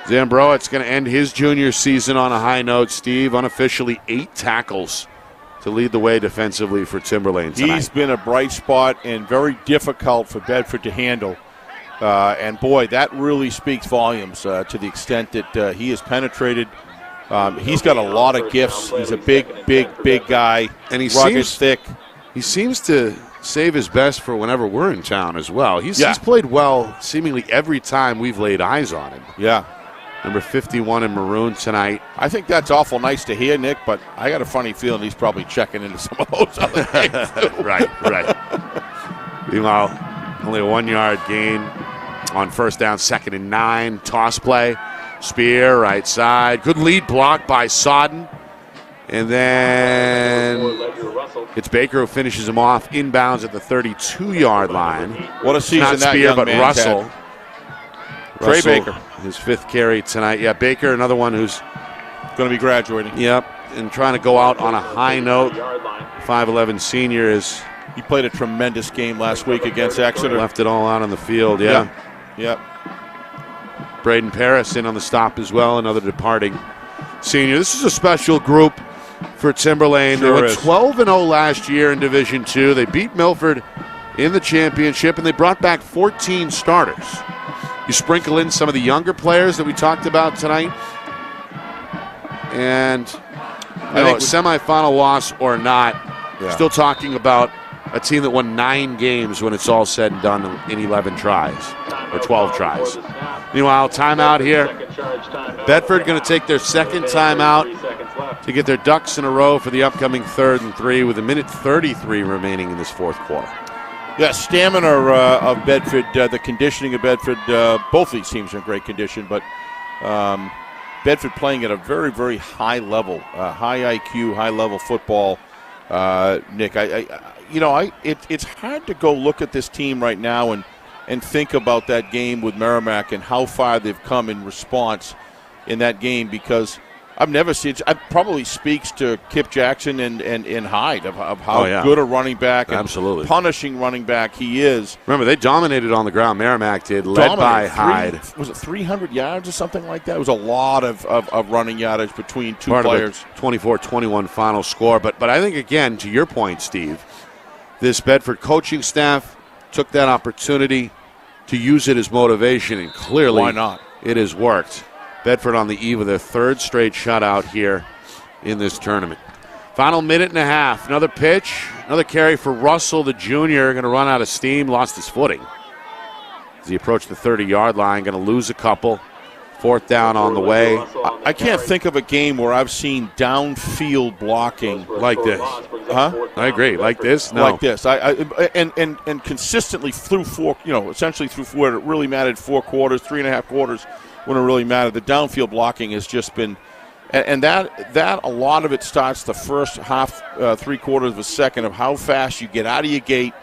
Zimbrowitz going to end his junior season on a high note, Steve. Unofficially 8 tackles to lead the way defensively for Timberlane tonight. He's been a bright spot and very difficult for Bedford to handle. And, boy, that really speaks volumes to the extent that he has penetrated. He's got a lot of gifts. He's a big guy, and he rugged, thick. He seems to save his best for whenever we're in town as well. He's played well seemingly every time we've laid eyes on him. Yeah. Number 51 in maroon tonight. I think that's awful nice to hear, Nick, but I got a funny feeling he's probably checking into some of those other things. Right. Meanwhile, only a 1-yard gain on 1st down, 2nd and 9. Toss play. Spear, right side. Good lead block by Sodden. And then it's Baker who finishes him off inbounds at the 32-yard line. What a season Not that Spear, young but man's Russell. had. Trey Baker. His 5th carry tonight. Yeah, Baker, another one who's going to be graduating. Yep, and trying to go out on a high note. 5'11 senior is. He played a tremendous game last week against Exeter. Left it all out on the field, yeah. Yep. Braden Paris in on the stop as well, another departing senior. This is a special group for Timberlane. Sure they went 12-0 last year in Division II. They beat Milford in the championship, and they brought back 14 starters. You sprinkle in some of the younger players that we talked about tonight, and I think semifinal loss or not, still talking about a team that won 9 games when it's all said and done in 11 tries or 12 tries. Meanwhile, timeout here. Bedford going to take their second timeout to get their ducks in a row for the upcoming 3rd and 3 with 1:33 remaining in this fourth quarter. Yeah, stamina of Bedford, the conditioning of Bedford, both these teams are in great condition, but Bedford playing at a very, very high level, high IQ, high-level football. Nick, it's hard to go look at this team right now and think about that game with Merrimack and how far they've come in response in that game, because I've never seen it. It probably speaks to Kip Jackson and Hyde of how good a running back and punishing running back he is. Remember, they dominated on the ground. Merrimack did, led by Hyde. Was it 300 yards or something like that? It was a lot of running yardage between two players. 24-21 final score. But I think, again, to your point, Steve, this Bedford coaching staff took that opportunity to use it as motivation, and clearly why not? It has worked. Bedford on the eve of their 3rd straight shutout here in this tournament. Final minute and a half. Another pitch, another carry for Russell, the junior, going to run out of steam, lost his footing as he approached the 30-yard line, going to lose a couple. 4th down on the way. I can't think of a game where I've seen downfield blocking like this. Huh? I agree. Like this? No. Like this. And consistently through essentially through where it really mattered, 4 quarters, 3.5 quarters when it really mattered. The downfield blocking has just been, and that a lot of it starts the first half, 3/4 of a second of how fast you get out of your gate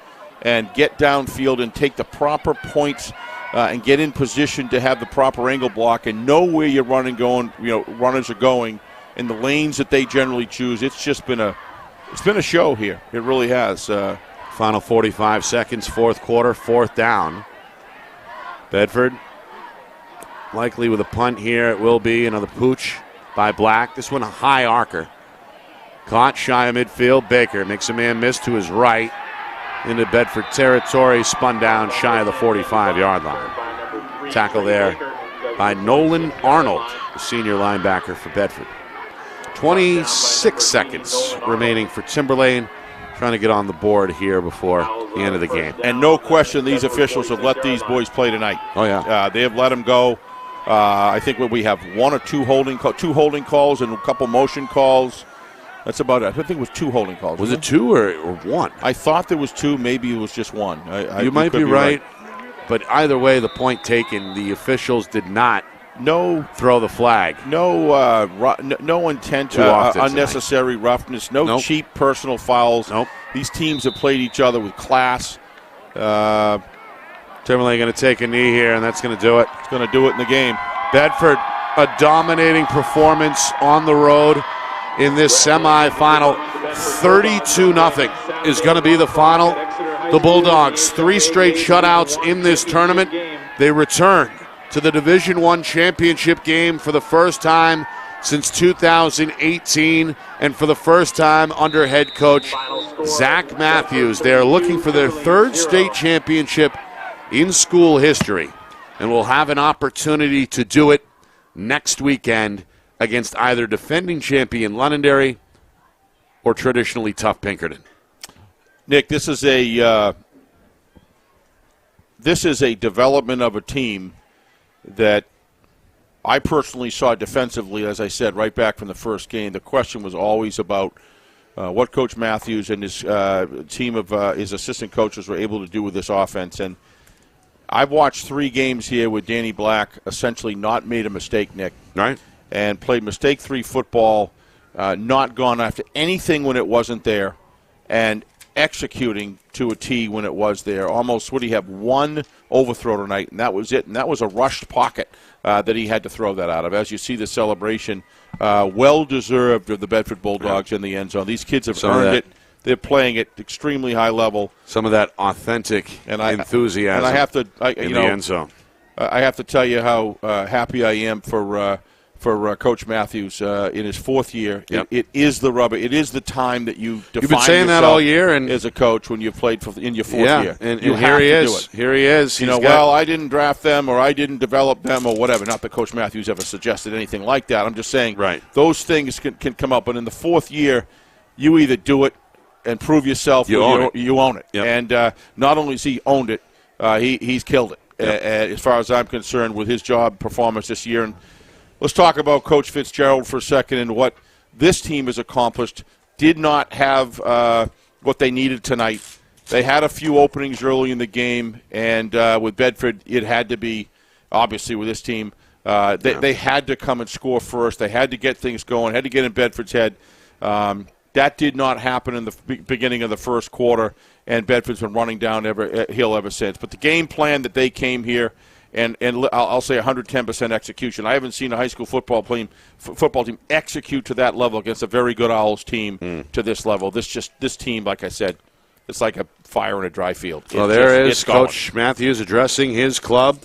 and get downfield and take the proper points and get in position to have the proper angle block and know where your runners are going in the lanes that they generally choose. It's been a show here. It really has. Final 45 seconds, 4th quarter, 4th down. Bedford likely with a punt here. It will be another pooch by Black. This one a high arcer. Caught shy of midfield. Baker makes a man miss to his right. Into Bedford territory, spun down shy of the 45-yard line. Tackle there by Nolan Arnold, the senior linebacker for Bedford. 26 seconds remaining for Timberlane, trying to get on the board here before the end of the game. And no question, these officials have let these boys play tonight. Oh, yeah. They have let them go. I think we have 1 or 2 holding calls and a couple motion calls. That's about it. I think it was 2 holding calls. Was it 2 or 1? I thought there was 2. Maybe it was just 1. You might be right. But either way, the point taken, the officials did not throw the flag. No intent, unnecessary roughness, no cheap personal fouls. Nope. These teams have played each other with class. Timberlane going to take a knee here, and that's going to do it. It's going to do it in the game. Bedford, a dominating performance on the road in this semifinal. 32-0 is going to be the final. The Bulldogs, 3 straight shutouts in this tournament. They return to the Division I championship game for the first time since 2018, and for the first time under head coach Zach Matthews. They are looking for their 3rd state championship in school history, and will have an opportunity to do it next weekend against either defending champion Londonderry or traditionally tough Pinkerton. Nick, this is a development of a team that I personally saw defensively, as I said, right back from the first game. The question was always about what Coach Matthews and his team of his assistant coaches were able to do with this offense. And I've watched 3 games here with Danny Black essentially not made a mistake, Nick. Right. And played mistake-free football, not gone after anything when it wasn't there, and executing to a T when it was there. Almost, would he have 1 overthrow tonight, and that was it. And that was a rushed pocket that he had to throw that out of. As you see the celebration, well-deserved of the Bedford Bulldogs in the end zone. These kids have earned it. They're playing at extremely high level. Some of that authentic enthusiasm and I have to, in the end zone. I have to tell you how happy I am for for Coach Matthews in his fourth year. Yep. It is the rubber. It is the time that you define You've been saying that all year, and as a coach when you've played in your fourth year. And you here he have to is. do it. Here he is. I didn't draft them or I didn't develop them or whatever. Not that Coach Matthews ever suggested anything like that. I'm just saying those things can come up. But in the fourth year, you either do it and prove yourself or you own it. Yep. And not only has he owned it, he's killed it. As far as I'm concerned, with his job performance this year. And let's talk about Coach Fitzgerald for a second and what this team has accomplished. Did not have what they needed tonight. They had a few openings early in the game, and with Bedford, it had to be, obviously, with this team, they had to come and score first. They had to get things going, had to get in Bedford's head. That did not happen in the beginning of the first quarter, and Bedford's been running down hill ever since. But the game plan that they came here, and I'll say 110% execution. I haven't seen a high school football team execute to that level against a very good Owls team to this level. This team, like I said, it's like a fire in a dry field. Well, there is Coach Matthews addressing his club.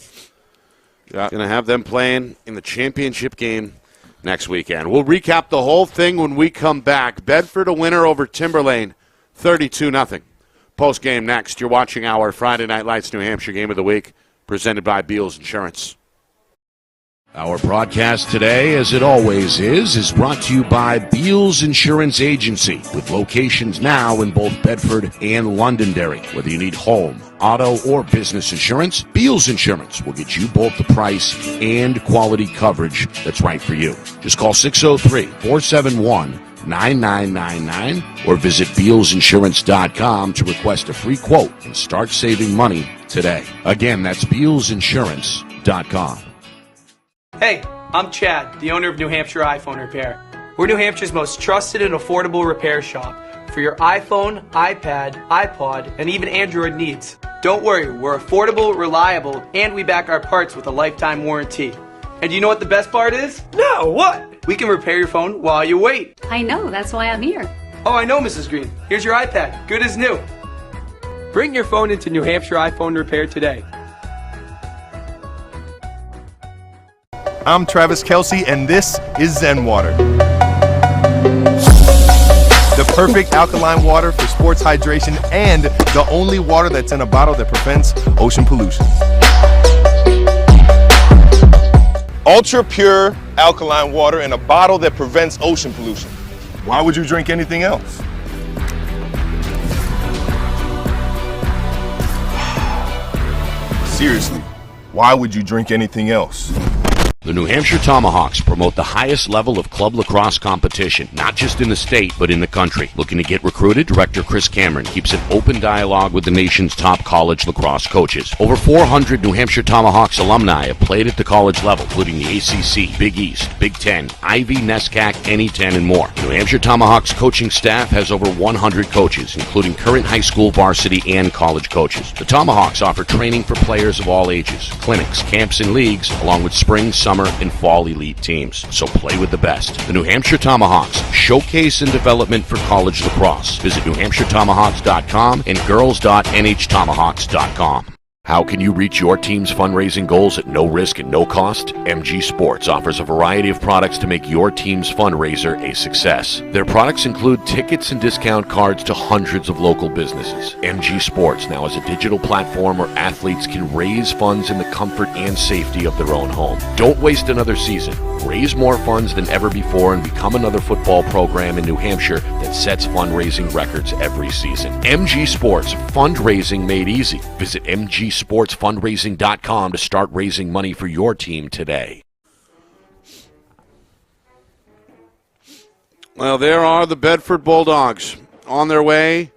Going to have them playing in the championship game next weekend. We'll recap the whole thing when we come back. Bedford a winner over Timberlane, 32-0. Post-game next. You're watching our Friday Night Lights New Hampshire Game of the Week, presented by Beals Insurance. Our broadcast today, as it always is brought to you by Beals Insurance Agency, with locations now in both Bedford and Londonderry. Whether you need home, auto, or business insurance, Beals Insurance will get you both the price and quality coverage that's right for you. Just call 603-471-9999 or visit BealsInsurance.com to request a free quote and start saving money today. Again, that's BealsInsurance.com. Hey, I'm Chad, the owner of New Hampshire iPhone Repair. We're New Hampshire's most trusted and affordable repair shop for your iPhone, iPad, iPod, and even Android needs. Don't worry, we're affordable, reliable, and we back our parts with a lifetime warranty. And you know what the best part is? No, what? We can repair your phone while you wait. I know, that's why I'm here. Oh, I know, Mrs. Green. Here's your iPad, good as new. Bring your phone into New Hampshire iPhone Repair today. I'm Travis Kelsey, and this is Zen Water. The perfect alkaline water for sports hydration and the only water that's in a bottle that prevents ocean pollution. Ultra pure alkaline water in a bottle that prevents ocean pollution. Why would you drink anything else? Seriously, why would you drink anything else? The New Hampshire Tomahawks promote the highest level of club lacrosse competition, not just in the state, but in the country. Looking to get recruited? Director Chris Cameron keeps an open dialogue with the nation's top college lacrosse coaches. Over 400 New Hampshire Tomahawks alumni have played at the college level, including the ACC, Big East, Big Ten, Ivy, NESCAC, NE10, and more. The New Hampshire Tomahawks coaching staff has over 100 coaches, including current high school, varsity, and college coaches. The Tomahawks offer training for players of all ages, clinics, camps, and leagues, along with spring, summer, and fall elite teams. So play with the best. The New Hampshire Tomahawks, showcase and development for college lacrosse. Visit NewHampshireTomahawks.com and girls.nhtomahawks.com. How can you reach your team's fundraising goals at no risk and no cost? MG Sports offers a variety of products to make your team's fundraiser a success. Their products include tickets and discount cards to hundreds of local businesses. MG Sports now has a digital platform where athletes can raise funds in the comfort and safety of their own home. Don't waste another season. Raise more funds than ever before and become another football program in New Hampshire that sets fundraising records every season. MG Sports, fundraising made easy. Visit MGSportsFundraising.com to start raising money for your team today. Well, there are the Bedford Bulldogs on their way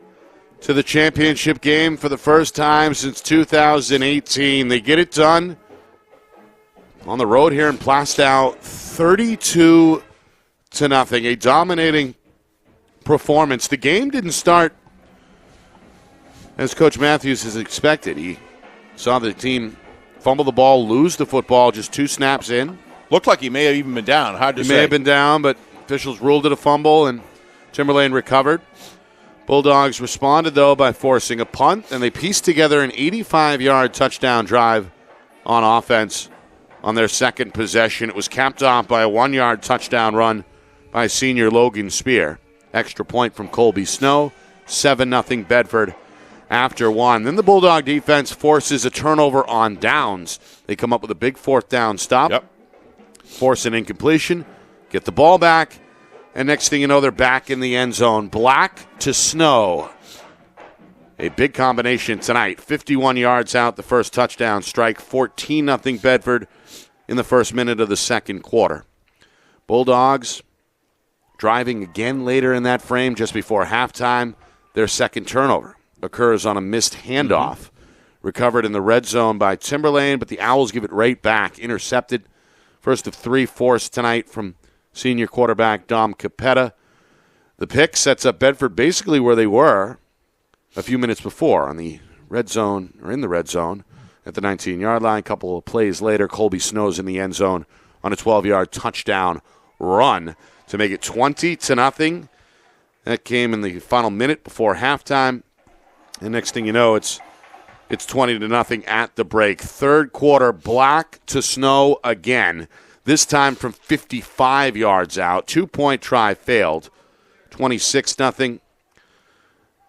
to the championship game for the first time since 2018. They get it done on the road here in Plastow, 32-0. A dominating performance. The game didn't start as Coach Matthews has expected. He saw the team fumble the ball, lose the football just 2 snaps in. Looked like he may have even been down. Hard to say. He may have been down, but officials ruled it a fumble, and Timberlane recovered. Bulldogs responded, though, by forcing a punt, and they pieced together an 85-yard touchdown drive on offense on their second possession. It was capped off by a 1-yard touchdown run by senior Logan Spear. Extra point from Colby Snow, 7-0 Bedford after 1. Then the Bulldog defense forces a turnover on downs. They come up with a big 4th down stop, force an incompletion, get the ball back, and next thing you know, they're back in the end zone. Black to Snow. A big combination tonight. 51 yards out, the first touchdown strike. 14-0 Bedford in the first minute of the second quarter. Bulldogs driving again later in that frame just before halftime. Their second turnover occurs on a missed handoff. Recovered in the red zone by Timberlane, but the Owls give it right back. Intercepted. First of 3 forced tonight from senior quarterback Dom Capetta. The pick sets up Bedford basically where they were a few minutes before on the red zone, or in the red zone at the 19-yard line. A couple of plays later, Colby Snow's in the end zone on a 12-yard touchdown run to make it 20-0. That came in the final minute before halftime. And next thing you know, it's 20-0 at the break. Third quarter, Black to Snow again. This time from 55 yards out. 2-point try failed. 26-0.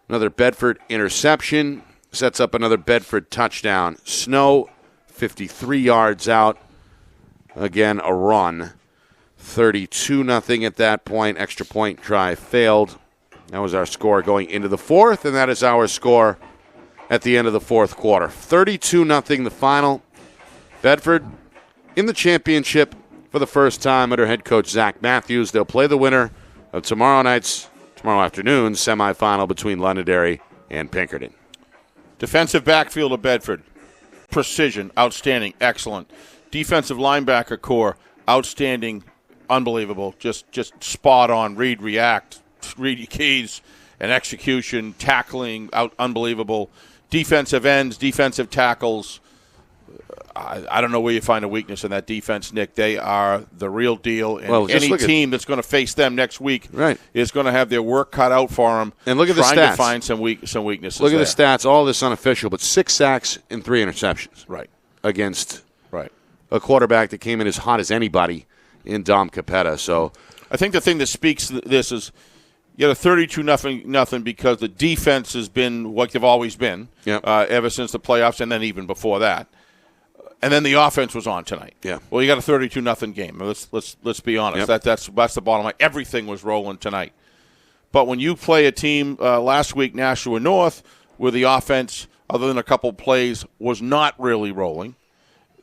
Another Bedford interception sets up another Bedford touchdown. Snow, 53 yards out. Again, a run. 32-0 at that point. Extra point try failed. That was our score going into the fourth, and that is our score at the end of the fourth quarter. 32-0 the final. Bedford in the championship for the first time under head coach Zach Matthews. They'll play the winner of tomorrow afternoon's semifinal between Londonderry and Pinkerton. Defensive backfield of Bedford. Precision, outstanding, excellent. Defensive linebacker core, outstanding, unbelievable, just spot on, read your keys, and execution, tackling, unbelievable. Defensive ends, defensive tackles. I don't know where you find a weakness in that defense, Nick. They are the real deal. And any team that's going to face them next week is going to have their work cut out for them. And look at the stats. Trying to find some weaknesses. Look at the stats. All this unofficial, but 6 sacks and 3 interceptions. Right. Against a quarterback that came in as hot as anybody in Dom Capetta. So I think the thing that speaks to this is you had a 32-0 because the defense has been what they've always been ever since the playoffs, and then even before that. And then the offense was on tonight. Yeah. Well, you got a 32-0 game. Let's be honest. Yep. That's the bottom line. Everything was rolling tonight. But when you play a team last week, Nashua North, where the offense, other than a couple plays, was not really rolling,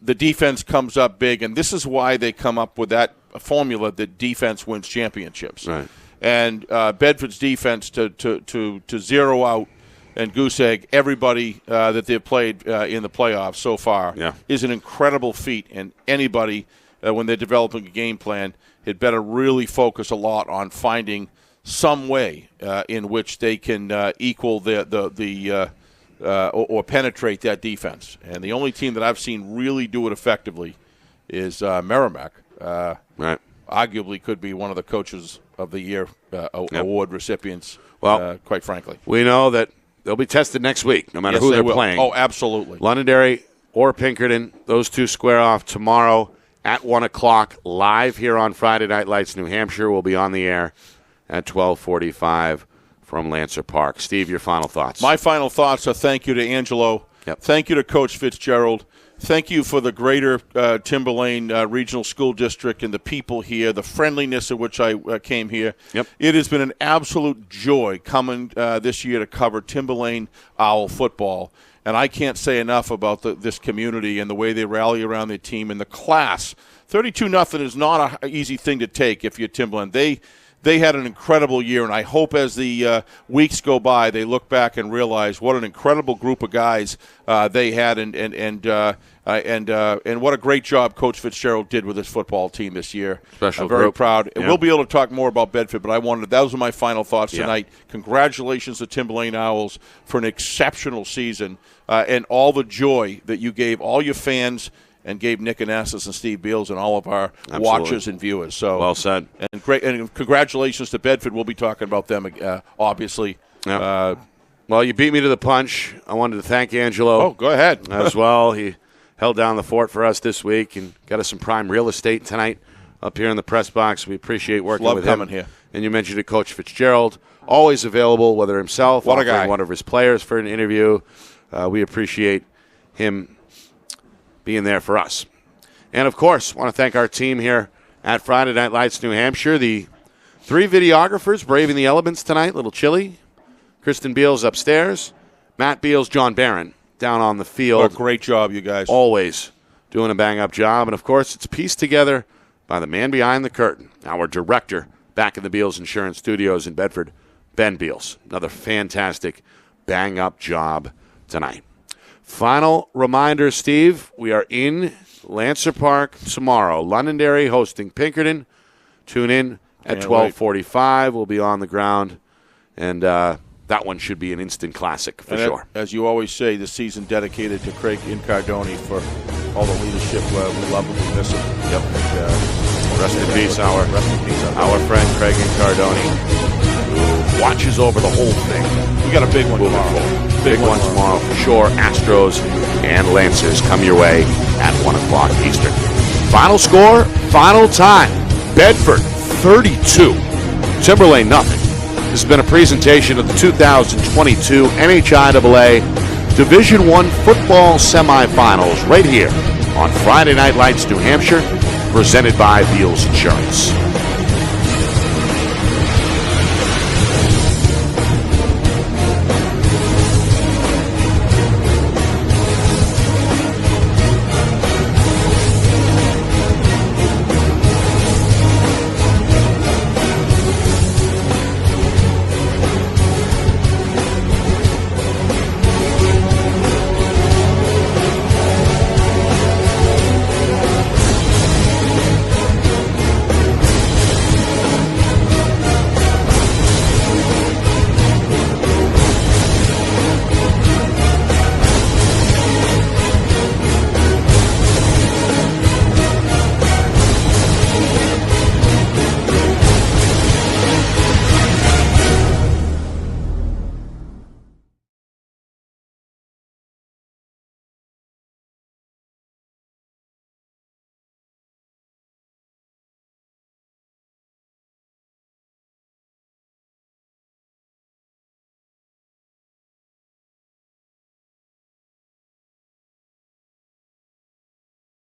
the defense comes up big, and this is why they come up with that formula that defense wins championships. Right. And Bedford's defense to zero out and goose egg everybody that they've played in the playoffs so far is an incredible feat. And anybody, when they're developing a game plan, had better really focus a lot on finding some way in which they can equal or penetrate that defense. And the only team that I've seen really do it effectively is Merrimack. Arguably could be one of the Coaches of the Year award recipients, quite frankly. We know that they'll be tested next week, no matter who they're playing. Oh, absolutely. Londonderry or Pinkerton, those two square off tomorrow at 1 o'clock live here on Friday Night Lights, New Hampshire. Will be on the air at 12:45 from Lancer Park. Steve, your final thoughts. My final thoughts are thank you to Angelo. Yep. Thank you to Coach Fitzgerald. Thank you for the greater Timberlane Regional School District and the people here, the friendliness at which I came here. Yep. It has been an absolute joy coming this year to cover Timberlane Owl football. And I can't say enough about this community and the way they rally around their team and the class. 32-0 is not an easy thing to take if you're Timberlane. They had an incredible year, and I hope as the weeks go by, they look back and realize what an incredible group of guys they had, and what a great job Coach Fitzgerald did with his football team this year. Special I'm very group. proud. And Yeah. we'll be able to talk more about Bedford, but those are my final thoughts tonight. Congratulations to Timberlane Owls for an exceptional season and all the joy that you gave all your fans and gave Nick Anastas and Steve Beals and all of our watchers and viewers. So well said. And great, and congratulations to Bedford. We'll be talking about them, obviously. Well, you beat me to the punch. I wanted to thank Angelo. Oh, go ahead. As well. He held down the fort for us this week and got us some prime real estate tonight up here in the press box. We appreciate working with him. Love coming here. And you mentioned it, Coach Fitzgerald, always available, whether himself What a offering guy. one of his players for an interview. We appreciate him being there for us. And, of course, want to thank our team here at Friday Night Lights, New Hampshire. The 3 videographers braving the elements tonight, a little chilly. Kristen Beals upstairs. Matt Beals, John Barron down on the field. What a great job, you guys. Always doing a bang-up job. And, of course, it's pieced together by the man behind the curtain, our director back in the Beals Insurance Studios in Bedford, Ben Beals. Another fantastic bang-up job tonight. Final reminder, Steve, we are in Lancer Park tomorrow. Londonderry hosting Pinkerton. Tune in at 12:45. We'll be on the ground, and that one should be an instant classic for sure. As you always say, the season dedicated to Craig Incardoni for all the leadership. We love him. We miss him. Yep. Rest in peace, our friend Craig Incardoni, who watches over the whole thing. We got a big one tomorrow. Big one tomorrow for sure. Astros and Lancers come your way at 1 o'clock Eastern. Final score, final time. Bedford 32, Timberlane nothing. This has been a presentation of the 2022 NHIAA Division I football semifinals right here on Friday Night Lights, New Hampshire, presented by Beals Insurance.